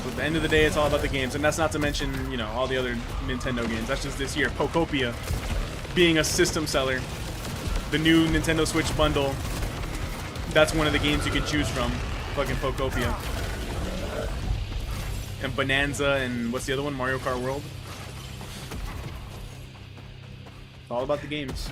At the end of the day, it's all about the games, and that's not to mention, you know, all the other Nintendo games. That's just this year. Pokopia being a system seller. The new Nintendo Switch bundle. That's one of the games you can choose from. Fucking Pokopia. And Bonanza, and what's the other one? Mario Kart World. It's all about the games.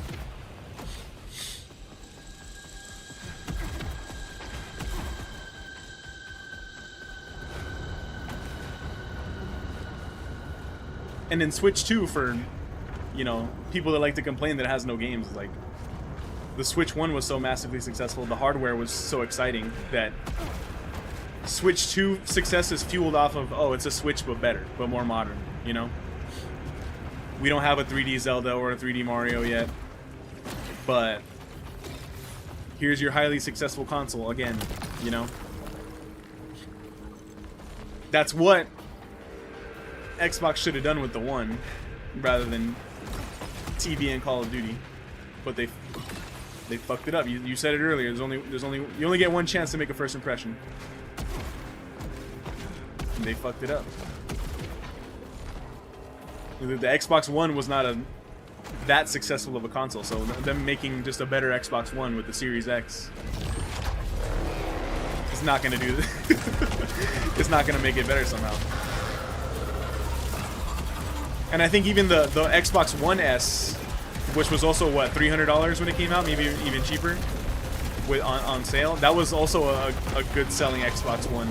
And then Switch 2 for, you know, people that like to complain that it has no games. Like, the Switch 1 was so massively successful, the hardware was so exciting that Switch 2 success is fueled off of, oh, it's a Switch but better, but more modern, you know? We don't have a 3D Zelda or a 3D Mario yet, but here's your highly successful console again, you know? That's what Xbox should have done with the One, rather than TV and Call of Duty, but they fucked it up. You said it earlier. You only get one chance to make a first impression. And they fucked it up. The Xbox One was not that successful of a console, so them making just a better Xbox One with the Series X is not gonna do it's not gonna make it better somehow. And I think even the Xbox One S, which was also what, $300 when it came out, maybe even cheaper, on sale. That was also a good selling Xbox One,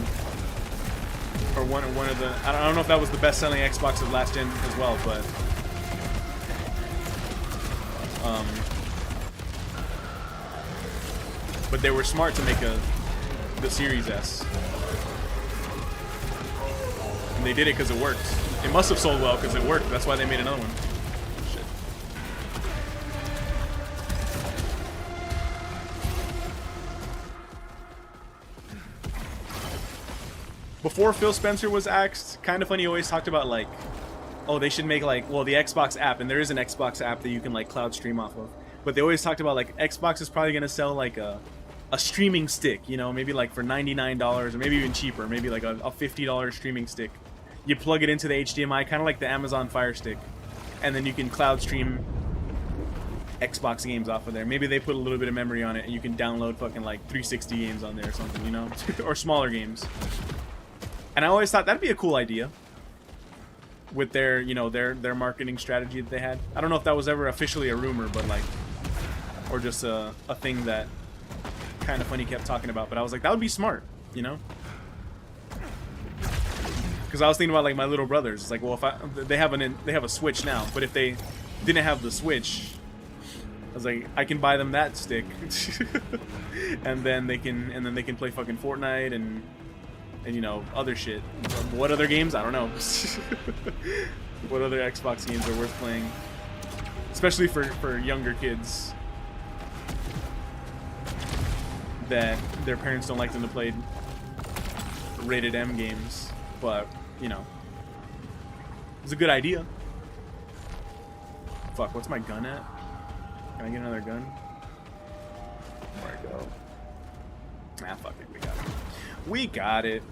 or one of the. I don't know if that was the best selling Xbox of last gen as well, but they were smart to make the Series S, and they did it because it worked. It must have sold well because it worked. That's why they made another one. Shit. Before Phil Spencer was axed, Kind of Funny always talked about, like, oh, they should make, like, well, the Xbox app, and there is an Xbox app that you can, like, cloud stream off of. But they always talked about, like, Xbox is probably going to sell, like, a streaming stick, you know, maybe, like, for $99, or maybe even cheaper, maybe, like, a $50 streaming stick. You plug it into the HDMI, kind of like the Amazon Fire Stick, and then you can cloud stream Xbox games off of there. Maybe they put a little bit of memory on it, and you can download fucking, like, 360 games on there or something, you know? Or smaller games. And I always thought that'd be a cool idea with their, you know, their marketing strategy that they had. I don't know if that was ever officially a rumor, but, like, or just a thing that Kind of Funny kept talking about. But I was like, that would be smart, you know? Because I was thinking about, like, my little brothers. It's like, well, if they have a Switch now, but if they didn't have the Switch, I was like, I can buy them that stick, and then they can play fucking Fortnite and you know, other shit. What other games? I don't know. What other Xbox games are worth playing, especially for younger kids that their parents don't like them to play rated M games. But, you know, it's a good idea. Fuck, what's my gun at? Can I get another gun? Where'd it go? Ah, fuck it, we got it. We got it.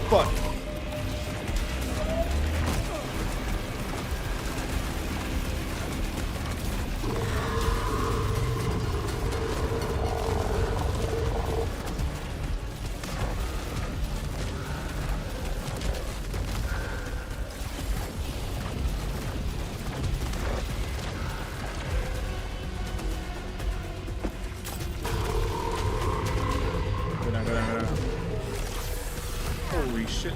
fuck? Go down, go down, go down. Holy shit.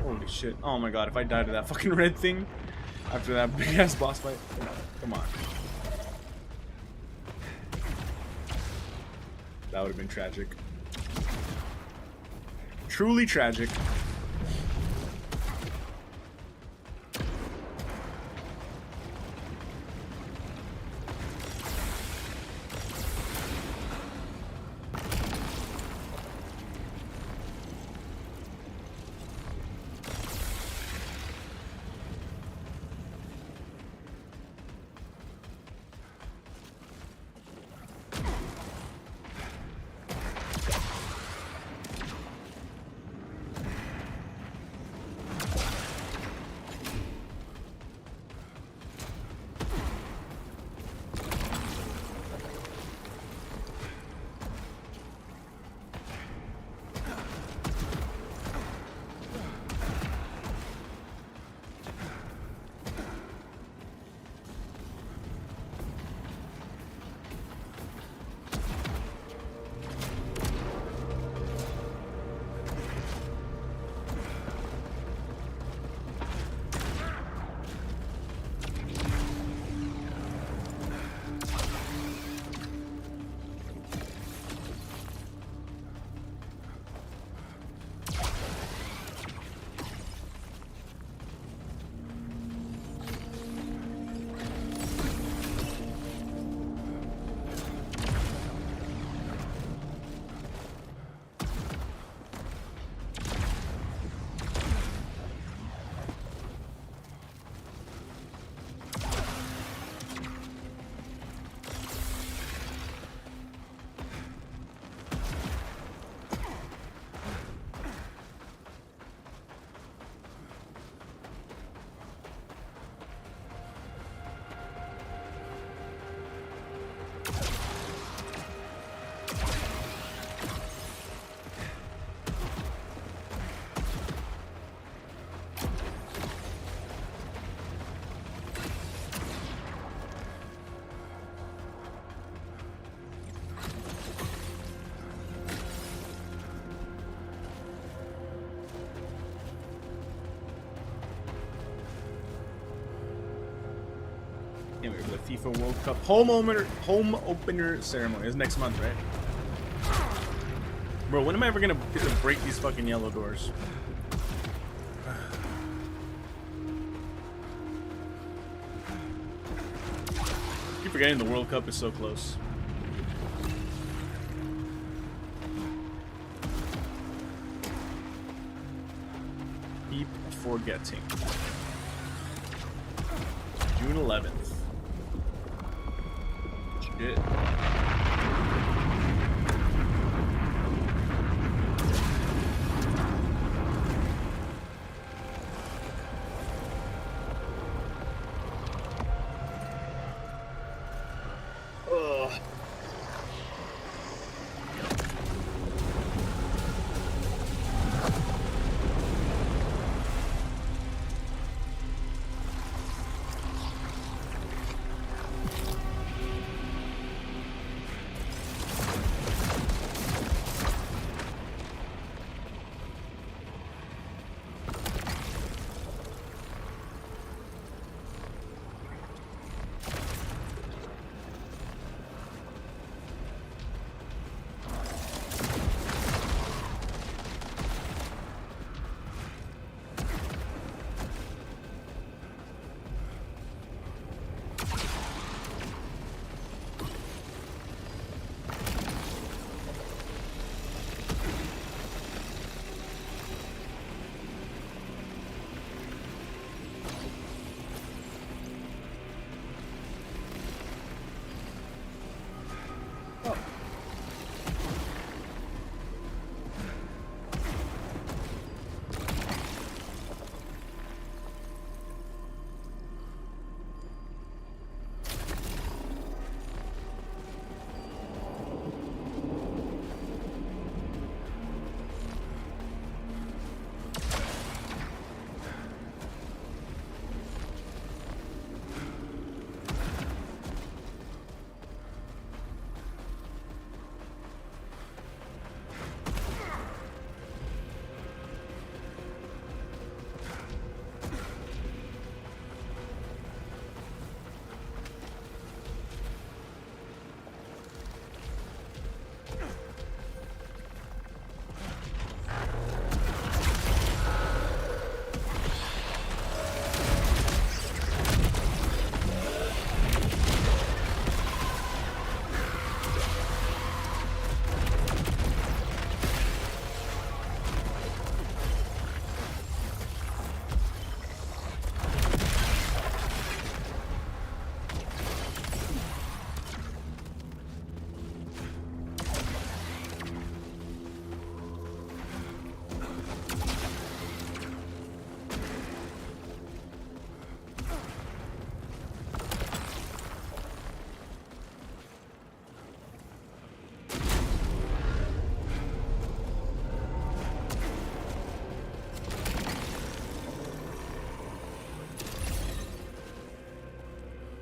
Holy shit. Oh my god, if I died to that fucking red thing after that big ass boss fight. Come on. That would have been tragic. Truly tragic. Can't wait for the FIFA World Cup home opener ceremony. It's next month, right? Bro, when am I ever gonna get to break these fucking yellow doors? forgetting the World Cup is so close. Keep forgetting. June 11th. Shit. Ugh.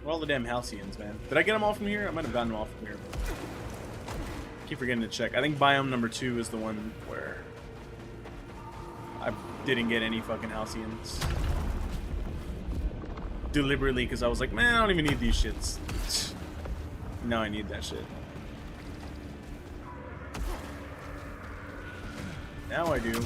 All the damn Halcyons, man. Did I get them all from here? I might have gotten them all from here. Keep forgetting to check. I think biome number 2 is the one where I didn't get any fucking Halcyons. Deliberately, because I was like, man, I don't even need these shits. Now I need that shit. Now I do.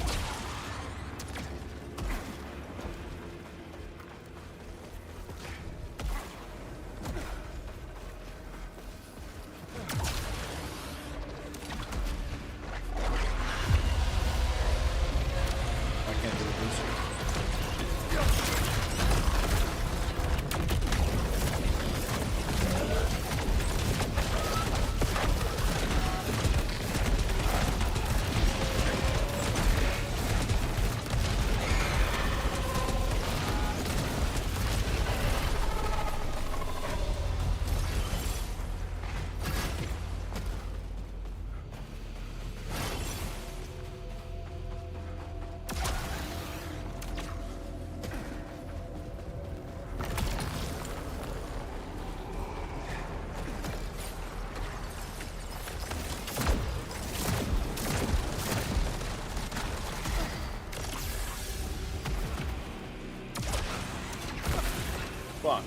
Fuck.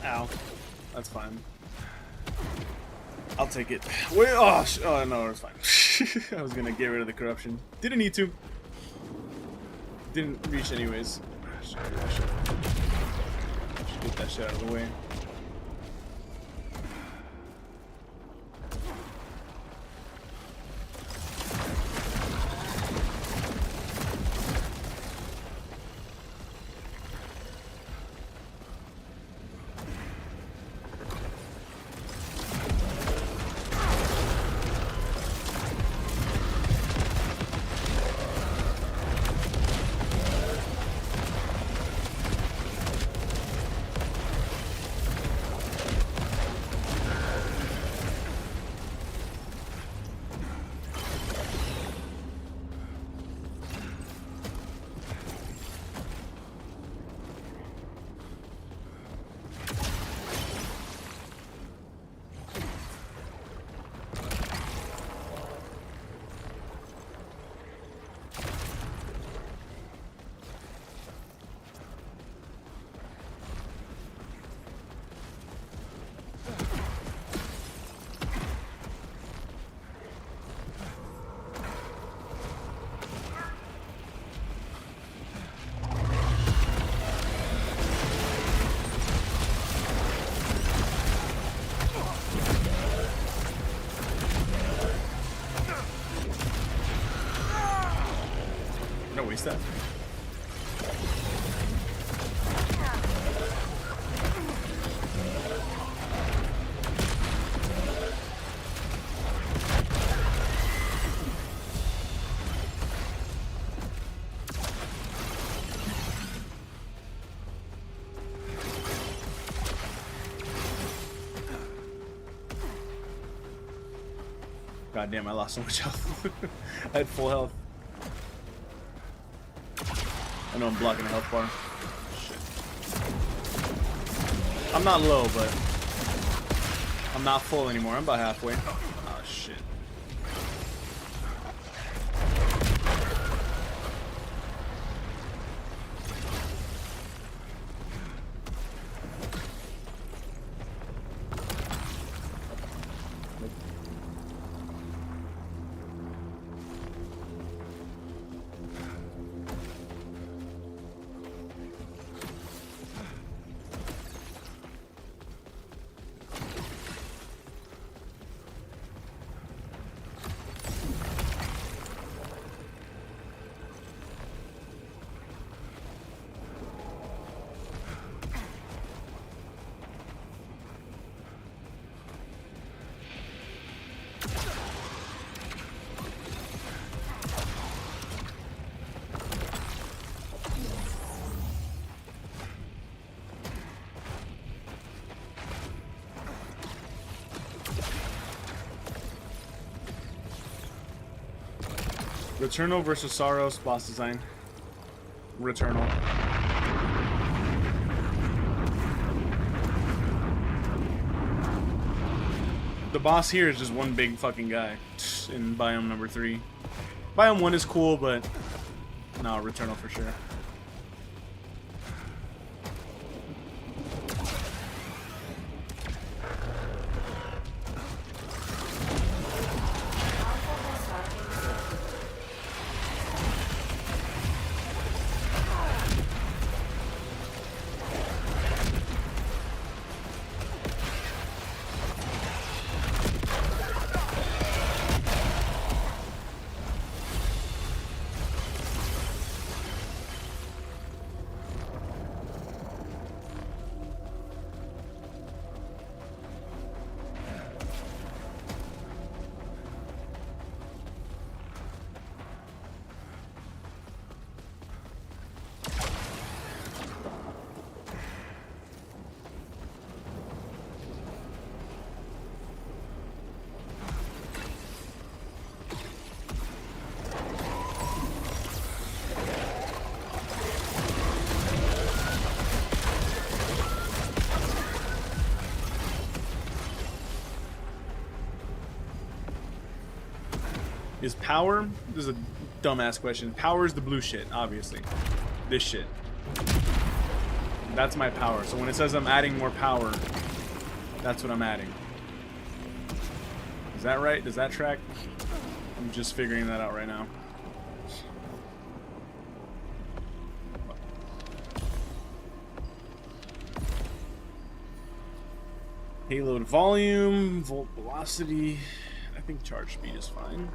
Ow. That's fine. I'll take it. Wait, oh, oh no, it's fine. I was gonna get rid of the corruption. Didn't need to. Didn't reach anyways. Should get that shit out of the way. Waste that. God damn, I lost so much health. I had full health. I know I'm blocking a health bar. Shit. I'm not low, but I'm not full anymore. I'm about halfway. Oh shit. Returnal versus SAROS boss design. Returnal. The boss here is just one big fucking guy in biome number 3. Biome 1 is cool, but no, Returnal for sure. Is power? This is a dumbass question. Power is the blue shit, obviously. This shit. That's my power. So when it says I'm adding more power, that's what I'm adding. Is that right? Does that track? I'm just figuring that out right now. Payload volume, volt velocity. I think charge speed is fine.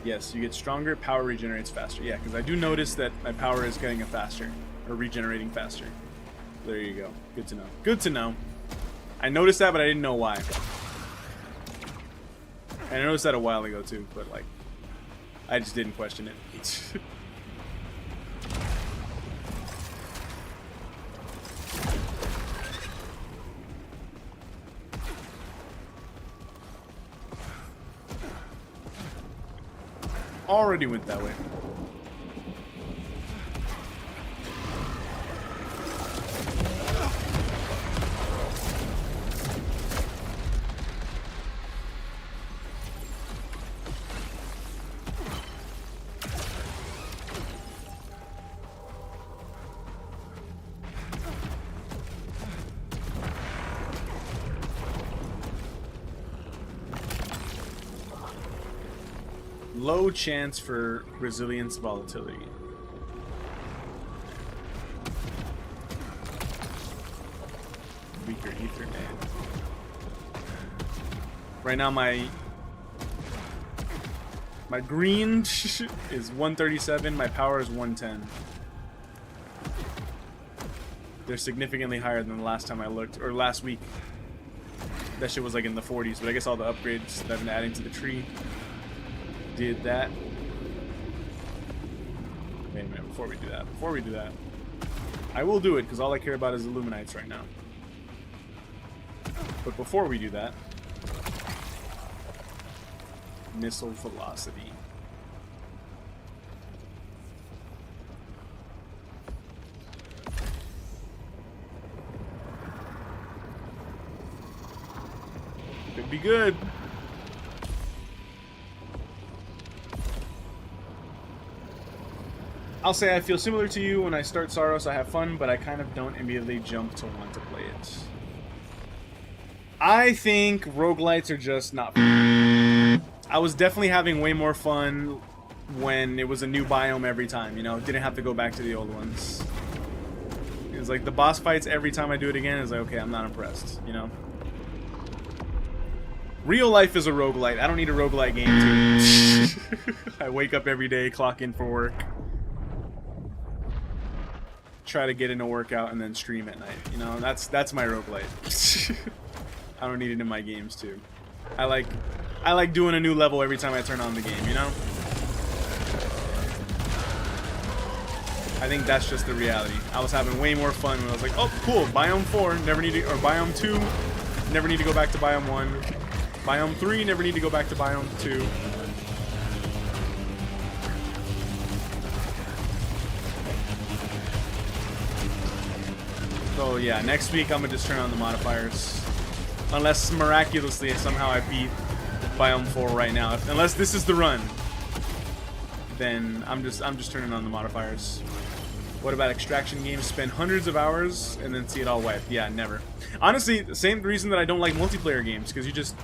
Yes, you get stronger, power regenerates faster. Yeah, because I do notice that my power is getting faster, or regenerating faster. There you go. Good to know. Good to know. I noticed that, but I didn't know why. And I noticed that a while ago too, but like, I just didn't question it. Already went that way. Low chance for resilience volatility. Weaker Ethernet. Right now my green is 137, my power is 110. They're significantly higher than the last time I looked, or last week. That shit was like in the 40s, but I guess all the upgrades that I've been adding to the tree did that. Wait a minute, before we do that, I will do it because all I care about is Illuminates right now. But before we do that, missile velocity. Could be good. I'll say I feel similar to you. When I start SAROS, I have fun, but I kind of don't immediately jump to want to play it. I think roguelites are just not fun. I was definitely having way more fun when it was a new biome every time, you know? Didn't have to go back to the old ones. It's like the boss fights every time I do it again is like, okay, I'm not impressed, you know? Real life is a roguelite. I don't need a roguelite game too. I wake up every day, clock in for work. Try to get in a workout and then stream at night. You know, that's my roguelite. I don't need it in my games too. I like doing a new level every time I turn on the game, you know? I think that's just the reality. I was having way more fun when I was like, oh cool, biome 4, never need to, or biome 2, never need to go back to biome 1. Biome 3, never need to go back to biome 2. So yeah, next week I'm gonna just turn on the modifiers. Unless miraculously somehow I beat biome 4 right now. Unless this is the run, then I'm just turning on the modifiers. What about extraction games? Spend hundreds of hours and then see it all wiped. Yeah, never. Honestly, the same reason that I don't like multiplayer games, because you just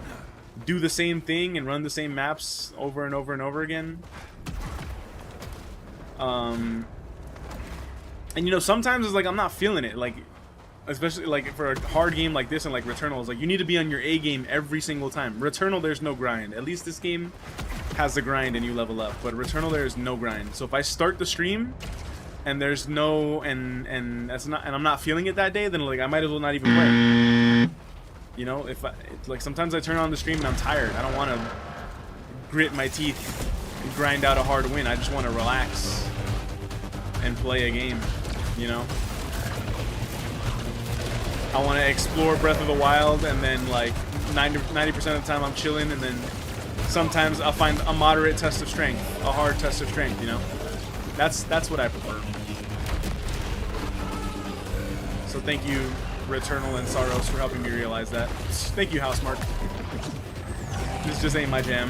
do the same thing and run the same maps over and over and over again. And you know, sometimes it's like I'm not feeling it, like especially like for a hard game like this and like Returnal, is like you need to be on your A game every single time. Returnal, there's no grind. At least this game has the grind and you level up, but Returnal there is no grind. So if I start the stream and there's no and that's not, and I'm not feeling it that day, then like I might as well not even play. You know, if like sometimes I turn on the stream and I'm tired. I don't want to grit my teeth and grind out a hard win. I just want to relax and play a game, you know? I want to explore Breath of the Wild, and then like 90% of the time I'm chilling, and then sometimes I'll find a moderate test of strength, a hard test of strength, you know? That's what I prefer. So thank you, Returnal and SAROS, for helping me realize that. Thank you, housemarque. This just ain't my jam.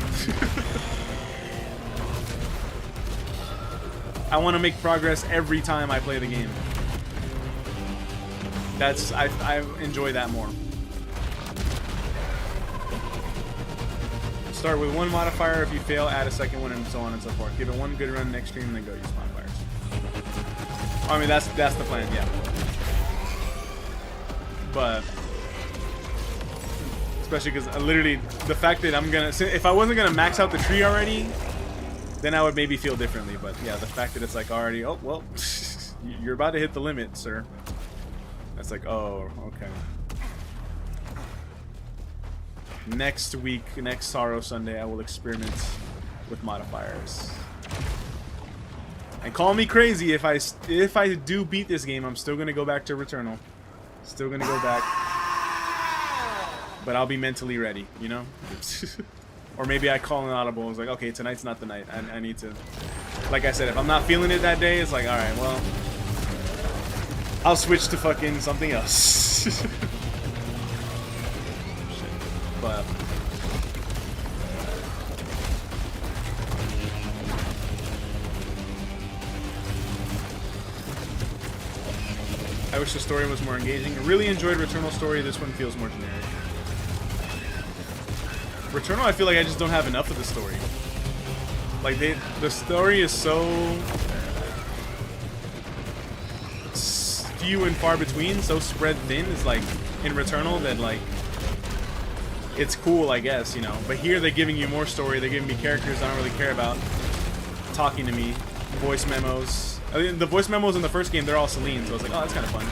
I want to make progress every time I play the game. That's I enjoy that more. Start with one modifier. If you fail, add a second one, and so on and so forth. Give it one good run next stream, and then go use modifiers. I mean, that's the plan, yeah. But especially because literally the fact that I'm gonna, if I wasn't gonna max out the tree already, then I would maybe feel differently. But yeah, the fact that it's like already, oh well, you're about to hit the limit, sir. That's like, oh, okay. Next week, next Sorrow Sunday, I will experiment with modifiers. And call me crazy if I do beat this game, I'm still gonna go back to Returnal. Still gonna go back, but I'll be mentally ready, you know. Or maybe I call an audible. It's like, okay, tonight's not the night. I need to. Like I said, if I'm not feeling it that day, it's like, all right, well, I'll switch to fucking something else. But I wish the story was more engaging. I really enjoyed Returnal story. This one feels more generic. Returnal, I feel like I just don't have enough of the story. Like the story is so few and far between, so spread thin. It's like in Returnal that like it's cool, I guess, you know. But here they're giving you more story. They're giving me characters I don't really care about talking to me. Voice memos. I mean, the voice memos in the first game, they're all Celine, so I was like, oh, that's kind of fun.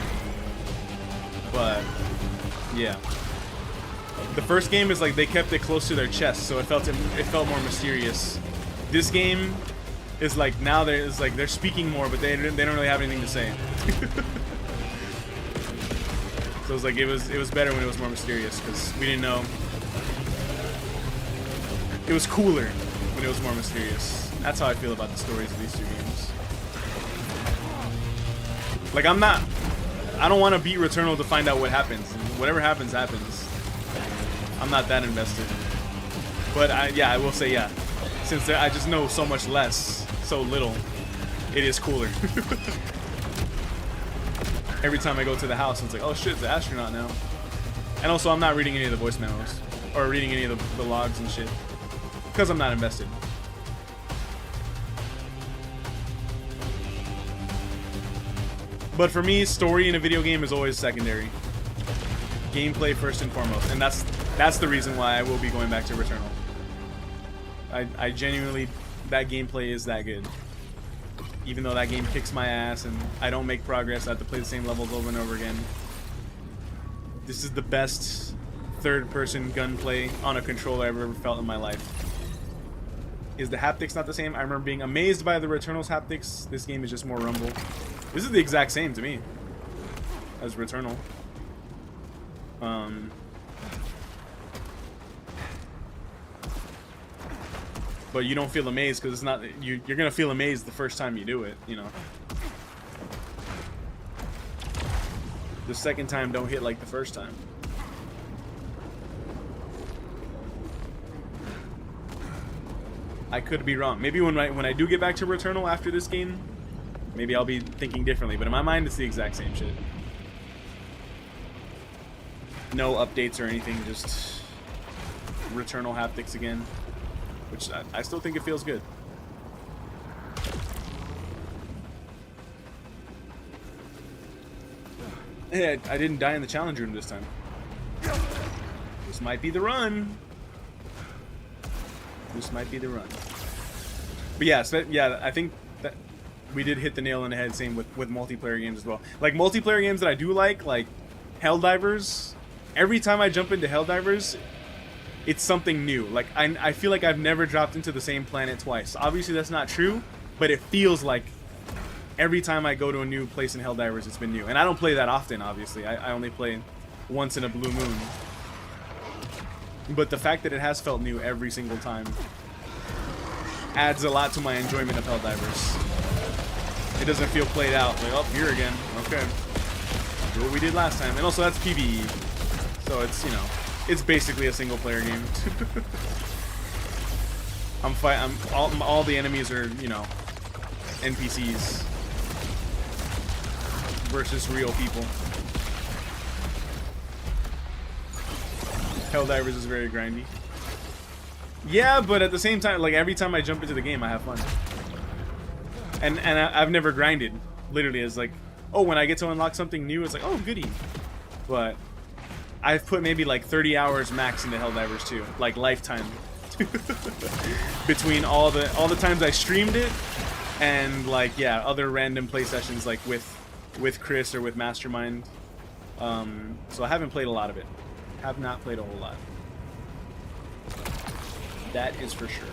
But yeah, the first game is like they kept it close to their chest, so it felt more mysterious. This game is like now they're speaking more, but they don't really have anything to say. So it was like it was better when it was more mysterious because we didn't know. It was cooler when it was more mysterious. That's how I feel about the stories of these two games. Like I don't want to beat Returnal to find out what happens. Whatever happens, happens. I'm not that invested. But I will say, yeah, since I just know so much less, so little, it is cooler. Every time I go to the house, it's like, oh shit, it's an astronaut now. And also, I'm not reading any of the voice memos or reading any of the logs and shit because I'm not invested. But for me, story in a video game is always secondary. Gameplay first and foremost, and that's the reason why I will be going back to Returnal. I genuinely, that gameplay is that good. Even though that game kicks my ass and I don't make progress, I have to play the same levels over and over again. This is the best third-person gunplay on a controller I've ever felt in my life. Is the haptics not the same? I remember being amazed by the Returnal's haptics. This game is just more rumble. This is the exact same to me as Returnal. But you don't feel amazed because it's not. You're gonna feel amazed the first time you do it, you know. The second time don't hit like the first time. I could be wrong. Maybe when I do get back to Returnal after this game, maybe I'll be thinking differently. But in my mind, it's the exact same shit. No updates or anything, just Returnal haptics again. Which I still think it feels good. Hey, I didn't die in the challenge room this time. This might be the run. This might be the run. But yeah, so yeah, I think that we did hit the nail on the head. Same with multiplayer games as well. Like multiplayer games that I do like Helldivers. Every time I jump into Helldivers, it's something new. Like I feel like I've never dropped into the same planet twice. Obviously that's not true, but it feels like every time I go to a new place in Helldivers, it's been new. And I don't play that often, obviously. I only play once in a blue moon. But the fact that it has felt new every single time adds a lot to my enjoyment of Helldivers. It doesn't feel played out. Like, oh, here again. Okay. Do what we did last time. And also that's PvE. So it's, you know, it's basically a single player game. All the enemies are, you know, NPCs versus real people. Helldivers is very grindy. Yeah, but at the same time, like every time I jump into the game, I have fun. And I've never grinded. Literally, it's like, oh, when I get to unlock something new, it's like, oh, goody. But I've put maybe like 30 hours max into Helldivers too, like lifetime. Between all the times I streamed it and like other random play sessions like with Chris or with Mastermind. So I haven't played a lot of it. Have not played a whole lot. That is for sure.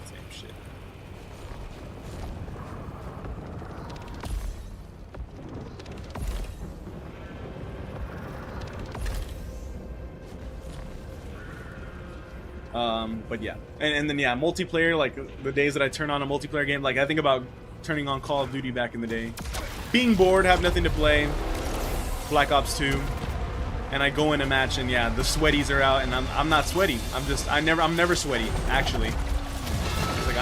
Same shit. But yeah, and then multiplayer, like the days that I turn on a multiplayer game, like I think about turning on Call of Duty back in the day, being bored, have nothing to play, Black Ops 2, and I go in a match and the sweaties are out and I'm not sweaty. I'm never sweaty actually. It's like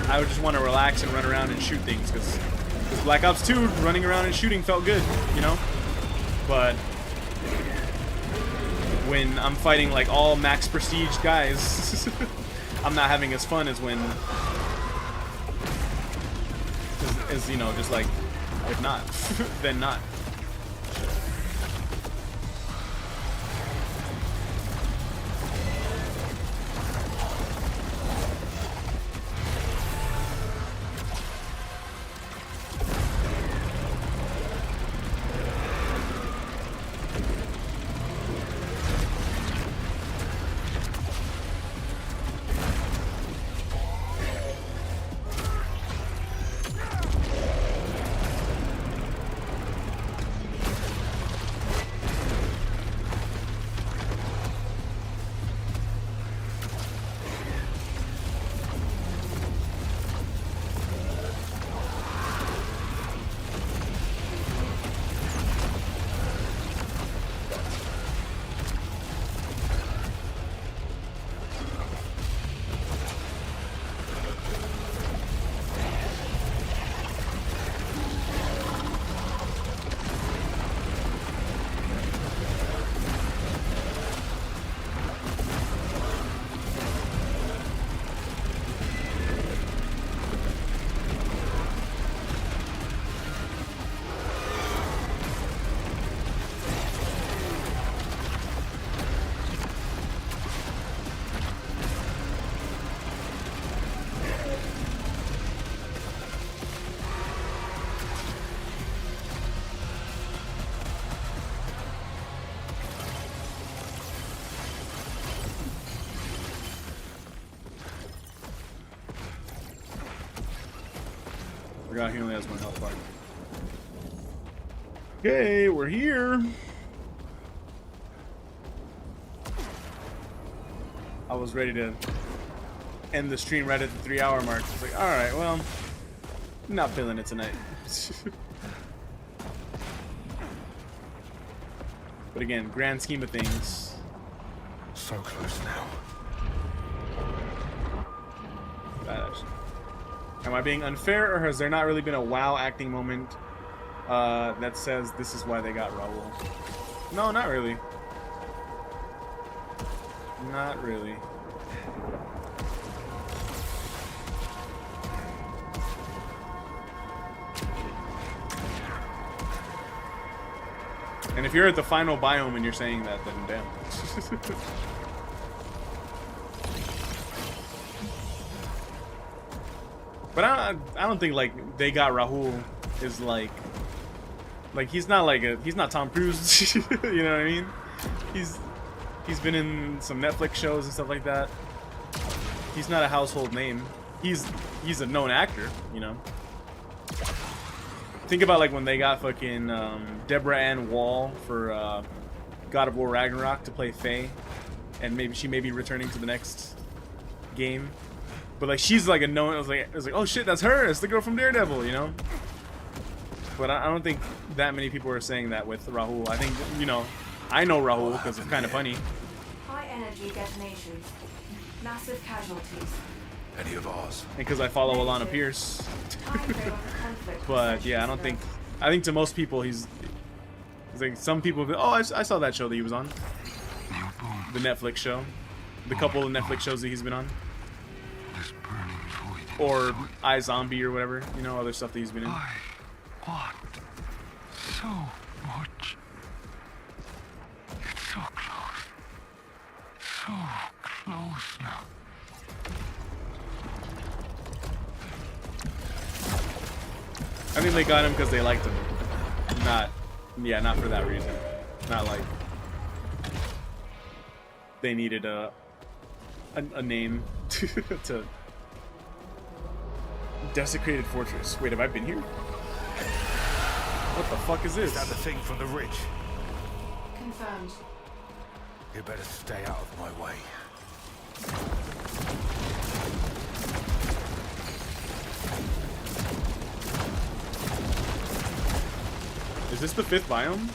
I would just want to relax and run around and shoot things because Black Ops 2 running around and shooting felt good, you know, but when I'm fighting like all max prestige guys, I'm not having as fun as when, you know, just like, if not, then not. Forgot he only has one health bar. Okay, we're here. I was ready to end the stream right at the 3-hour mark. I was like, alright, well, not feeling it tonight. But again, grand scheme of things. So close now. Badass. Am I being unfair, or has there not really been a wow acting moment that says this is why they got Raul? No, not really. Not really. And if you're at the final biome and you're saying that, then damn. But I don't think like they got Raul is like he's not he's not Tom Cruise. You know what I mean? He's been in some Netflix shows and stuff like that. He's not a household name. He's a known actor, you know. Think about like when they got fucking Deborah Ann Wall for God of War Ragnarok to play Faye, and maybe she may be returning to the next game. But like she's like a known. I was like, oh shit, that's her. It's the girl from Daredevil, you know. But I don't think that many people are saying that with Raul. I think, you know, I know Raul because it's kind of funny. High energy detonation. Massive casualties. Any of ours? And because I follow Alana Pierce. Time frame of the conflict. But yeah, I think to most people he's like some people. Oh, I saw that show that he was on, the Netflix show, the couple of Netflix shows that he's been on, This burning void. or iZombie or whatever, you know, other stuff that he's been in. I want so much. It's so close. So close now. I think they got him because they liked him, not for that reason. Not like they needed a name to Desecrated Fortress. Wait, have I been here? What the fuck is this? Is that the thing from the ridge? Confirmed. You better stay out of my way. Is this the 5th biome?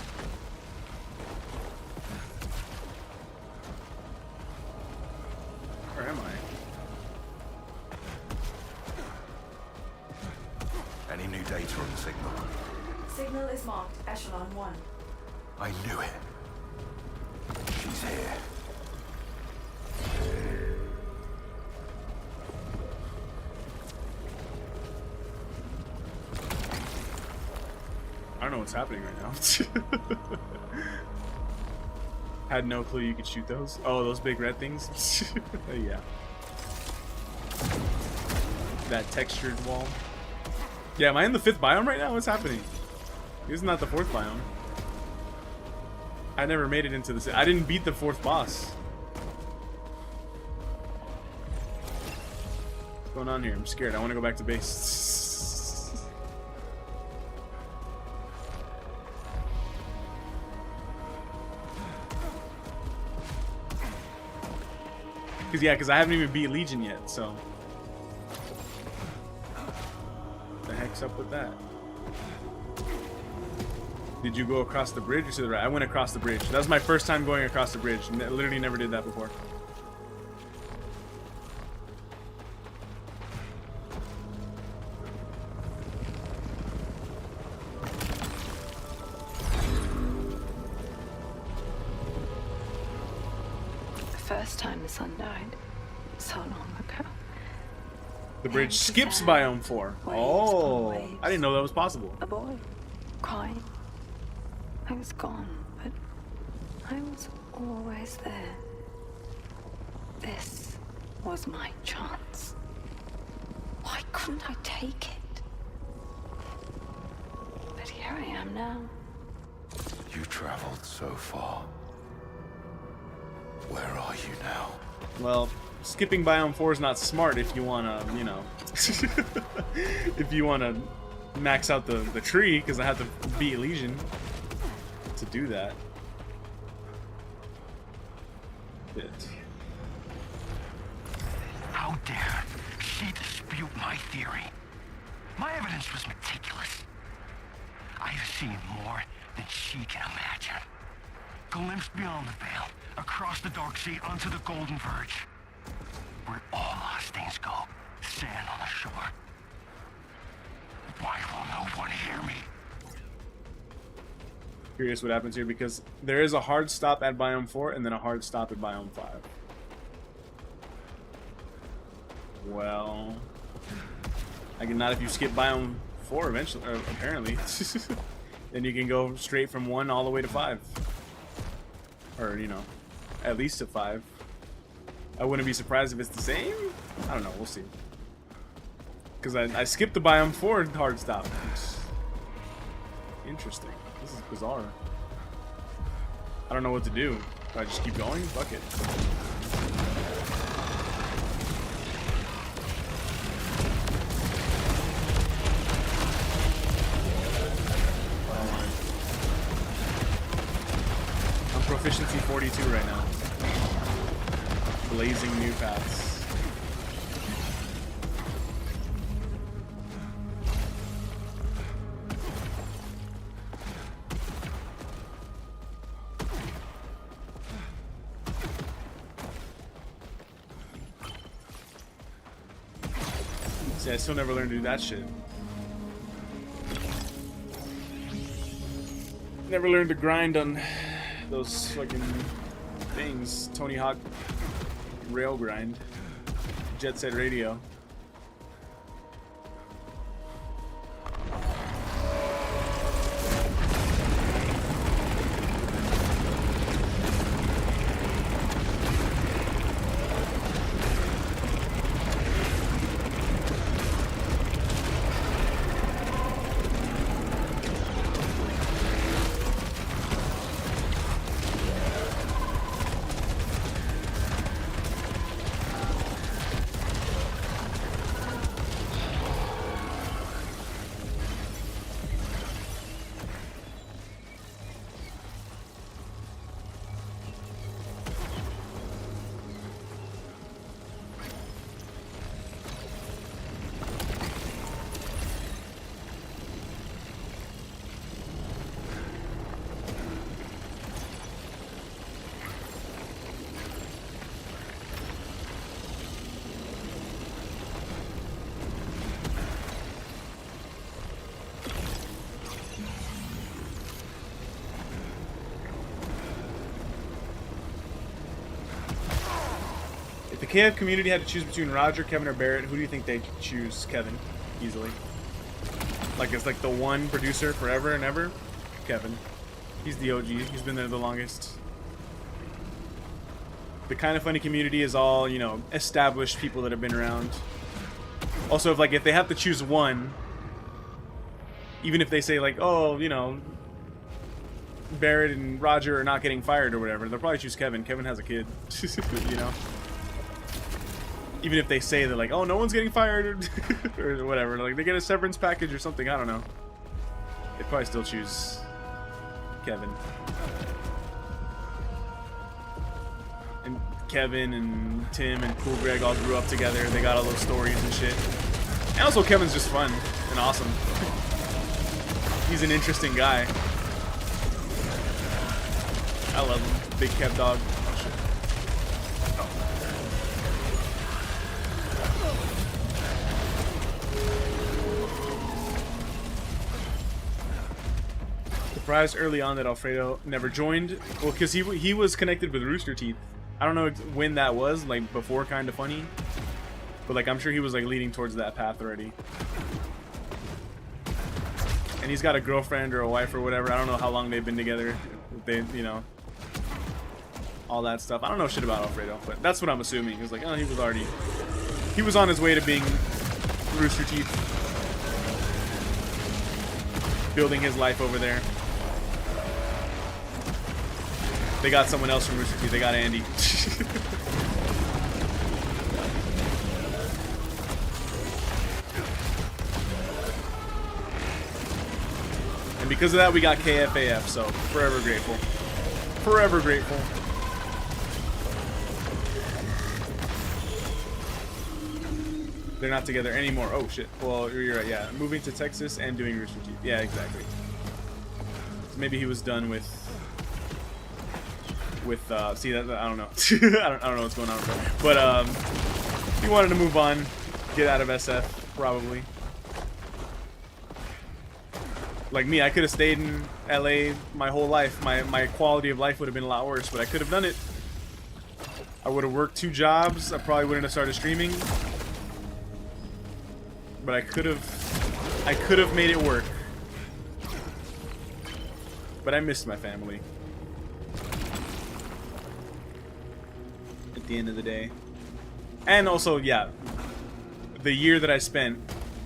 Where am I? Any new data on the signal? Signal is marked Echelon 1. I knew it. She's here. I don't know what's happening right now. Had no clue you could shoot those. Oh, those big red things? Yeah. That textured wall. Yeah, am I in the 5th biome right now? What's happening? This is not the 4th biome. I never made it into this. I didn't beat the 4th boss. What's going on here? I'm scared. I want to go back to base. Because I haven't even beat Legion yet, so. The heck's up with that? Did you go across the bridge or to the right? I went across the bridge. That was my first time going across the bridge. Literally never did that before. The first time the sun died, so long ago. The bridge skips biome 4. Oh, I didn't know that was possible. A boy, crying. I was gone, but I was always there. This was my chance. Why couldn't I take it? But here I am now. You traveled so far. Where are you now? Well, skipping biome 4 is not smart if you wanna, you know, if you wanna max out the tree, because I have to beat Legion to do that. Bit. How dare she dispute my theory? My evidence was meticulous. I have seen more than she can imagine. Glimpsed beyond the veil, across the dark sea, onto the Golden Verge. Where all lost things go, sand on the shore. Why will no one hear me? Curious what happens here, because there is a hard stop at biome 4 and then a hard stop at biome 5. Well, I can not if you skip biome 4 eventually, or apparently. Then you can go straight from 1 all the way to 5. Or, you know, at least to 5. I wouldn't be surprised if it's the same. I don't know, we'll see. Because I skipped the biome 4 hard stop. It's interesting. This is bizarre. I don't know what to do. Do I just keep going? Fuck it. I'm proficiency 42 right now. Blazing new paths. See, I still never learned to do that shit. Never learned to grind on those fucking things. Tony Hawk rail grind. Jet Set Radio. If the KF community had to choose between Roger, Kevin, or Barrett, who do you think they'd choose? Kevin, easily. Like, it's like the one producer forever and ever. Kevin. He's the OG. He's been there the longest. The Kind of Funny community is all, you know, established people that have been around. Also, if they have to choose one, even if they say, like, oh, you know, Barrett and Roger are not getting fired or whatever, they'll probably choose Kevin. Kevin has a kid, you know? Even if they say that, like, oh, no one's getting fired or whatever, like they get a severance package or something, I don't know. They'd probably still choose Kevin. And Kevin and Tim and Cool Greg all grew up together. They got all those stories and shit. And also Kevin's just fun and awesome. He's an interesting guy. I love him. Big Kev dog. Oh, shit. Surprised early on that Alfredo never joined. Well, because he was connected with Rooster Teeth. I don't know when that was, like before Kind of Funny. But like I'm sure he was like leading towards that path already. And he's got a girlfriend or a wife or whatever. I don't know how long they've been together. They, you know, all that stuff. I don't know shit about Alfredo, but that's what I'm assuming. He was like, oh, he was on his way to being Rooster Teeth, building his life over there. They got someone else from Rooster Teeth. They got Andy. And because of that, we got KFAF, so forever grateful. Forever grateful. They're not together anymore. Oh, shit. Well, you're right, yeah. Moving to Texas and doing Rooster Teeth. Yeah, exactly. So maybe he was done with see, that I don't know. I don't know what's going on with that. But he wanted to move on, get out of SF, probably. Like me, I could have stayed in LA my whole life. My quality of life would have been a lot worse, but I could have done it. I would have worked 2 jobs. I probably wouldn't have started streaming. But I could have made it work. But I missed my family. At the end of the day. And also, yeah, the year that I spent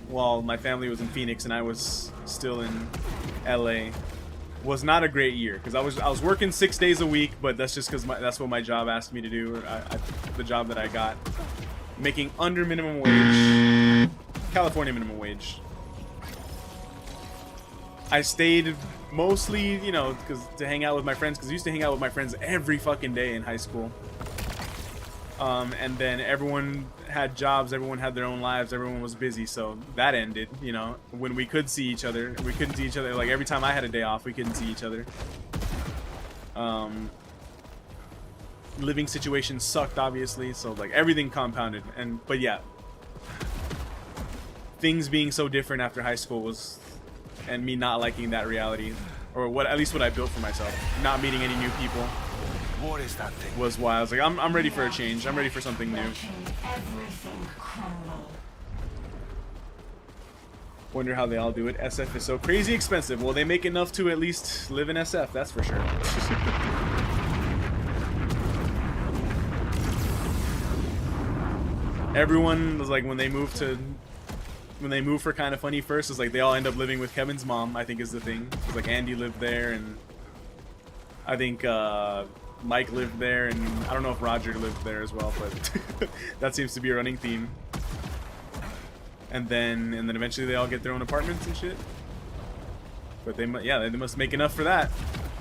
while my family was in Phoenix and I was still in LA was not a great year, because I was working 6 days a week, but that's just because that's what my job asked me to do. The job that I got, making under minimum wage, California minimum wage. I stayed mostly, you know, to hang out with my friends, because I used to hang out with my friends every fucking day in high school. And then everyone had jobs, everyone had their own lives, everyone was busy, so that ended, you know, when we could see each other. We couldn't see each other, like every time I had a day off, we couldn't see each other. Living situation sucked, obviously, so like everything compounded, but yeah. things being so different after high school was, and me not liking that reality, or what at least what I built for myself, not meeting any new people, What is that thing? was why I was like, I'm ready for a change. I'm ready for something new. Everything crumble. Wonder how they all do it. SF is so crazy expensive. Well, they make enough to at least live in SF, that's for sure. Everyone was like, when they moved for Kind of Funny first, it's like they all end up living with Kevin's mom, I think is the thing. It's like Andy lived there, and I think Mike lived there, and I don't know if Roger lived there as well, but that seems to be a running theme. And then eventually they all get their own apartments and shit. But they must make enough for that.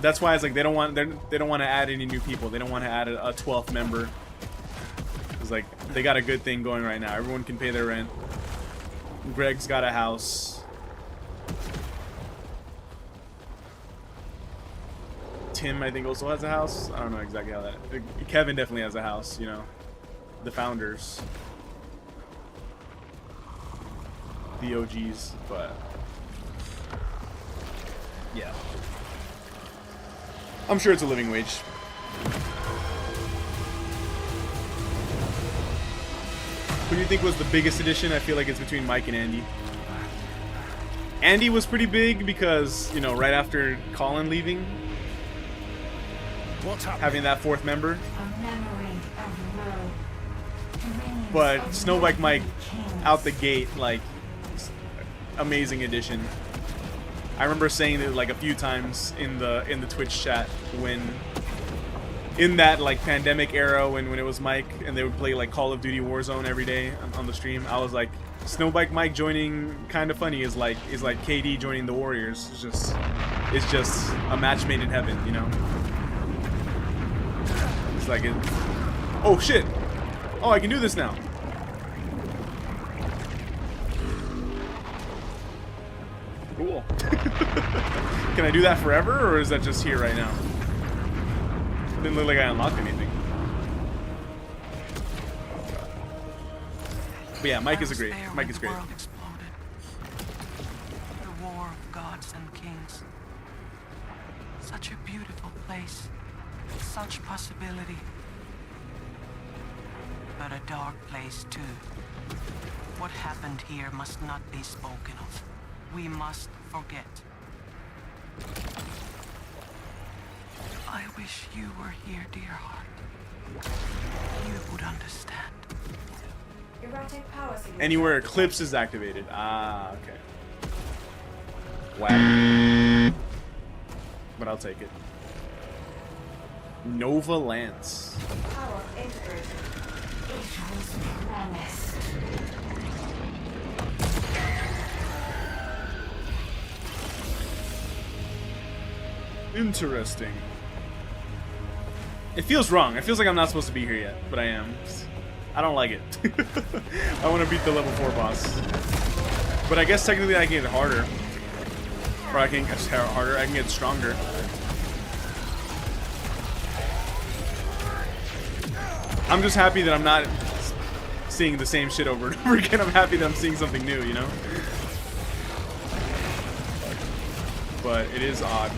That's why it's like they don't want to add any new people. They don't want to add a 12th member. It's like they got a good thing going right now. Everyone can pay their rent. Greg's got a house. Tim, I think, also has a house. I don't know exactly how that. Kevin definitely has a house. You know, the founders. The OGs, but yeah, I'm sure it's a living wage. Who do you think was the biggest addition? I feel like it's between Mike and Andy. Andy was pretty big because, you know, right after Colin leaving, What's happening? having that 4th member. A memory of woe. But Snowbike Mike out the gate, like, amazing addition. I remember saying it like a few times in the Twitch chat when in that like pandemic era when it was Mike and they would play like Call of Duty Warzone every day on the stream. I was like, Snowbike Mike joining Kind of Funny is like KD joining the Warriors. It's just a match made in heaven, you know. It's like it. Oh shit! Oh, I can do this now. Cool. Can I do that forever, or is that just here right now? Didn't look like I unlocked anything. But yeah, Mike is great. Mike is great. The world exploded. The war of gods and kings. Such a beautiful place. Such possibility. But a dark place too. What happened here must not be spoken of. We must forget. I wish you were here, dear heart. You would understand. Erratic power signal. Anywhere Eclipse is activated. Ah, okay. Wow. But I'll take it. Nova Lance. Power integrated. It was promised. Interesting. It feels wrong. It feels like I'm not supposed to be here yet, but I am. I don't like it. I want to beat the level 4 boss. But I guess technically I can get it harder. Or I can get harder. I can get stronger. I'm just happy that I'm not seeing the same shit over and over again. I'm happy that I'm seeing something new, you know? But it is odd.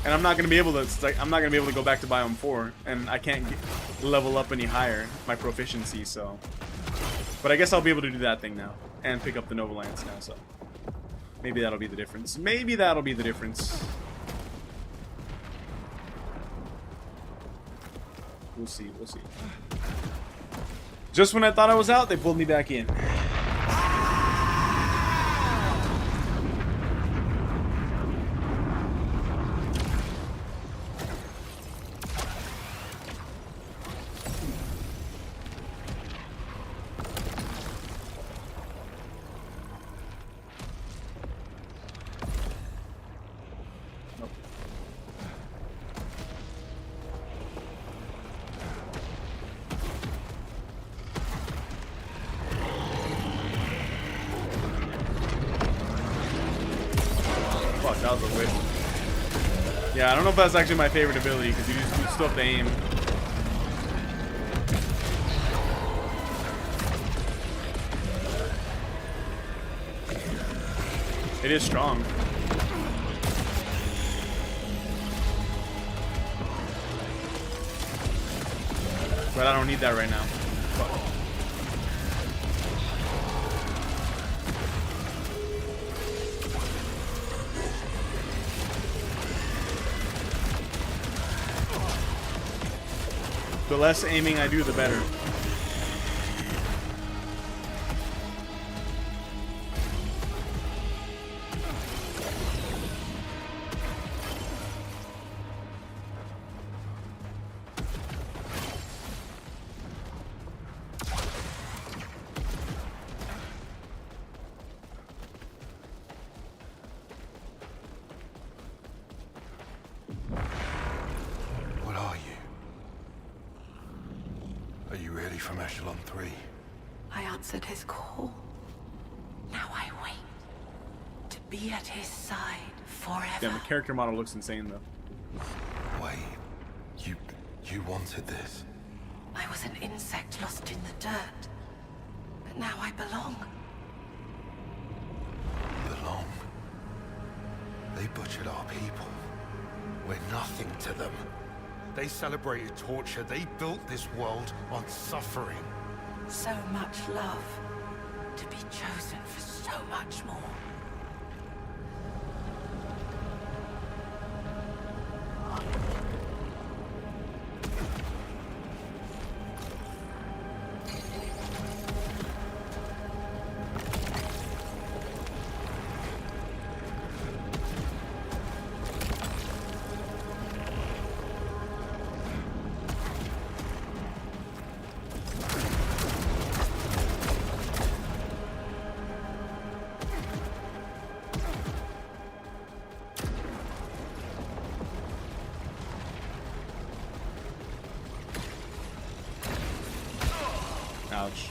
And I'm not gonna be able to. It's like I'm not gonna be able to go back to Biome 4, and I can't level up any higher my proficiency. So, but I guess I'll be able to do that thing now and pick up the Nova Lance now. So maybe that'll be the difference. Maybe that'll be the difference. We'll see. We'll see. Just when I thought I was out, they pulled me back in. Yeah, I don't know if that's actually my favorite ability because you still have to aim. It is strong. But I don't need that right now. Fuck. The less aiming I do, the better. What are you? Are you really from Echelon 3? I answered his call. Now I wait to be at his side forever. Damn, the character model looks insane though. Wait, you wanted this? I was an insect lost in the dirt. But now I belong. Belong? They butchered our people. We're nothing to them. They celebrated torture. They built this world on suffering. So much love. To be chosen for so much more. Ouch.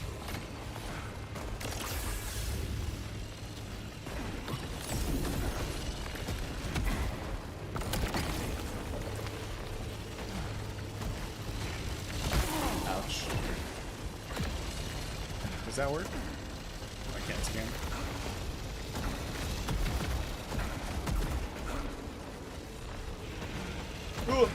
Ouch. Does that work? I can't scan. Ooh.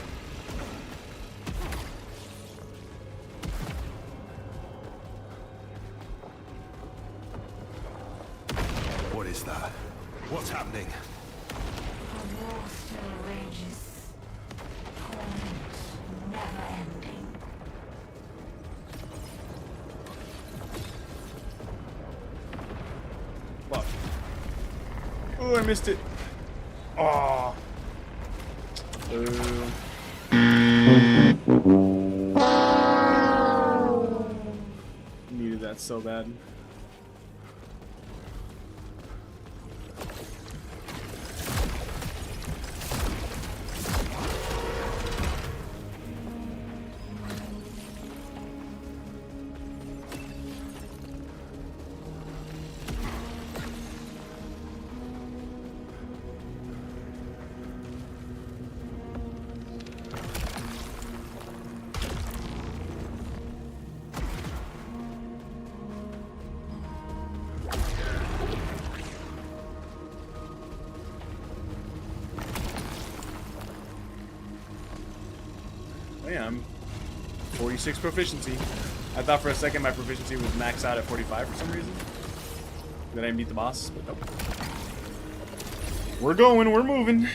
What is that? What's happening? The war still rages. Torment never ending. Fuck. Oh, I missed it. Oh. Needed that so bad. Oh yeah, I'm 46 proficiency. I thought for a second my proficiency was maxed out at 45 for some reason. Then I beat the boss, but nope. We're going, we're moving.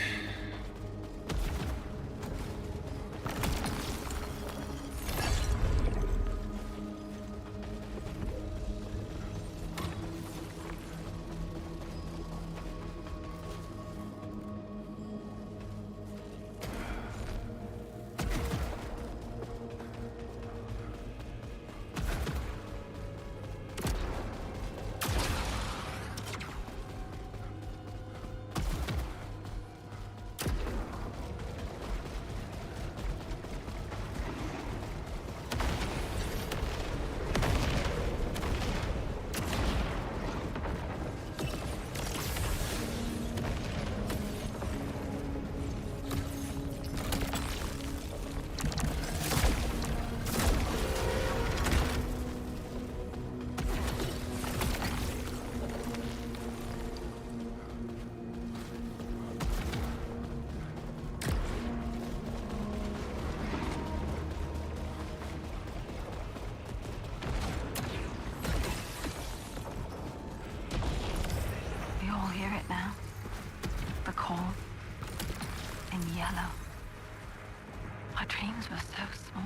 Our dreams were so small.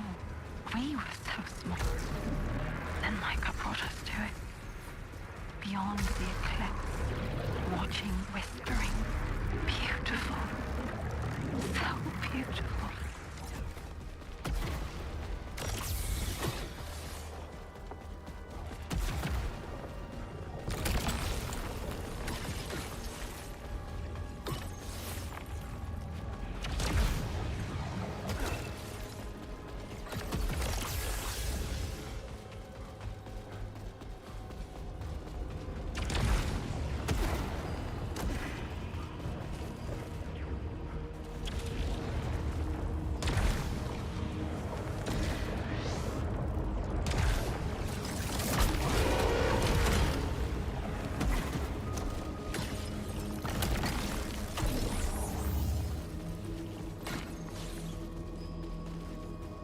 We were so small. Then Micah brought us to it. Beyond the eclipse, watching, whispering. Beautiful. So beautiful.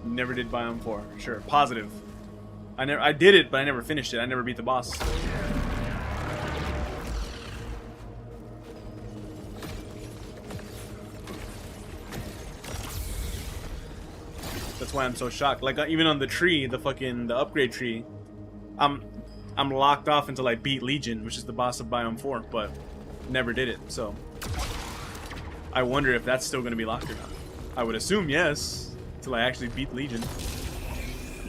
Never did Biome 4. Sure, positive. I did it, but I never finished it. I never beat the boss. That's why I'm so shocked. Like even on the tree, the upgrade tree, I'm locked off until I beat Legion, which is the boss of Biome 4, but never did it. So I wonder if that's still going to be locked or not. I would assume yes. Till I actually beat Legion.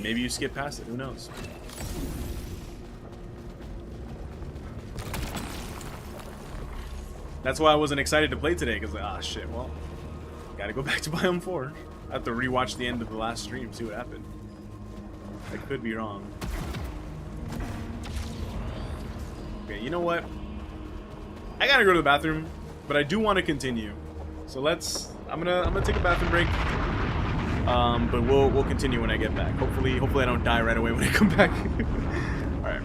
Maybe you skip past it, who knows? That's why I wasn't excited to play today, because ah shit, well, gotta go back to Biome 4. I have to rewatch the end of the last stream, see what happened. I could be wrong. Okay, you know what? I gotta go to the bathroom, but I do want to continue. So I'm gonna take a bathroom break. But we'll continue when I get back. Hopefully I don't die right away when I come back. All right.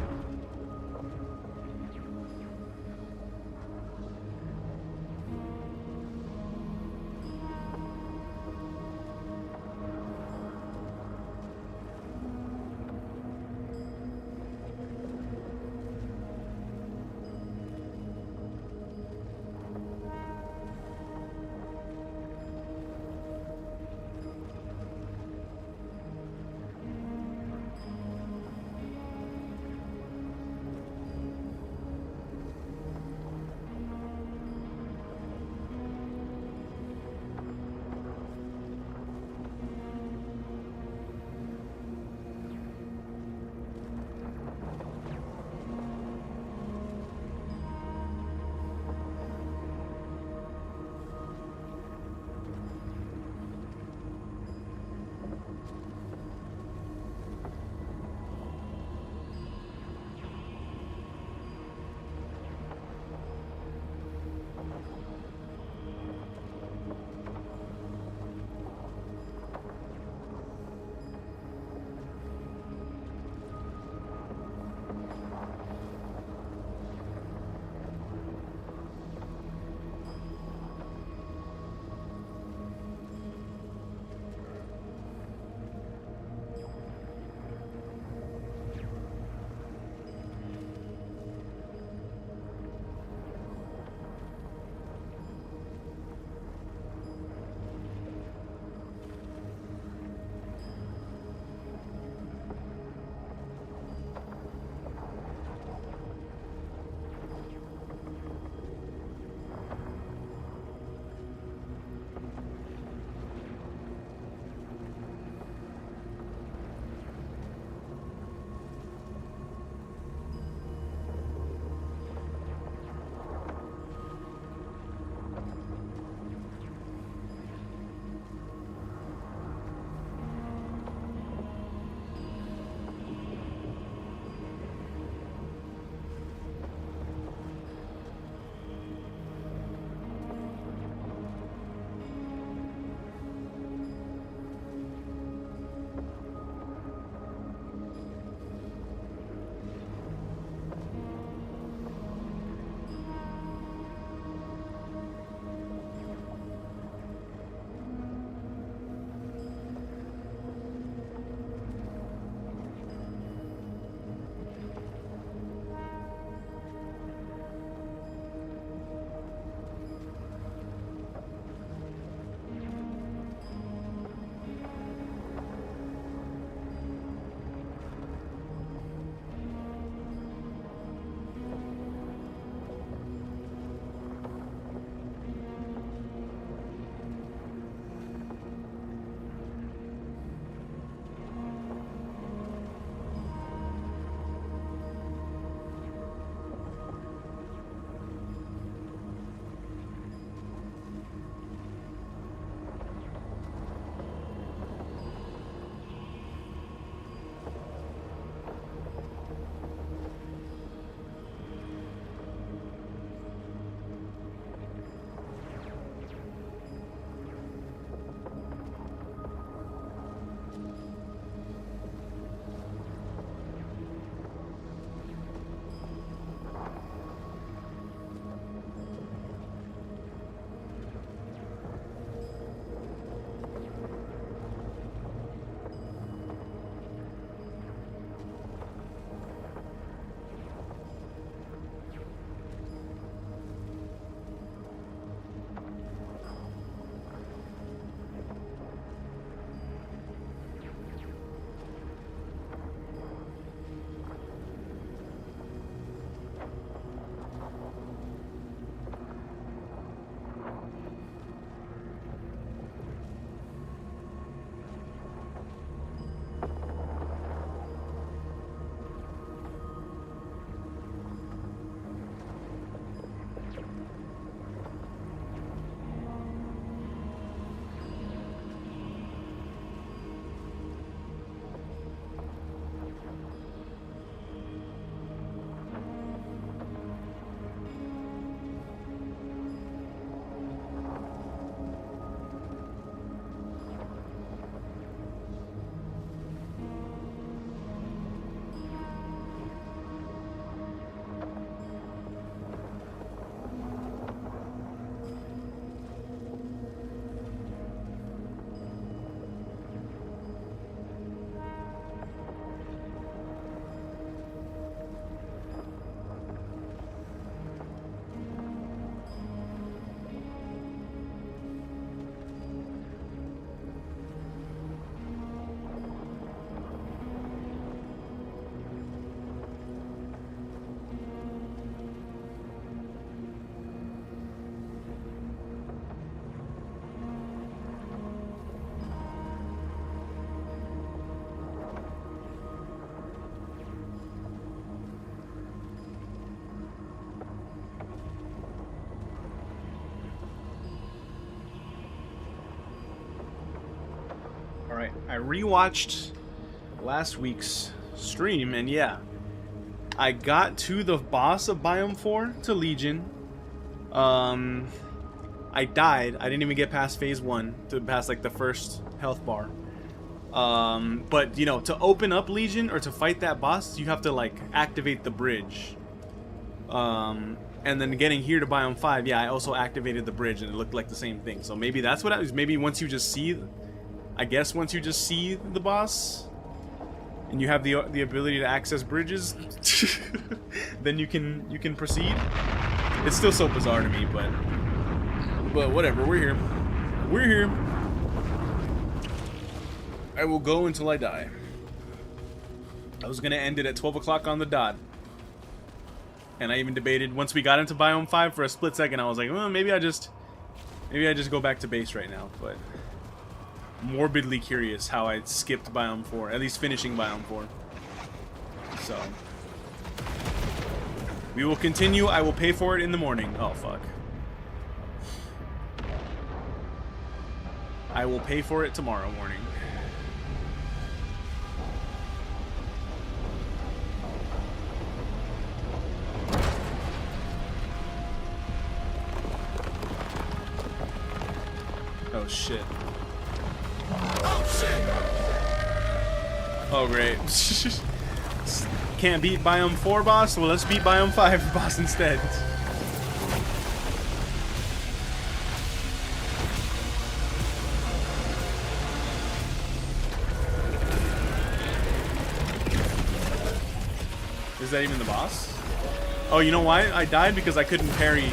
Alright, I rewatched last week's stream, and yeah, I got to the boss of Biome 4, to Legion. I died. I didn't even get past phase 1, to pass like the first health bar. But you know, to open up Legion, or to fight that boss, you have to like activate the bridge. And then getting here to Biome 5, yeah, I also activated the bridge, and it looked like the same thing. So maybe that's what I was. Maybe once you just see, I guess once you just see the boss, and you have the ability to access bridges, then you can proceed. It's still so bizarre to me, but whatever. We're here. We're here. I will go until I die. I was gonna end it at 12 o'clock on the dot. And I even debated, once we got into Biome 5 for a split second, I was like, well, maybe I just go back to base right now. But morbidly curious how I skipped Biome 4, at least finishing Biome 4. So we will continue. I will pay for it in the morning. Oh fuck. I will pay for it tomorrow morning. Oh shit. Oh great. Can't beat Biome 4 boss? Well, let's beat Biome 5 boss instead. Is that even the boss? Oh, you know why I died? Because I couldn't parry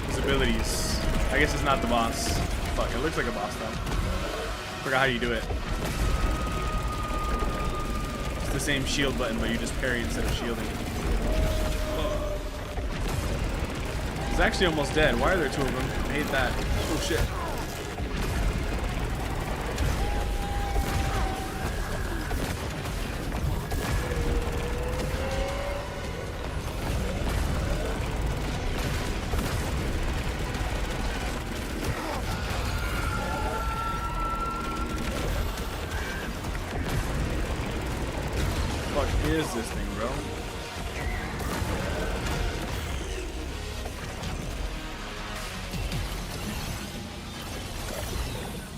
his abilities. I guess it's not the boss. Fuck, it looks like a boss though. Forgot how you do it. It's the same shield button, but you just parry instead of shielding. He's actually almost dead. Why are there two of them? I hate that. Oh shit. What is this thing, bro?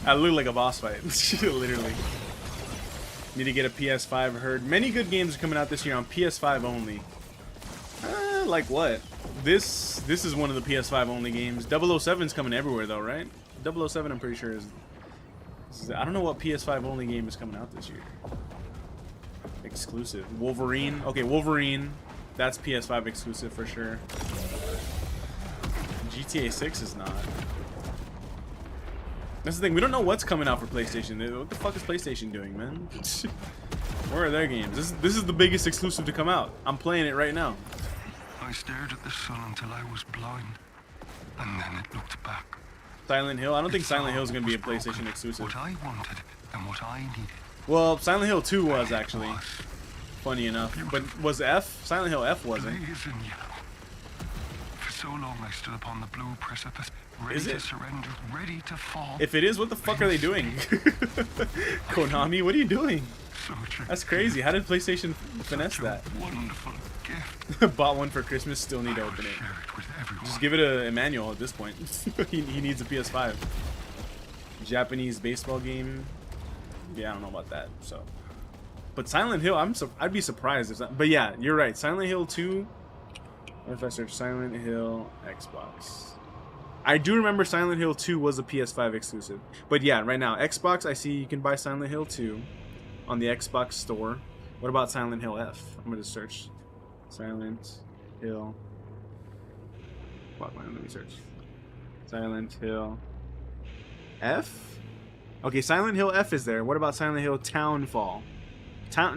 I look like a boss fight. Literally. Need to get a PS5. I heard many good games are coming out this year on PS5 only. Like what? This is one of the PS5 only games. 007's coming everywhere though, right? 007 I'm pretty sure is I don't know what PS5 only game is coming out this year. Exclusive. Wolverine. Okay, Wolverine. That's PS5 exclusive for sure. GTA 6 is not. That's the thing. We don't know what's coming out for PlayStation. What the fuck is PlayStation doing, man? Where are their games? This is the biggest exclusive to come out. I'm playing it right now. I stared at the sun until I was blind, and then it looked back. Silent Hill. I don't think Silent Hill is going to be a PlayStation exclusive. What I wanted and what I needed. Well, Silent Hill 2 was actually. Funny enough. But was F? Silent Hill F wasn't. Blazing yellow. For so long I stood upon the blue precipice, ready Is to it? surrender, ready to fall. If it is, what the fuck are they doing? Konami, what are you doing? Such a That's crazy. How did PlayStation finesse such a that? wonderful gift. Bought one for Christmas, still need to I will open it. share it with everyone. Just give it to Emmanuel at this point. he needs a PS5. Japanese baseball game. Yeah, I don't know about that. So, but Silent Hill, I'd be surprised if that. But yeah, you're right. Silent Hill 2. What if I search Silent Hill Xbox? I do remember Silent Hill 2 was a PS5 exclusive. But yeah, right now Xbox, I see you can buy Silent Hill 2 on the Xbox store. What about Silent Hill F? I'm gonna search Silent Hill. Fuck, let me search. Silent Hill F. Okay, Silent Hill F is there. What about Silent Hill Townfall?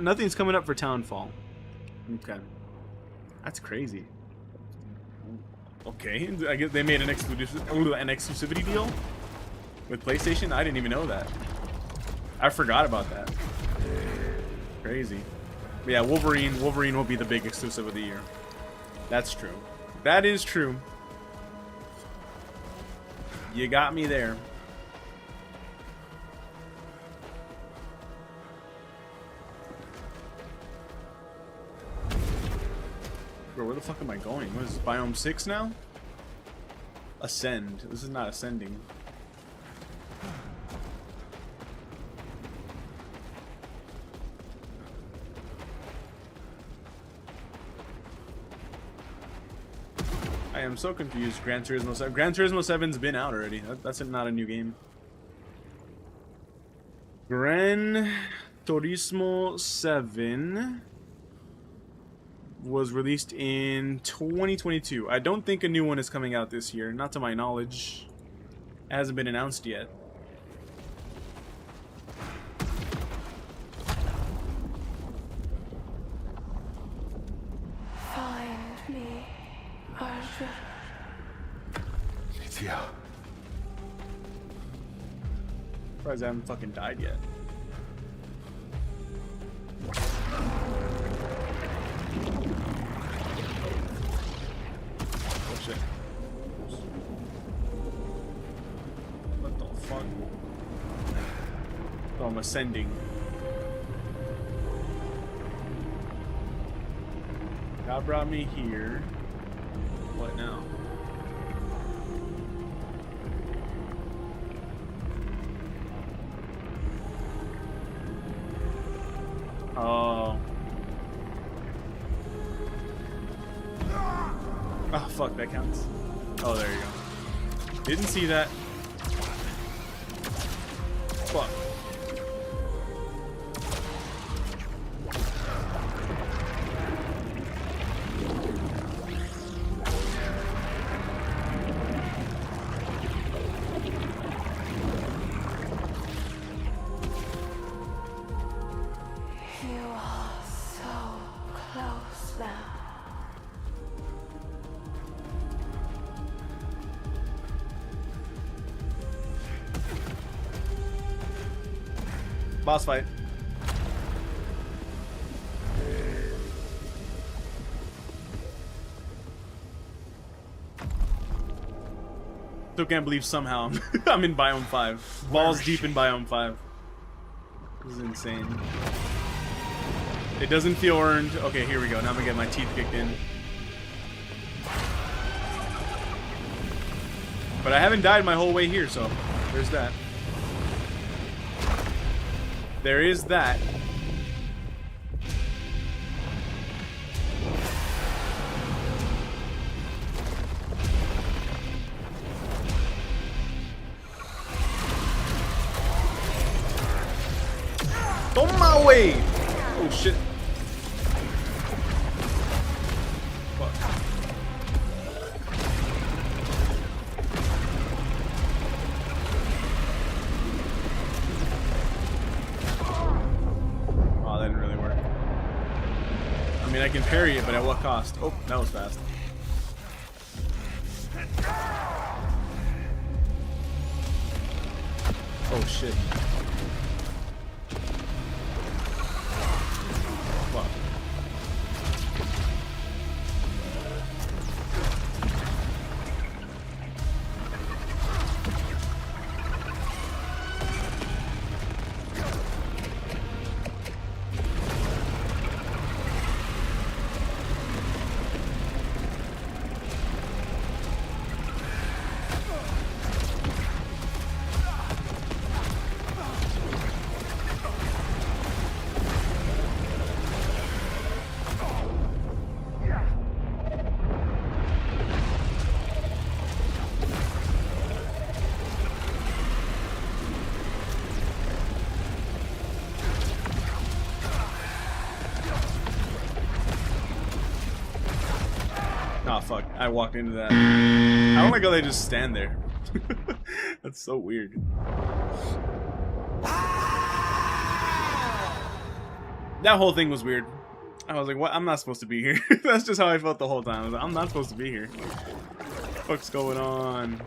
Nothing's coming up for Townfall. Okay, that's crazy. Okay, I guess they made an exclusivity deal with PlayStation. I didn't even know that. I forgot about that. Crazy. But yeah, Wolverine will be the big exclusive of the year. That's true. That is true. You got me there. Bro, where the fuck am I going? What is this, biome 6 now? Ascend. This is not ascending. I am so confused. Gran Turismo 7. Gran Turismo 7's been out already. That's not a new game. Gran Turismo 7 was released in 2022. I don't think a new one is coming out this year. Not to my knowledge. It hasn't been announced yet. Find me, Arthur. Lydia. Surprised I haven't fucking died yet. Oh shit. What the fuck? Oh, I'm ascending. God brought me here. What now? Oh. Oh, fuck, that counts. Oh, there you go. Didn't see that. Fuck. You are so close now. Boss fight. Still can't believe somehow I'm in biome 5. Balls deep in biome 5. This is insane. It doesn't feel earned. Okay, here we go. Now I'm gonna get my teeth kicked in. But I haven't died my whole way here, so there's that. There is that. On my way! Oh shit. Fuck. Oh, that didn't really work. I mean, I can parry it, but at what cost? Oh, that was fast. Oh shit. Fuck. Oh fuck, I walked into that. I don't like how they just stand there. That's so weird. That whole thing was weird. I was like, what? I'm not supposed to be here. That's just how I felt the whole time. I was like, I'm not supposed to be here. What's going on?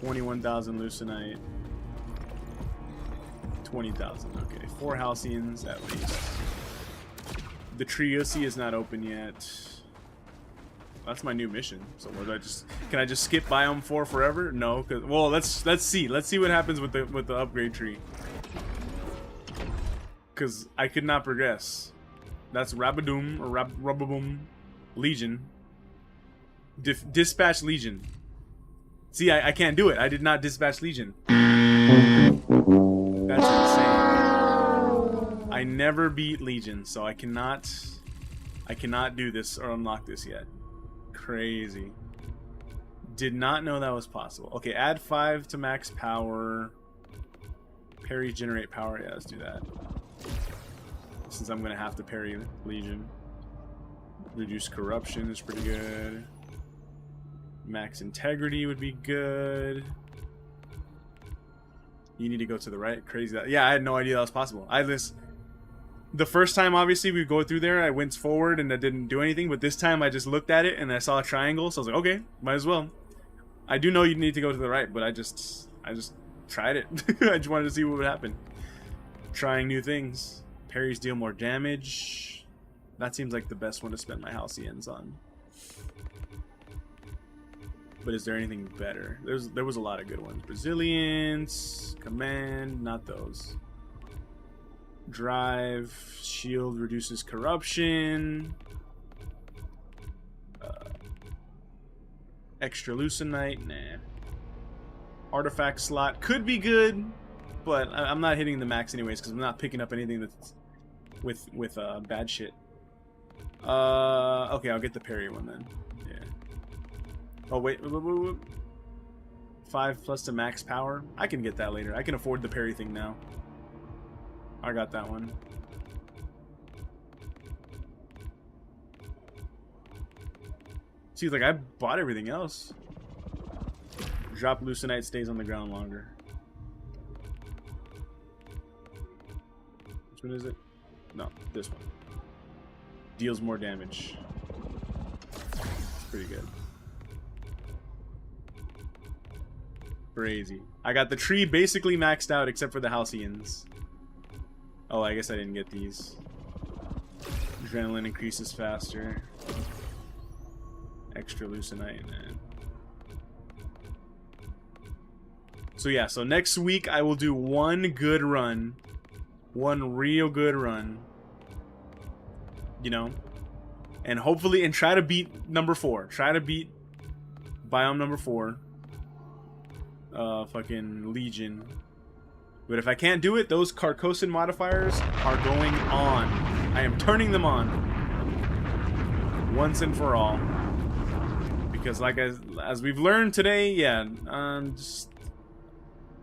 $21,000 Lucenite. 20,000. Okay, 4 Halcyons at least. The Triosi is not open yet. That's my new mission. So what do I just? Can I just skip biome 4 forever? No, cause well, let's see. Let's see what happens with the upgrade tree. because I could not progress. That's Rabadoom or Rababoom Legion. Dispatch Legion. See, I can't do it. I did not dispatch Legion. That's insane. I never beat Legion, so I cannot do this or unlock this yet. Crazy. Did not know that was possible. Okay, add 5 to max power. Parry, generate power. Yeah, let's do that. Since I'm gonna have to parry Legion. Reduce corruption is pretty good. Max integrity would be good. You need to go to the right. Crazy that. Yeah, I had no idea that was possible. The first time, obviously, we go through there, I went forward and I didn't do anything. But this time, I just looked at it and I saw a triangle, so I was like, okay, might as well. I do know you need to go to the right, but I just tried it. I just wanted to see what would happen. Trying new things. Parries deal more damage. That seems like the best one to spend my Halcyons on. But is there anything better? There was a lot of good ones. Resilience, command, not those. Drive, shield reduces corruption. Extra Lucenite, nah. Artifact slot could be good, but I'm not hitting the max anyways because I'm not picking up anything that's with bad shit. Okay, I'll get the parry one then. Yeah. Oh wait. 5 plus to max power. I can get that later. I can afford the parry thing now. I got that one. Seems like I bought everything else. Drop Lucenite stays on the ground longer. Which one is it? No, this one. Deals more damage. Pretty good. Crazy. I got the tree basically maxed out except for the Halcyons. Oh, I guess I didn't get these. Adrenaline increases faster. Extra Lucenite, man. So yeah, so next week I will do one good run. One real good run. You know? And hopefully, and try to beat number 4. Try to beat biome number 4. Fucking Legion. But if I can't do it, those Carcosan modifiers are going on. I am turning them on. Once and for all. Because like as we've learned today, yeah,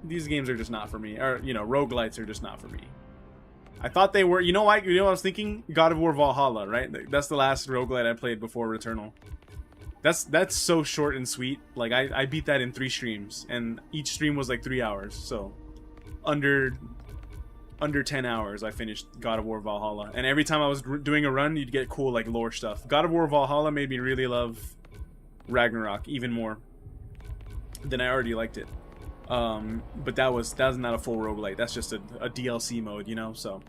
these games are just not for me. Or, you know, roguelites are just not for me. I thought they were, you know what I was thinking? God of War Valhalla, right? That's the last roguelite I played before Returnal. That's so short and sweet. Like, I beat that in 3 streams. And each stream was like 3 hours. So, under 10 hours I finished God of War Valhalla. And every time I was doing a run, you'd get cool, like, lore stuff. God of War Valhalla made me really love Ragnarok even more than I already liked it. But that was not a full roguelite. That's just a DLC mode, you know. So,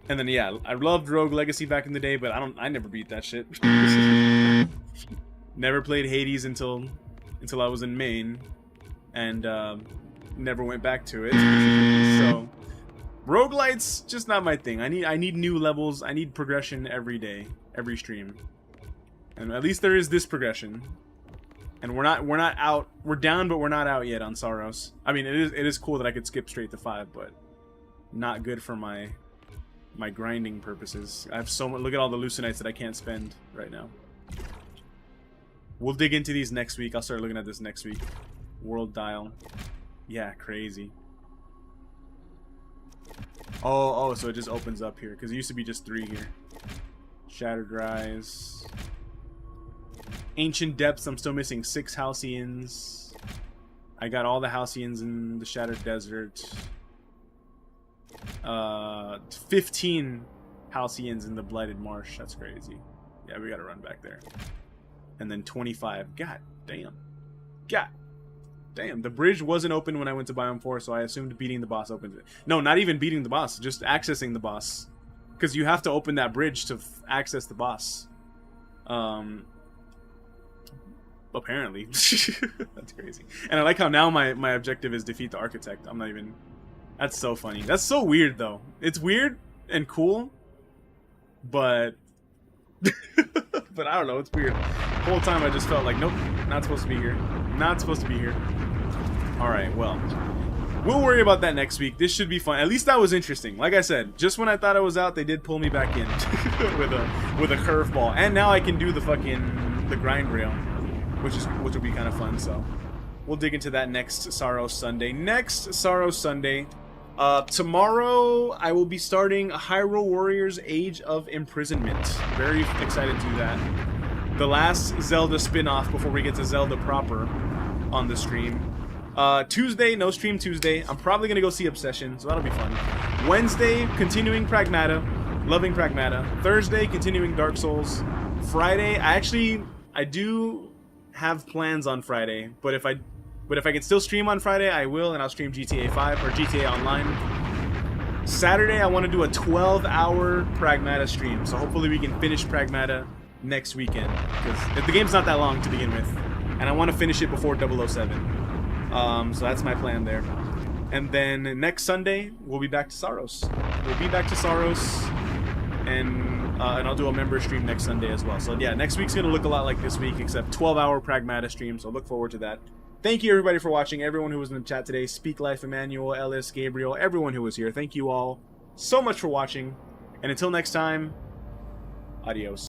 and then yeah, I loved Rogue Legacy back in the day, but I never beat that shit. Never played Hades until I was in Maine, and never went back to it. So, roguelites just not my thing. I need new levels. I need progression every day, every stream. And at least there is this progression. And we're not out. We're down, but we're not out yet on SAROS. I mean, it is cool that I could skip straight to 5, but not good for my grinding purposes. I have so much. Look at all the Lucenites that I can't spend right now. We'll dig into these next week. I'll start looking at this next week. World dial. Yeah, crazy. Oh, so it just opens up here because it used to be just 3 here. Shattered Rise. Ancient Depths, I'm still missing 6 Halcyons. I got all the Halcyons in the Shattered Desert. 15 Halcyons in the Blighted Marsh. That's crazy. Yeah, we gotta run back there. And then 25. God damn. God damn. The bridge wasn't open when I went to Biome 4, so I assumed beating the boss opens it. No, not even beating the boss. Just accessing the boss. Because you have to open that bridge to access the boss. Apparently. That's crazy. And I like how now my objective is defeat the architect. I That's so funny. That's so weird, though. It's weird and cool, but... but I don't know, it's weird. The whole time I just felt like, nope, not supposed to be here. Not supposed to be here. Alright, well. We'll worry about that next week. This should be fun. At least that was interesting. Like I said, just when I thought I was out, they did pull me back in with a curveball. And now I can do the grind rail, which will be kind of fun. So we'll dig into that next SAROS Sunday. Next SAROS Sunday. Tomorrow I will be starting Hyrule Warriors Age of Imprisonment. Very excited to do that. The last Zelda spin-off before we get to Zelda proper on the stream. Tuesday, no stream Tuesday. I'm probably going to go see Obsession, so that'll be fun. Wednesday, continuing Pragmata. Loving Pragmata. Thursday, continuing Dark Souls. Friday, I do have plans on Friday, but if I can still stream on Friday, I will, and I'll stream GTA 5 or GTA Online. Saturday, I want to do a 12-hour Pragmata stream, so hopefully we can finish Pragmata next weekend, because the game's not that long to begin with, and I want to finish it before 007. So that's my plan there. And then next Sunday, we'll be back to SAROS. We'll be back to SAROS, and I'll do a member stream next Sunday as well. So yeah, next week's going to look a lot like this week, except 12-hour Pragmata stream, so look forward to that. Thank you, everybody, for watching. Everyone who was in the chat today, Speak Life, Emmanuel, Ellis, Gabriel, everyone who was here. Thank you all so much for watching. And until next time, adios.